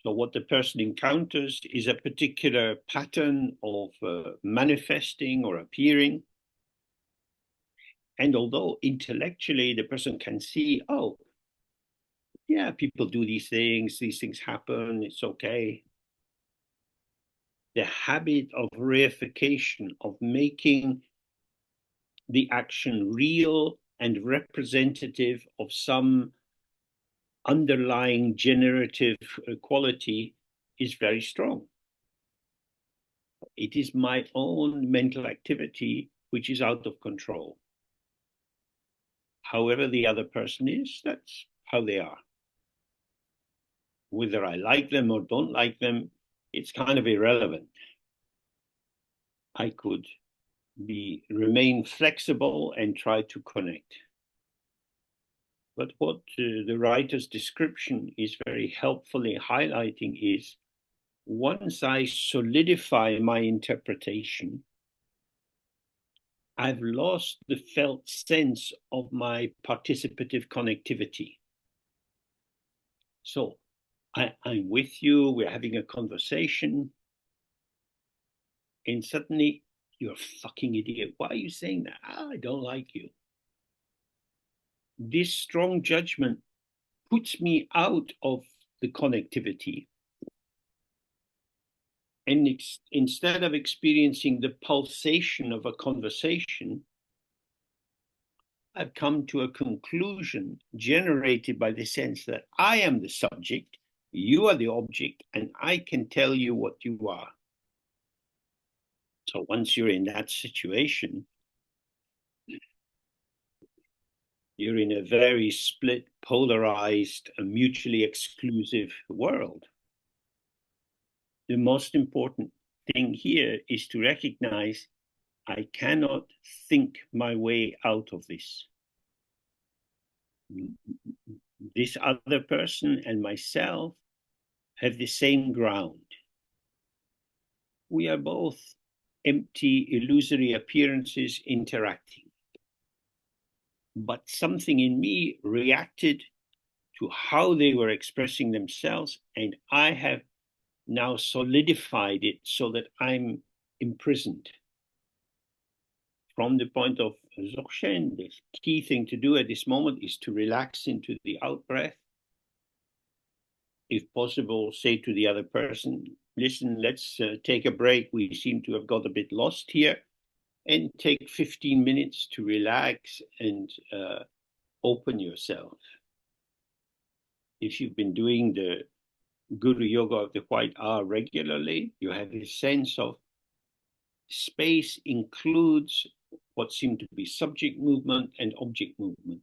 So what the person encounters is a particular pattern of manifesting or appearing. And although intellectually the person can see, oh, yeah, people do these things happen, it's okay. The habit of reification, of making the action real and representative of some underlying generative quality is very strong. It is my own mental activity which is out of control. However the other person is, that's how they are. Whether I like them or don't like them, it's kind of irrelevant. I could remain flexible and try to connect. But what the writer's description is very helpfully highlighting is, once I solidify my interpretation, I've lost the felt sense of my participative connectivity. So I'm with you, we're having a conversation, and suddenly, you're a fucking idiot. Why are you saying that? I don't like you. This strong judgment puts me out of the connectivity. And instead of experiencing the pulsation of a conversation, I've come to a conclusion generated by the sense that I am the subject, you are the object, and I can tell you what you are. So once you're in that situation, you're in a very split, polarized, mutually exclusive world. The most important thing here is to recognize I cannot think my way out of this. This other person and myself have the same ground. We are both empty, illusory appearances interacting. But something in me reacted to how they were expressing themselves, and I have now solidified it so that I'm imprisoned. From the point of Dzogchen, the key thing to do at this moment is to relax into the out-breath. If possible, say to the other person, listen, let's take a break. We seem to have got a bit lost here. And take 15 minutes to relax and open yourself. If you've been doing the Guru Yoga of the White Hour regularly, you have a sense of space includes what seem to be subject movement and object movement.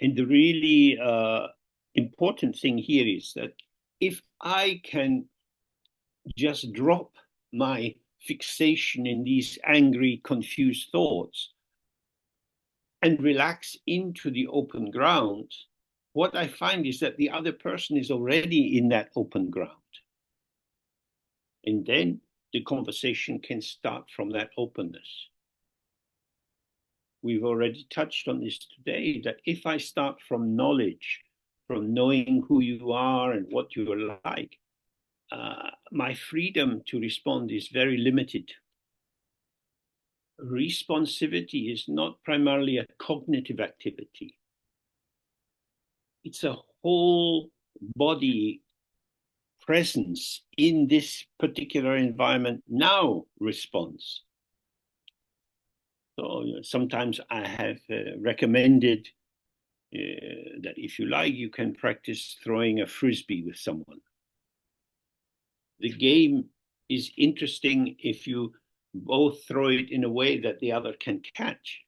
And the really important thing here is that if I can just drop my fixation in these angry, confused thoughts and relax into the open ground, what I find is that the other person is already in that open ground. And then the conversation can start from that openness. We've already touched on this today, that if I start from knowledge, from knowing who you are and what you are like, my freedom to respond is very limited. Responsivity is not primarily a cognitive activity. It's a whole body presence in this particular environment now response. So sometimes I have recommended that if you like, you can practice throwing a frisbee with someone. The game is interesting if you both throw it in a way that the other can catch.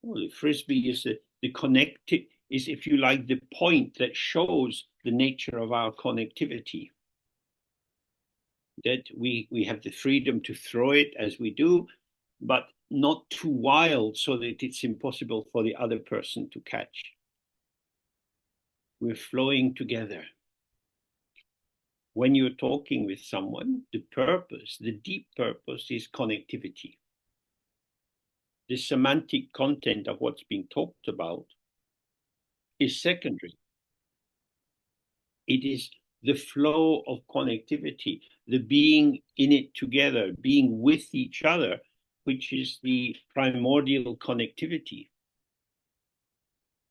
Well, the frisbee is the connected, is, if you like, the point that shows the nature of our connectivity. That we have the freedom to throw it as we do, but not too wild so that it's impossible for the other person to catch. We're flowing together. When you're talking with someone, the purpose, the deep purpose, is connectivity. The semantic content of what's being talked about is secondary. It is the flow of connectivity, the being in it together, being with each other, which is the primordial connectivity.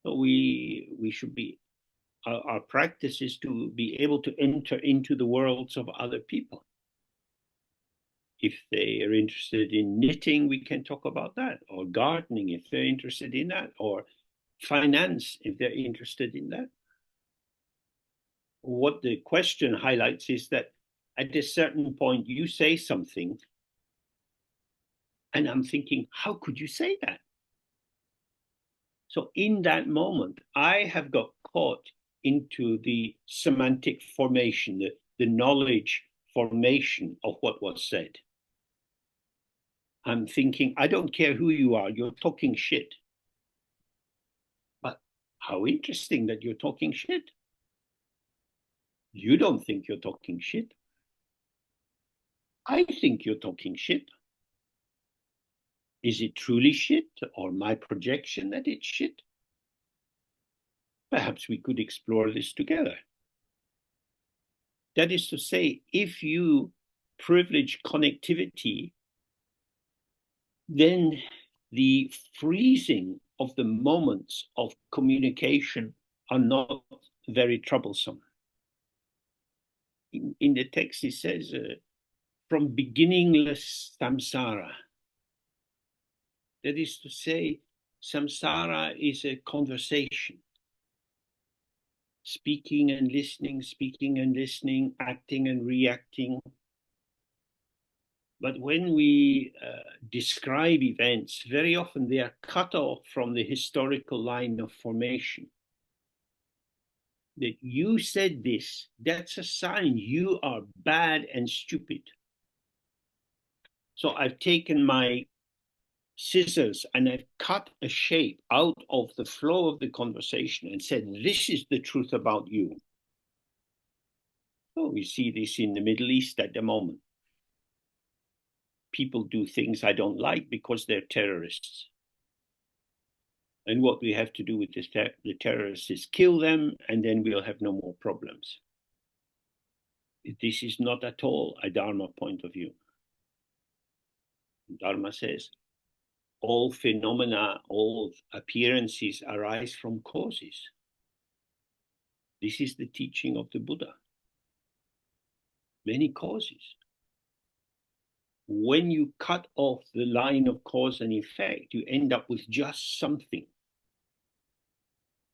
So we should be, our practice is to be able to enter into the worlds of other people. If they are interested in knitting, we can talk about that, or gardening if they're interested in that, or finance if they're interested in that. What the question highlights is that at a certain point you say something and I'm thinking, how could you say that? So in that moment, I have got caught into the semantic formation, the knowledge formation of what was said. I'm thinking, I don't care who you are, you're talking shit. But how interesting that you're talking shit. You don't think you're talking shit. I think you're talking shit. Is it truly shit, or my projection that it's shit? Perhaps we could explore this together. That is to say, if you privilege connectivity, then the freezing of the moments of communication are not very troublesome. In the text, it says, from beginningless samsara. That is to say, samsara is a conversation. Speaking and listening, acting and reacting. But when we describe events, very often they are cut off from the historical line of formation. That you said this, that's a sign you are bad and stupid. So I've taken my scissors and I've cut a shape out of the flow of the conversation and said, this is the truth about you. Oh, we see this in the Middle East at the moment. People do things I don't like because they're terrorists. And what we have to do with the terrorists is kill them, and then we'll have no more problems. This is not at all a Dharma point of view. Dharma says, all phenomena, all appearances arise from causes. This is the teaching of the Buddha. Many causes. When you cut off the line of cause and effect, you end up with just something.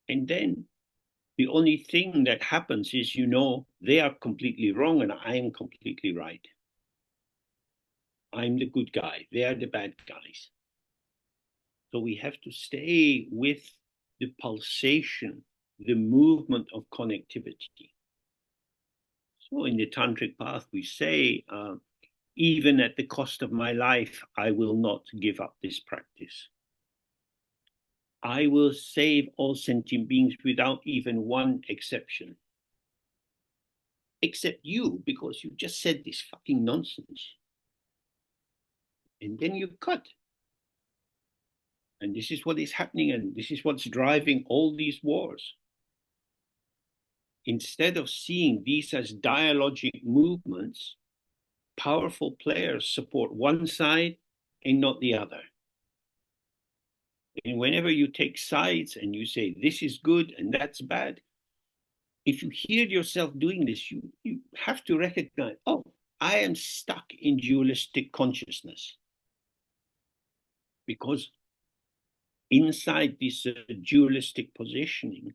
And then the only thing that happens is, they are completely wrong and I am completely right. I'm the good guy, they are the bad guys. So we have to stay with the pulsation, the movement of connectivity. So in the tantric path, we say, even at the cost of my life, I will not give up this practice. I will save all sentient beings without even one exception. Except you, because you just said this fucking nonsense. And then you cut. And this is what is happening, and this is what's driving all these wars. Instead of seeing these as dialogic movements, powerful players support one side and not the other. And whenever you take sides and you say this is good and that's bad, if you hear yourself doing this, you have to recognize, oh, I am stuck in dualistic consciousness. Because inside this dualistic positioning,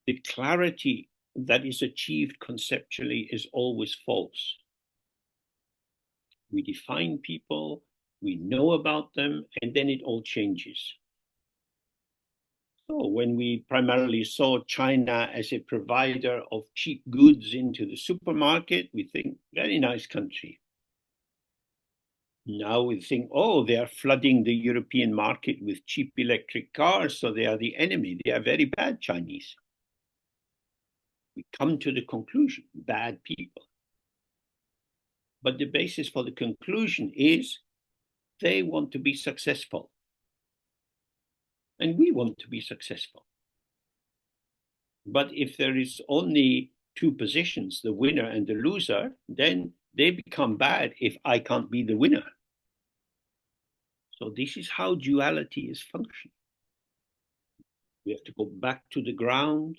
the clarity that is achieved conceptually is always false. We define people, we know about them, and then it all changes. So when we primarily saw China as a provider of cheap goods into the supermarket, we think, very nice country. Now we think, oh, they are flooding the European market with cheap electric cars, so they are the enemy. They are very bad Chinese. We come to the conclusion, bad people. But the basis for the conclusion is they want to be successful. And we want to be successful. But if there is only two positions, the winner and the loser, then they become bad if I can't be the winner. So this is how duality is functioning. We have to go back to the ground,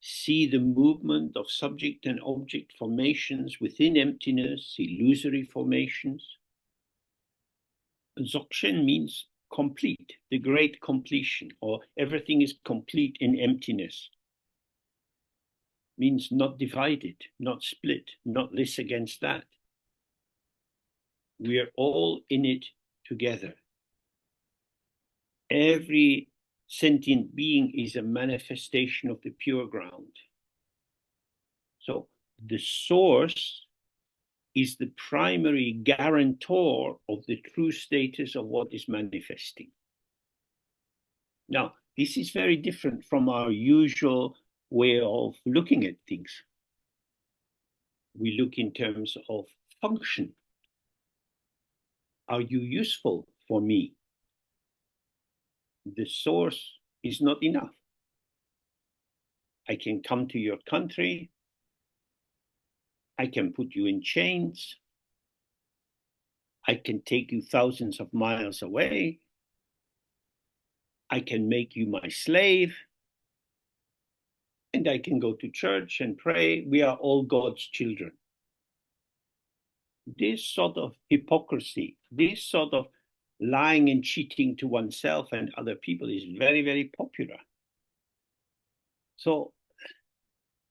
see the movement of subject and object formations within emptiness, illusory formations. Dzogchen means complete, the great completion, or everything is complete in emptiness. Means not divided, not split, not this against that. We are all in it together. Every sentient being is a manifestation of the pure ground. So the source is the primary guarantor of the true status of what is manifesting. Now, this is very different from our usual way of looking at things. We look in terms of function. Are you useful for me? The source is not enough. I can come to your country. I can put you in chains. I can take you thousands of miles away. I can make you my slave. And I can go to church and pray. We are all God's children. This sort of hypocrisy, this sort of lying and cheating to oneself and other people is very, very popular. So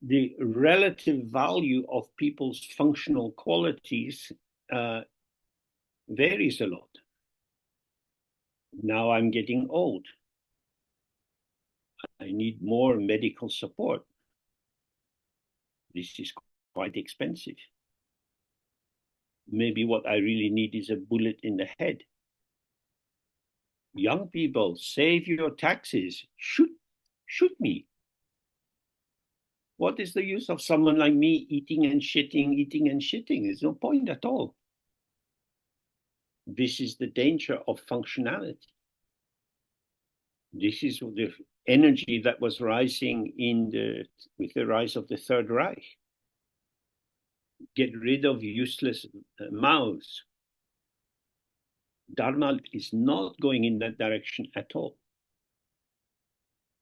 the relative value of people's functional qualities varies a lot. Now I'm getting old. I need more medical support. This is quite expensive. Maybe what I really need is a bullet in the head. Young people, save your taxes. Shoot me. What is the use of someone like me eating and shitting? There's no point at all. This is the danger of functionality. This is the energy that was rising with the rise of the Third Reich. Get rid of useless mouths. Dharma is not going in that direction at all.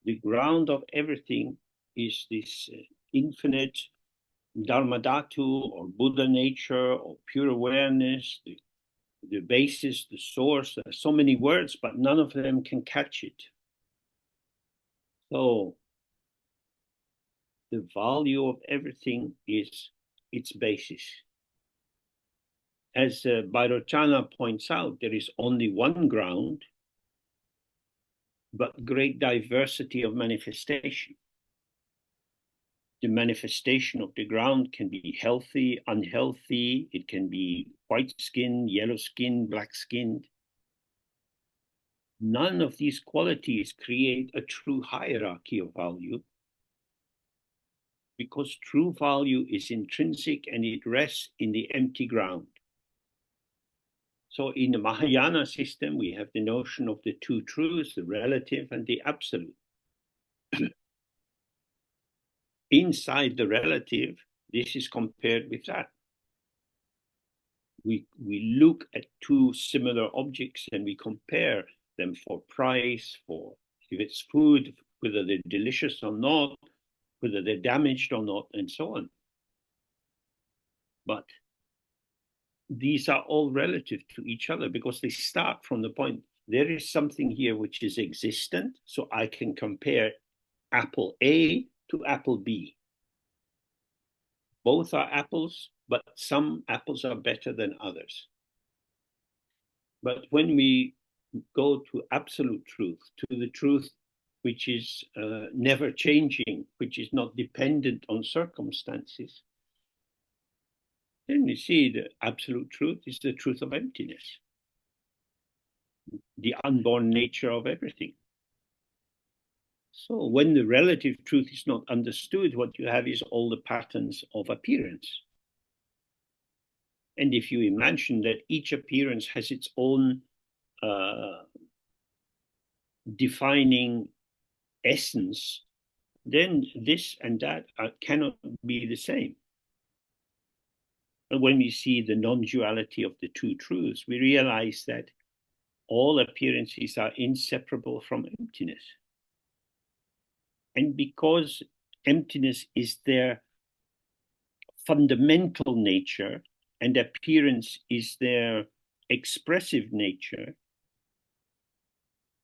The ground of everything is this infinite Dharma Dhatu or Buddha nature or pure awareness, the basis, the source. There are so many words, but none of them can catch it. So the value of everything is its basis. As Vairocana points out, there is only one ground, but great diversity of manifestation. The manifestation of the ground can be healthy, unhealthy. It can be white-skinned, yellow-skinned, black-skinned. None of these qualities create a true hierarchy of value, because true value is intrinsic and it rests in the empty ground. So in the Mahayana system, we have the notion of the two truths, the relative and the absolute. Inside the relative, this is compared with that. We look at two similar objects and we compare them for price, for if it's food, whether they're delicious or not, whether they're damaged or not, and so on. But these are all relative to each other because they start from the point, there is something here which is existent, so I can compare apple A to apple B. Both are apples, but some apples are better than others. But when we go to absolute truth, to the truth which is never changing, which is not dependent on circumstances, then we see the absolute truth is the truth of emptiness, the unborn nature of everything. So when the relative truth is not understood, what you have is all the patterns of appearance. And if you imagine that each appearance has its own defining essence, then this and that cannot be the same. And when we see the non-duality of the two truths, we realize that all appearances are inseparable from emptiness. And because emptiness is their fundamental nature and appearance is their expressive nature,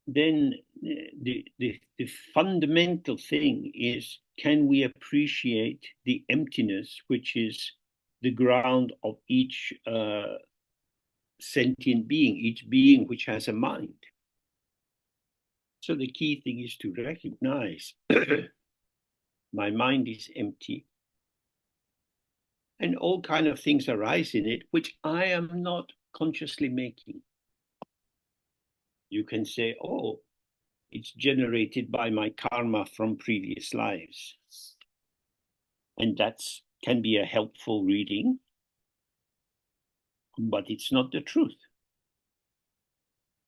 then the fundamental thing is, can we appreciate the emptiness, which is the ground of each sentient being, each being which has a mind? So the key thing is to recognize my mind is empty, and all kind of things arise in it, which I am not consciously making. You can say, oh, it's generated by my karma from previous lives. And that can be a helpful reading, but it's not the truth.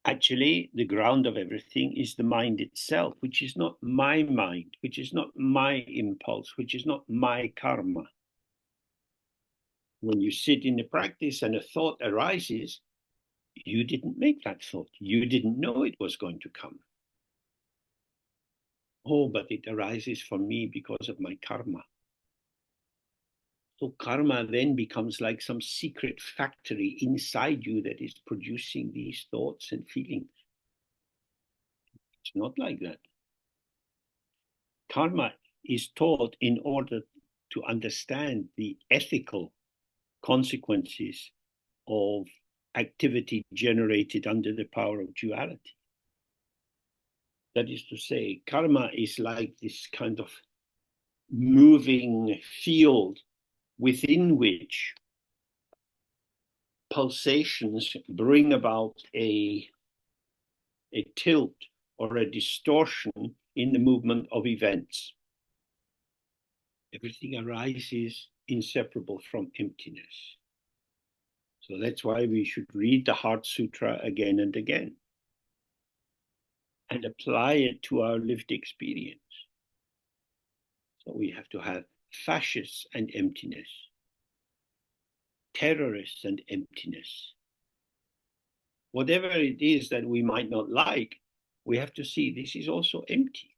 Actually, the ground of everything is the mind itself, which is not my mind, which is not my impulse, which is not my karma. When you sit in the practice and a thought arises, you didn't make that thought. You didn't know it was going to come. Oh, but it arises for me because of my karma. So karma then becomes like some secret factory inside you that is producing these thoughts and feelings. It's not like that. Karma is taught in order to understand the ethical consequences of activity generated under the power of duality. That is to say, karma is like this kind of moving field within which pulsations bring about a tilt or a distortion in the movement of events. Everything arises inseparable from emptiness. So that's why we should read the Heart Sutra again and again and apply it to our lived experience. So we have to have fascists and emptiness, terrorists and emptiness. Whatever it is that we might not like, we have to see this is also empty.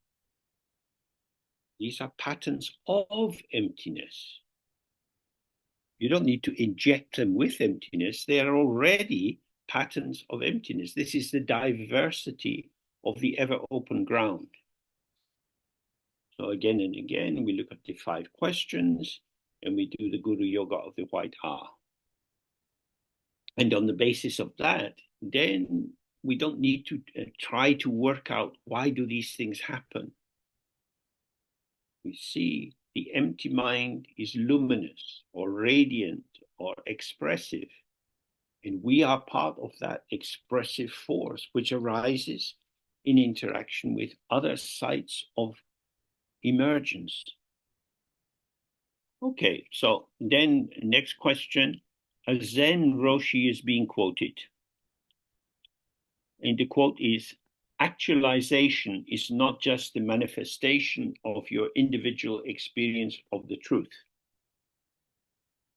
These are patterns of emptiness. You don't need to inject them with emptiness. They are already patterns of emptiness. This is the diversity of the ever-open ground. So again and again, we look at the 5 questions and we do the Guru Yoga of the White R. And on the basis of that, then we don't need to try to work out why do these things happen. We see the empty mind is luminous or radiant or expressive. And we are part of that expressive force which arises in interaction with other sites of emergence. Okay, so then next question. A Zen Roshi is being quoted. And the quote is, actualization is not just the manifestation of your individual experience of the truth.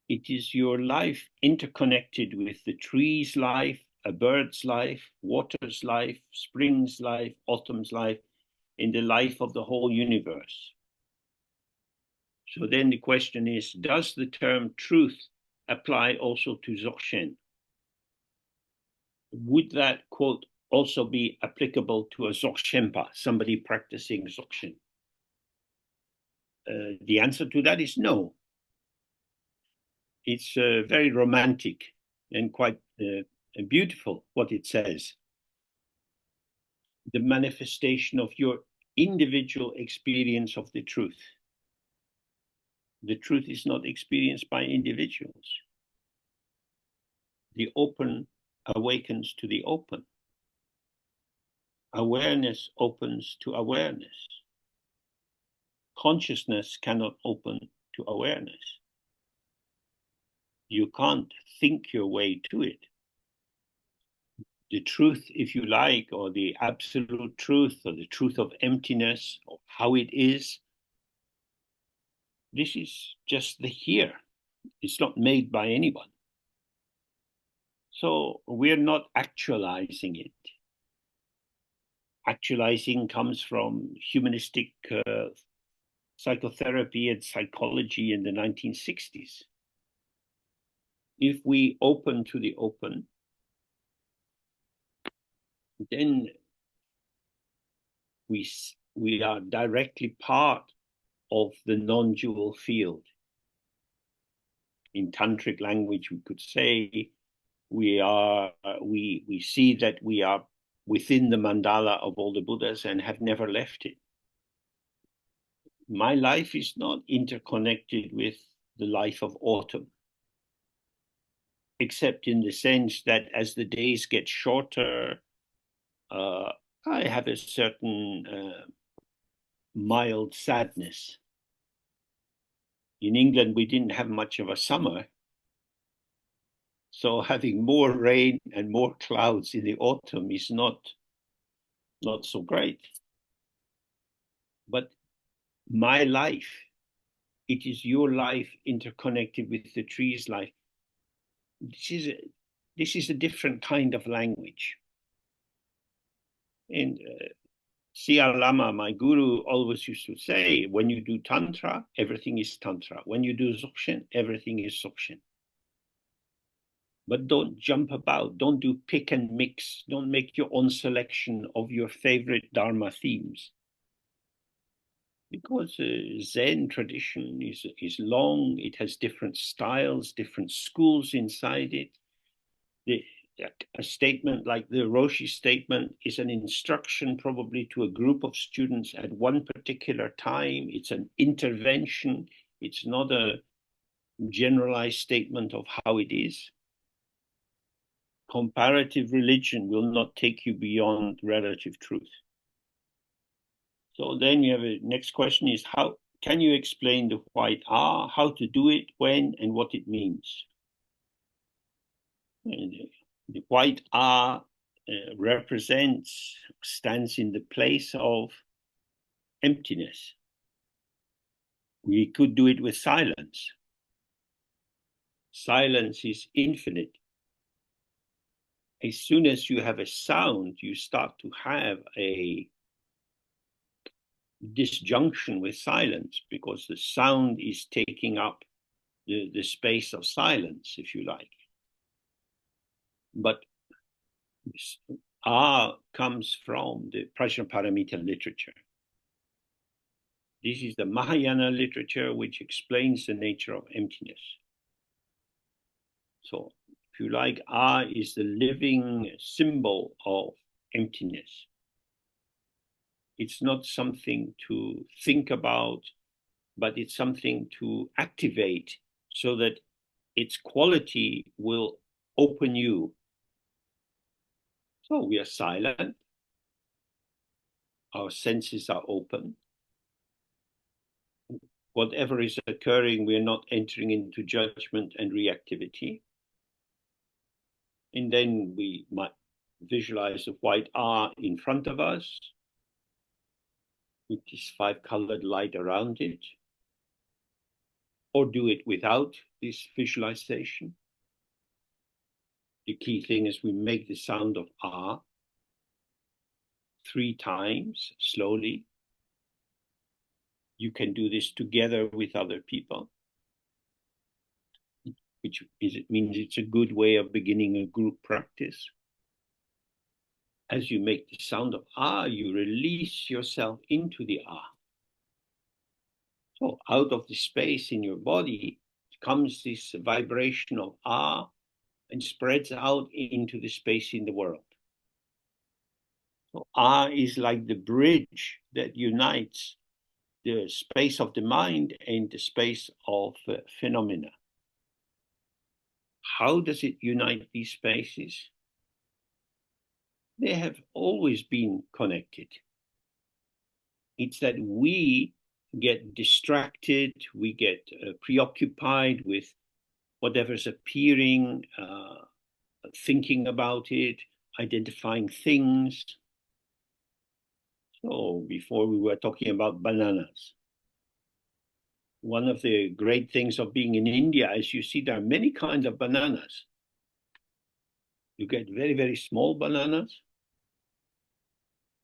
It is your life interconnected with the tree's life, a bird's life, water's life, spring's life, autumn's life, in the life of the whole universe. So then the question is, does the term truth apply also to Dzogchen? Would that quote also be applicable to a Dzogchenpa, somebody practicing Dzogchen? The answer to that is no. It's very romantic and quite beautiful what it says. The manifestation of your individual experience of the truth. The truth is not experienced by individuals. The open awakens to the open. Awareness opens to awareness. Consciousness cannot open to awareness. You can't think your way to it. The truth, if you like, or the absolute truth, or the truth of emptiness, or how it is, This is just the here. It's not made by anyone. So we're not actualizing it. Actualizing comes from humanistic psychotherapy and psychology in the 1960s. If we open to the open, then we are directly part of the non-dual field. In tantric language, we could say we see that we are within the mandala of all the Buddhas and have never left it. My life is not interconnected with the life of autumn, except in the sense that as the days get shorter, I have a certain mild sadness. In England, we didn't have much of a summer. So having more rain and more clouds in the autumn is not so great. But my life, it is your life interconnected with the tree's life. This is a different kind of language. And Siya Lama, my guru, always used to say, when you do Tantra, everything is Tantra. When you do Dzogchen, everything is Dzogchen. But don't jump about. Don't do pick and mix. Don't make your own selection of your favorite Dharma themes. Because Zen tradition is long. It has different styles, different schools inside it. A statement like the Roshi statement is an instruction probably to a group of students at one particular time. It's an intervention. It's not a generalized statement of how it is. Comparative religion will not take you beyond relative truth. So then you have a next question is, how can you explain the white how to do it, when, and what it means? And the white stands in the place of emptiness. We could do it with silence. Silence is infinite. As soon as you have a sound, you start to have a disjunction with silence, because the sound is taking up the space of silence, if you like. But comes from the Prajnaparamita literature. This is the Mahayana literature which explains the nature of emptiness. So, if you like, is the living symbol of emptiness. It's not something to think about, but it's something to activate so that its quality will open you. So we are silent. Our senses are open. Whatever is occurring, we are not entering into judgment and reactivity. And then we might visualize the white in front of us, with this 5-colored light around it, or do it without this visualization. The key thing is we make the sound of 3 times slowly. You can do this together with other people, which means it's a good way of beginning a group practice. As you make the sound of you release yourself into the So out of the space in your body comes this vibration of and spreads out into the space in the world. So is like the bridge that unites the space of the mind and the space of phenomena. How does it unite these spaces? They have always been connected. It's that we get distracted, we get preoccupied with whatever's appearing, thinking about it, identifying things. So before we were talking about bananas. One of the great things of being in India is you see there are many kinds of bananas. You get very, very small bananas,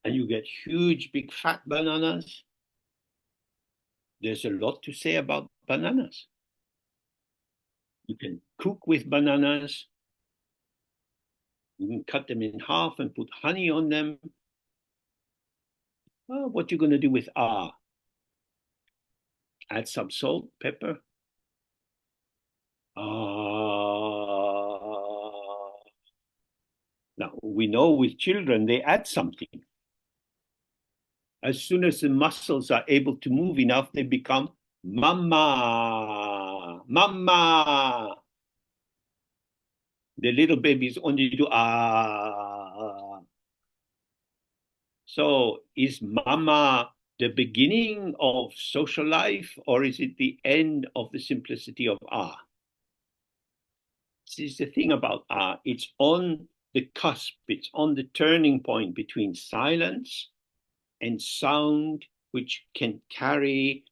and you get huge, big, fat bananas. There's a lot to say about bananas. You can cook with bananas. You can cut them in half and put honey on them. Well, what are you going to do with add some salt, pepper. Now, we know with children, they add something. As soon as the muscles are able to move enough, they become mama, mama. The little babies only do ah. So is mama the beginning of social life, or is it the end of the simplicity of This is the thing about it's on the cusp, it's on the turning point between silence and sound, which can carry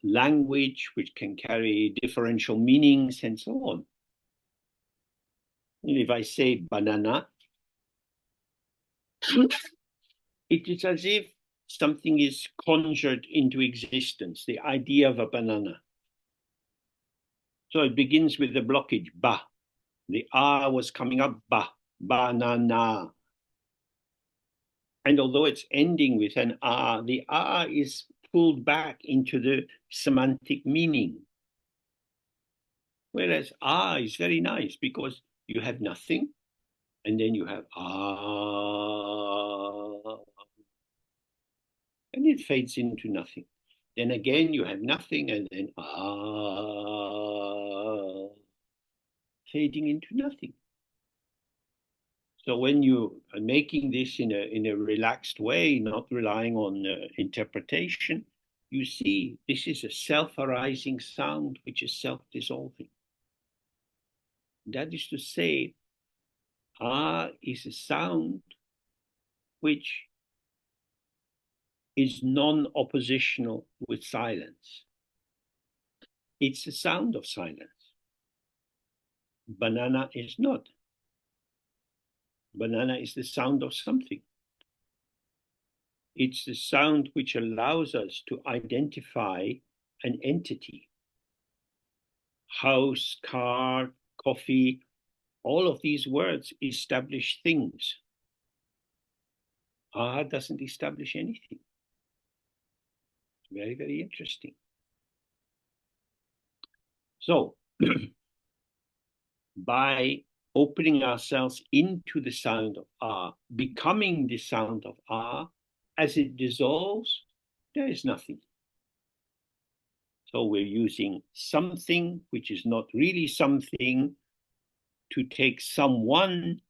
language, which can carry differential meanings, and so on. If I say banana, it is as if something is conjured into existence, the idea of a banana. So it begins with the blockage, ba. The was coming up, ba, banana. And although it's ending with an the is pulled back into the semantic meaning. Whereas is very nice because you have nothing, and then you have and it fades into nothing. Then again, you have nothing, and then fading into nothing. So when you are making this in a relaxed way, not relying on interpretation, you see this is a self-arising sound which is self-dissolving. That is to say, is a sound which is non-oppositional with silence. It's a sound of silence. Banana is not. Banana is the sound of something. It's the sound which allows us to identify an entity. House, car, coffee, all of these words establish things. Doesn't establish anything. Very, very interesting. So, by opening ourselves into the sound of becoming the sound of as it dissolves, there is nothing. So we're using something which is not really something to take someone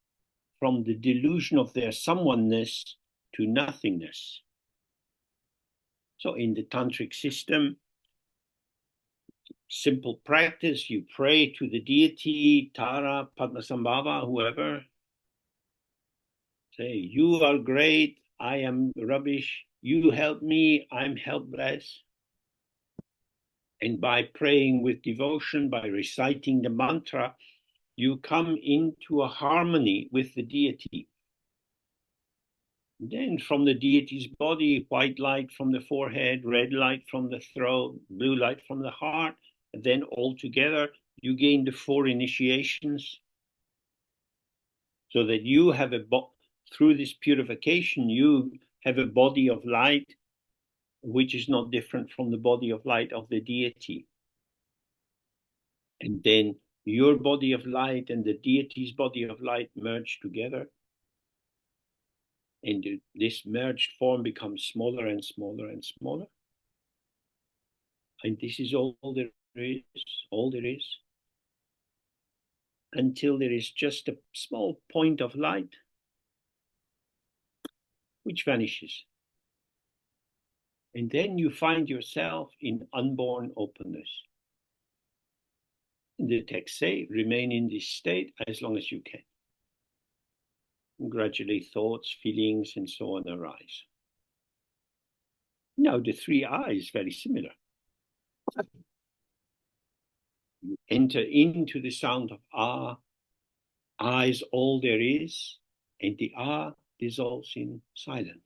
from the delusion of their someoneness to nothingness. So in the tantric system, simple practice, you pray to the deity, Tara, Padmasambhava, whoever. Say, you are great, I am rubbish, you help me, I'm helpless. And by praying with devotion, by reciting the mantra, you come into a harmony with the deity. Then from the deity's body, white light from the forehead, red light from the throat, blue light from the heart, and then all together you gain the 4 initiations, so that you have through this purification, you have a body of light which is not different from the body of light of the deity. And then your body of light and the deity's body of light merge together. And this merged form becomes smaller and smaller and smaller. And this is all there is, until there is just a small point of light which vanishes. And then you find yourself in unborn openness. And the texts say, remain in this state as long as you can. And gradually thoughts, feelings, and so on arise. Now the 3 is very similar. You enter into the sound of ah. Ah is all there is, and the ah dissolves in silence.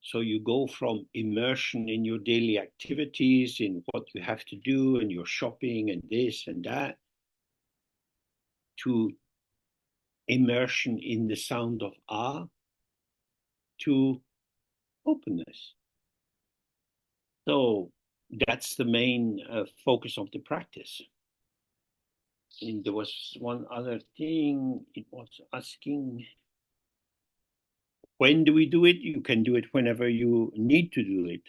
So you go from immersion in your daily activities, in what you have to do, and your shopping and this and that, to immersion in the sound of ah, to openness. So that's the main focus of the practice. And there was one other thing, it was asking, when do we do it? You can do it whenever you need to do it.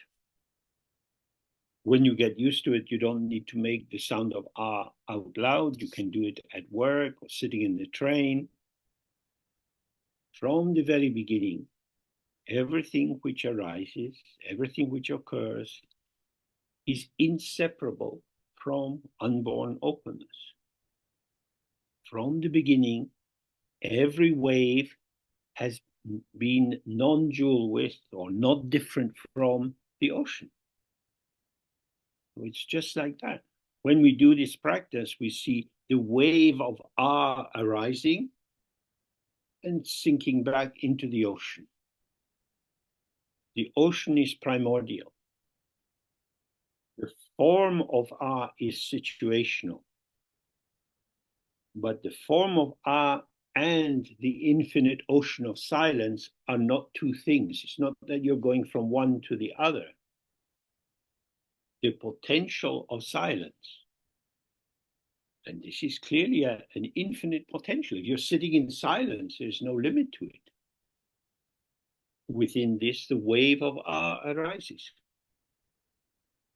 When you get used to it, you don't need to make the sound of ah out loud. You can do it at work or sitting in the train. From the very beginning, everything which arises, everything which occurs, is inseparable from unborn openness. From the beginning, every wave has been non-dual with or not different from the ocean. It's just like that. When we do this practice, we see the wave of ah arising and sinking back into the ocean. The ocean is primordial. The form of ah is situational. But the form of ah and the infinite ocean of silence are not two things. It's not that you're going from one to the other. The potential of silence, and this is clearly an infinite potential. If you're sitting in silence, there's no limit to it. Within this, the wave of ah arises.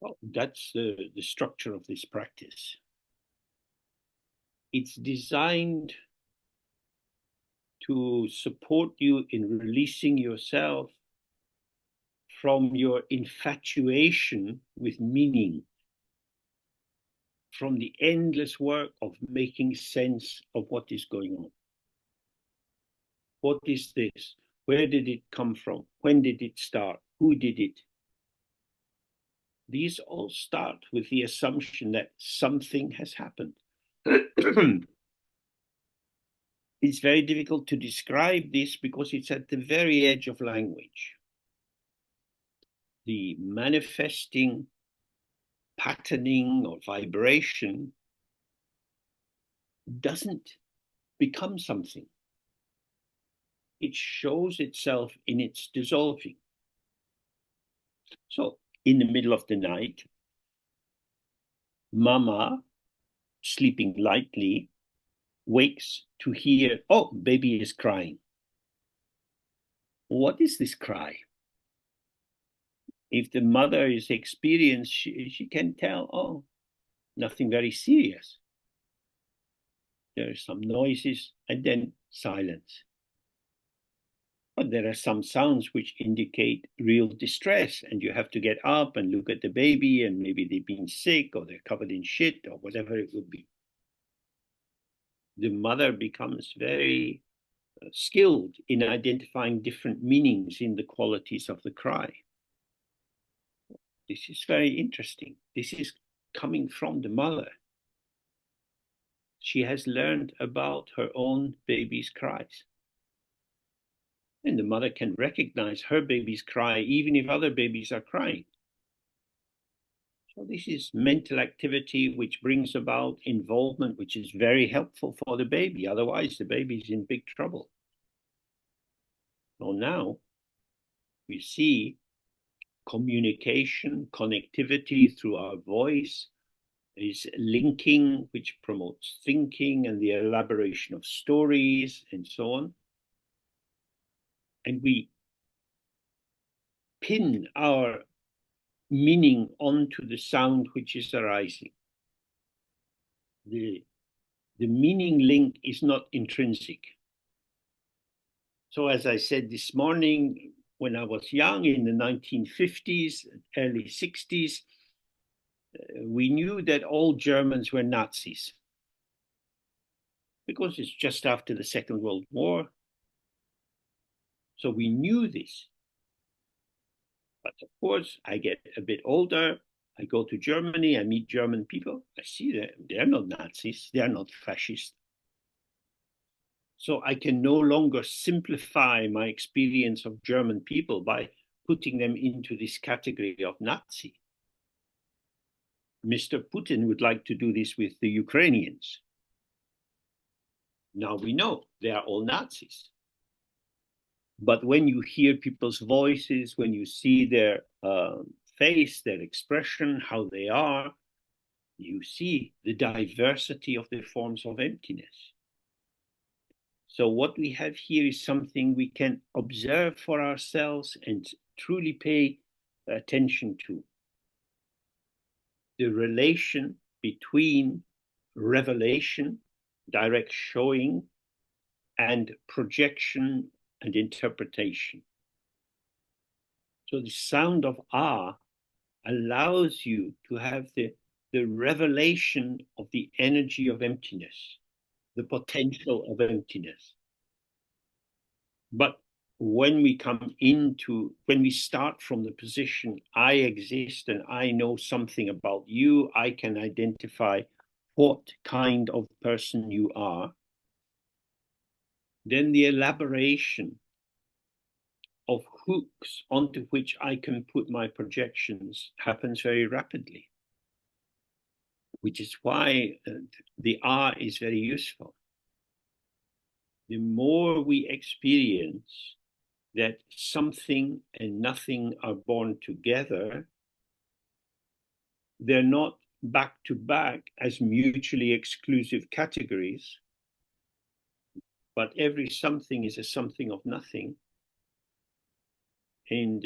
Well, that's the structure of this practice. It's designed to support you in releasing yourself from your infatuation with meaning, from the endless work of making sense of what is going on. What is this? Where did it come from? When did it start? Who did it? These all start with the assumption that something has happened. It's very difficult to describe this because it's at the very edge of language. The manifesting patterning or vibration doesn't become something. It shows itself in its dissolving. So in the middle of the night, Mama, sleeping lightly, wakes to hear, oh, baby is crying. What is this cry? If the mother is experienced, she can tell, oh, nothing very serious. There are some noises and then silence. But there are some sounds which indicate real distress, and you have to get up and look at the baby, and maybe they've been sick or they're covered in shit or whatever it would be. The mother becomes very skilled in identifying different meanings in the qualities of the cry. This is very interesting. This is coming from the mother. She has learned about her own baby's cries. And the mother can recognize her baby's cry even if other babies are crying. So this is mental activity which brings about involvement, which is very helpful for the baby. Otherwise, the baby is in big trouble. So now we see communication, connectivity through our voice, is linking, which promotes thinking and the elaboration of stories and so on. And we pin our meaning onto the sound which is arising. The meaning link is not intrinsic. So as I said this morning, when I was young in the 1950s, early 60s, we knew that all Germans were Nazis because it's just after the Second World War. So we knew this. But of course, I get a bit older. I go to Germany, I meet German people, I see that they're not Nazis, they're not fascists. So I can no longer simplify my experience of German people by putting them into this category of Nazi. Mr. Putin would like to do this with the Ukrainians. Now we know they are all Nazis. But when you hear people's voices, when you see their face, their expression, how they are, you see the diversity of the forms of emptiness. So what we have here is something we can observe for ourselves and truly pay attention to. The relation between revelation, direct showing, and projection and interpretation. So the sound of Ah allows you to have the revelation of the energy of emptiness, the potential of emptiness. But when we start from the position, I exist and I know something about you, I can identify what kind of person you are, then the elaboration of hooks onto which I can put my projections happens very rapidly, which is why the R is very useful. The more we experience that something and nothing are born together, they're not back to back as mutually exclusive categories, but every something is a something of nothing. And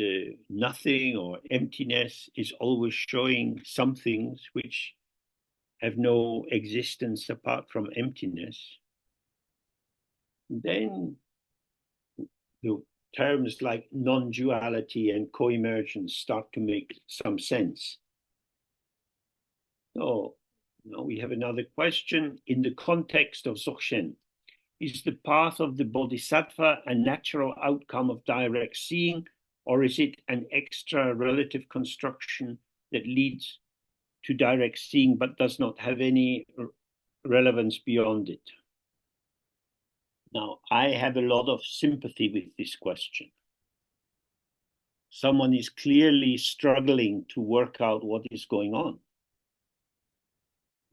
nothing or emptiness is always showing some things which have no existence apart from emptiness. Then the terms like non-duality and co-emergence start to make some sense. So now we have another question. In the context of Dzogchen, is the path of the bodhisattva a natural outcome of direct seeing, or is it an extra relative construction that leads to direct seeing but does not have any relevance beyond it? Now, I have a lot of sympathy with this question. Someone is clearly struggling to work out what is going on.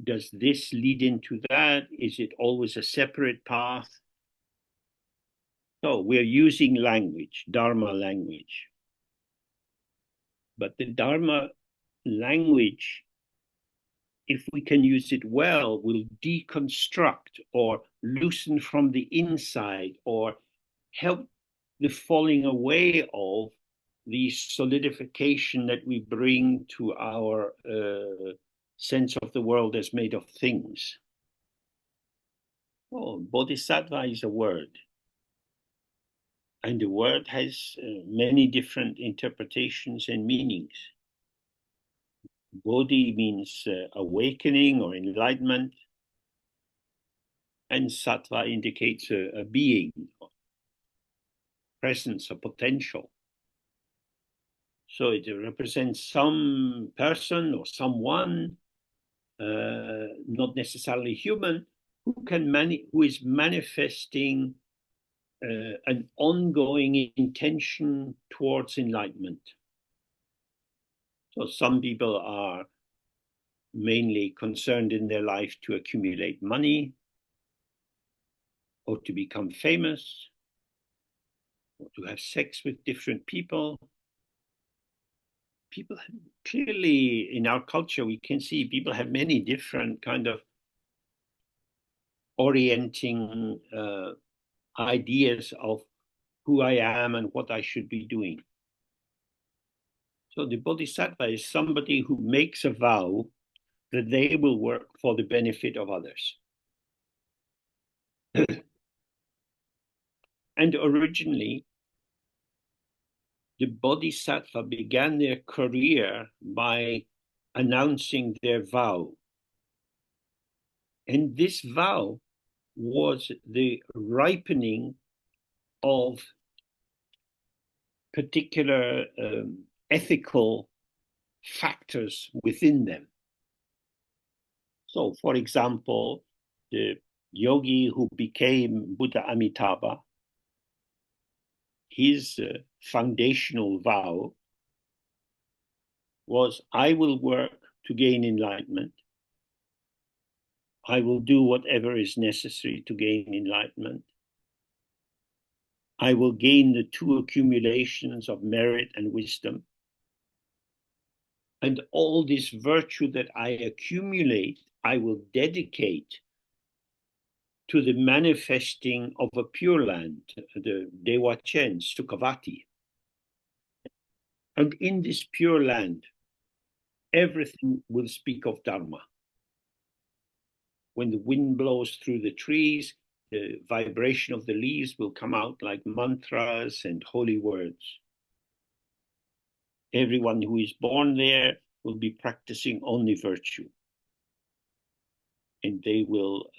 Does this lead into that? Is it always a separate path? So we're using language, Dharma language. But the Dharma language, if we can use it well, will deconstruct or loosen from the inside or help the falling away of the solidification that we bring to our sense of the world as made of things. Oh, bodhisattva is a word. And the word has many different interpretations and meanings. Bodhi means awakening or enlightenment, and sattva indicates a being, presence, a potential. So it represents some person or someone, not necessarily human, who is manifesting an ongoing intention towards enlightenment. So some people are mainly concerned in their life to accumulate money or to become famous or to have sex with different people. People have, clearly in our culture, we can see people have many different kind of orienting ideas of who I am and what I should be doing. So the bodhisattva is somebody who makes a vow that they will work for the benefit of others. And originally, the bodhisattva began their career by announcing their vow. And this vow was the ripening of particular ethical factors within them. So, for example, the yogi who became Buddha Amitabha, his foundational vow was, I will work to gain enlightenment. I will do whatever is necessary to gain enlightenment. I will gain the two accumulations of merit and wisdom. And all this virtue that I accumulate, I will dedicate to the manifesting of a pure land, the Dzogchen, Sukhavati. And in this pure land, everything will speak of Dharma. When the wind blows through the trees, the vibration of the leaves will come out like mantras and holy words. Everyone who is born there will be practicing only virtue. And they will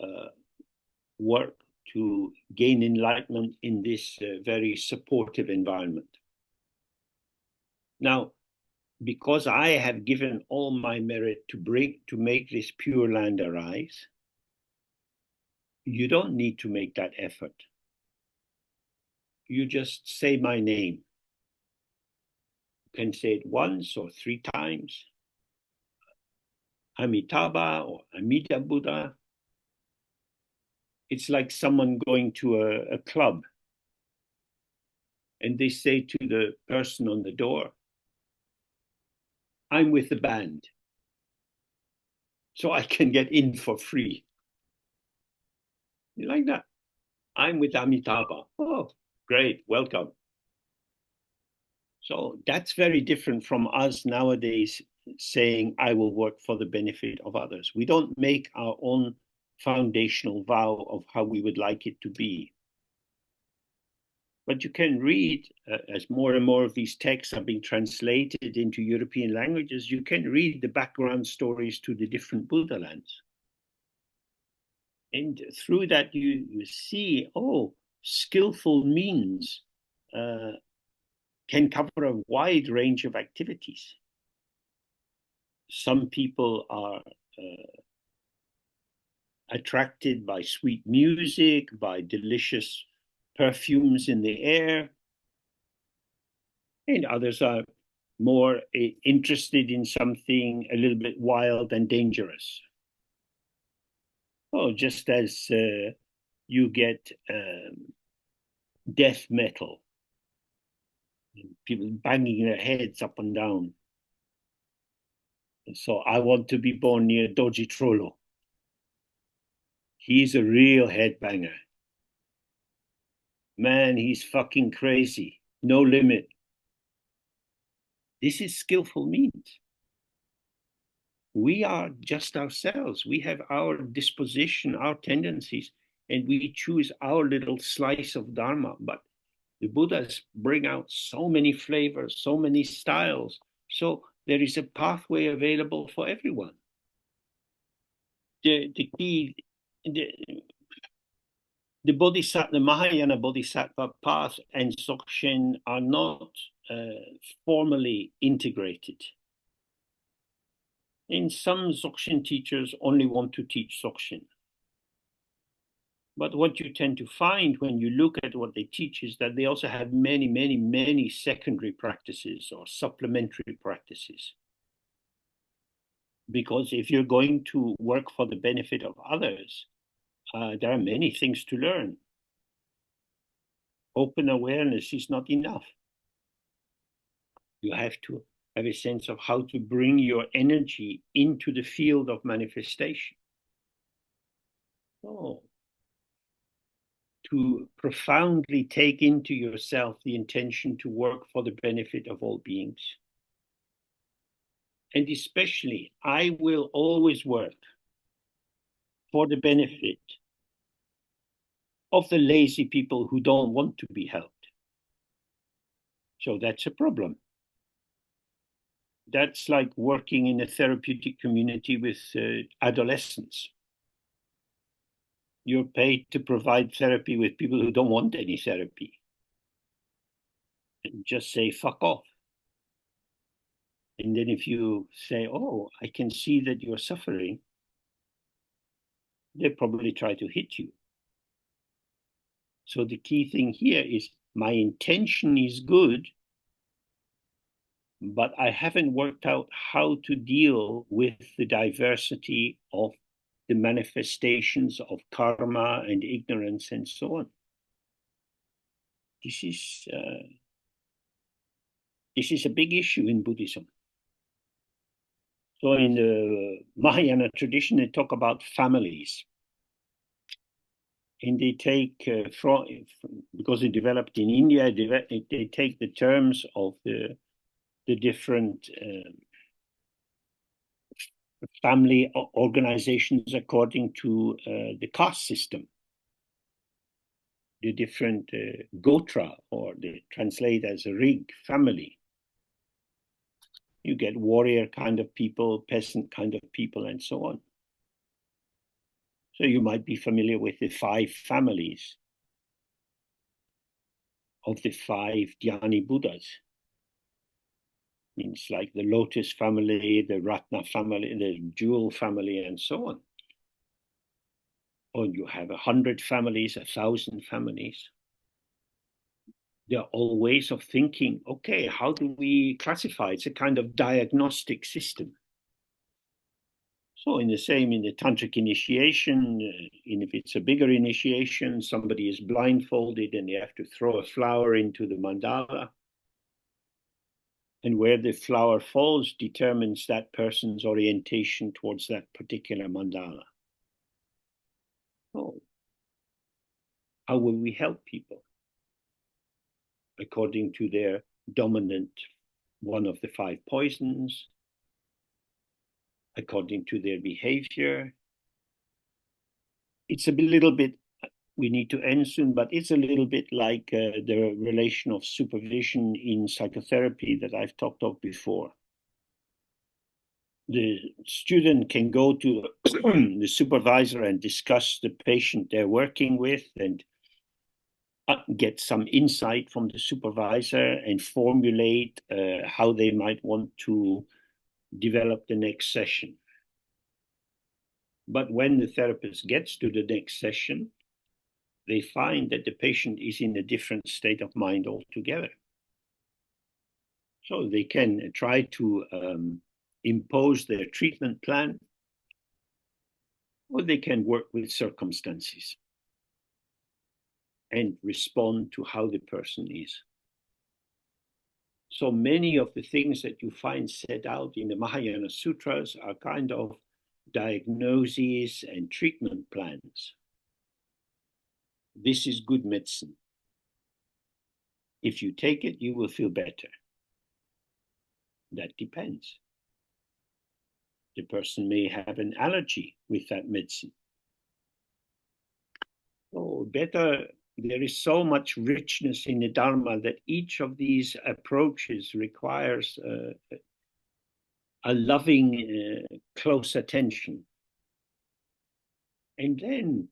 work to gain enlightenment in this very supportive environment. Now, because I have given all my merit to make this pure land arise, you don't need to make that effort. You just say my name. You can say it once or 3 times. Amitabha or Amida Buddha. It's like someone going to a club and they say to the person on the door, I'm with the band, so I can get in for free. You like that? I'm with Amitabha. Oh, great, welcome. So that's very different from us nowadays saying, I will work for the benefit of others. We don't make our own foundational vow of how we would like it to be. But you can read, as more and more of these texts are being translated into European languages, you can read the background stories to the different Buddha lands. And through that, you see, oh, skillful means can cover a wide range of activities. Some people are attracted by sweet music, by delicious perfumes in the air, and others are more interested in something a little bit wild and dangerous. Oh, just as you get death metal, people banging their heads up and down. And so I want to be born near Doji Trollo. He's a real headbanger. Man, he's fucking crazy. No limit. This is skillful means. We are just ourselves. We have our disposition, our tendencies, and we choose our little slice of Dharma. But the Buddhas bring out so many flavors, so many styles. So there is a pathway available for everyone. The bodhisattva, the Mahayana bodhisattva path and Dzogchen are not formally integrated. And some Dzogchen teachers only want to teach Dzogchen. But what you tend to find when you look at what they teach is that they also have many, many, many secondary practices or supplementary practices. Because if you're going to work for the benefit of others, there are many things to learn. Open awareness is not enough. You have to have a sense of how to bring your energy into the field of manifestation. Oh. To profoundly take into yourself the intention to work for the benefit of all beings. And especially, I will always work for the benefit of the lazy people who don't want to be helped. So that's a problem. That's like working in a therapeutic community with adolescents. You're paid to provide therapy with people who don't want any therapy. And just say, fuck off. And then if you say, oh, I can see that you're suffering, they probably try to hit you. So the key thing here is my intention is good, but I haven't worked out how to deal with the diversity of the manifestations of karma and ignorance and so on. This is a big issue in Buddhism. So in the Mahayana tradition, they talk about families. And they take, because it developed in India, they take the terms of the different family organizations according to the caste system. The different gotra, or they translate as a rig, family. You get warrior kind of people, peasant kind of people, and so on. So you might be familiar with the 5 families of the 5 Dhyani Buddhas. Means like the Lotus family, the Ratna family, the Jewel family, and so on. Or you have 100 families, 1,000 families. There are all ways of thinking, okay, how do we classify? It's a kind of diagnostic system. So in the tantric initiation, if it's a bigger initiation, somebody is blindfolded and they have to throw a flower into the mandala. And where the flower falls determines that person's orientation towards that particular mandala. Oh, how will we help people? According to their dominant one of the 5 poisons, according to their behavior. It's a little bit, we need to end soon, but it's a little bit like the relation of supervision in psychotherapy that I've talked of before. The student can go to the supervisor and discuss the patient they're working with and get some insight from the supervisor and formulate how they might want to develop the next session. But when the therapist gets to the next session, they find that the patient is in a different state of mind altogether. So they can try to impose their treatment plan, or they can work with circumstances and respond to how the person is. So many of the things that you find set out in the Mahayana Sutras are kind of diagnoses and treatment plans. This is good medicine. If you take it, you will feel better. That depends. The person may have an allergy with that medicine. Oh, better. There is so much richness in the Dharma that each of these approaches requires a loving, close attention. And then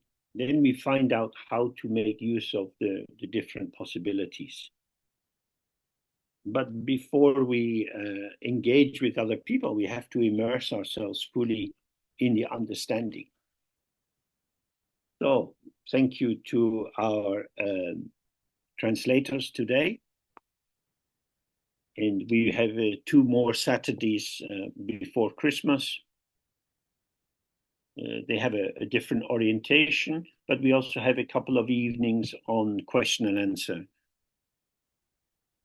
we find out how to make use of the different possibilities. But before we engage with other people, we have to immerse ourselves fully in the understanding. So thank you to our translators today. And we have 2 more Saturdays before Christmas. They have a different orientation, but we also have a couple of evenings on question and answer.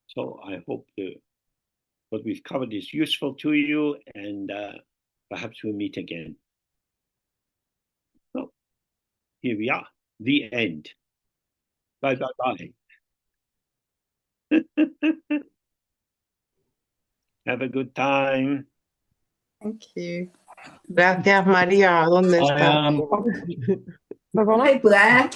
So I hope what we've covered is useful to you, and perhaps we'll meet again. So here we are, the end. Bye, bye, bye. Have a good time. Thank you. Gracias, María. ¿Dónde está? Bye, Black.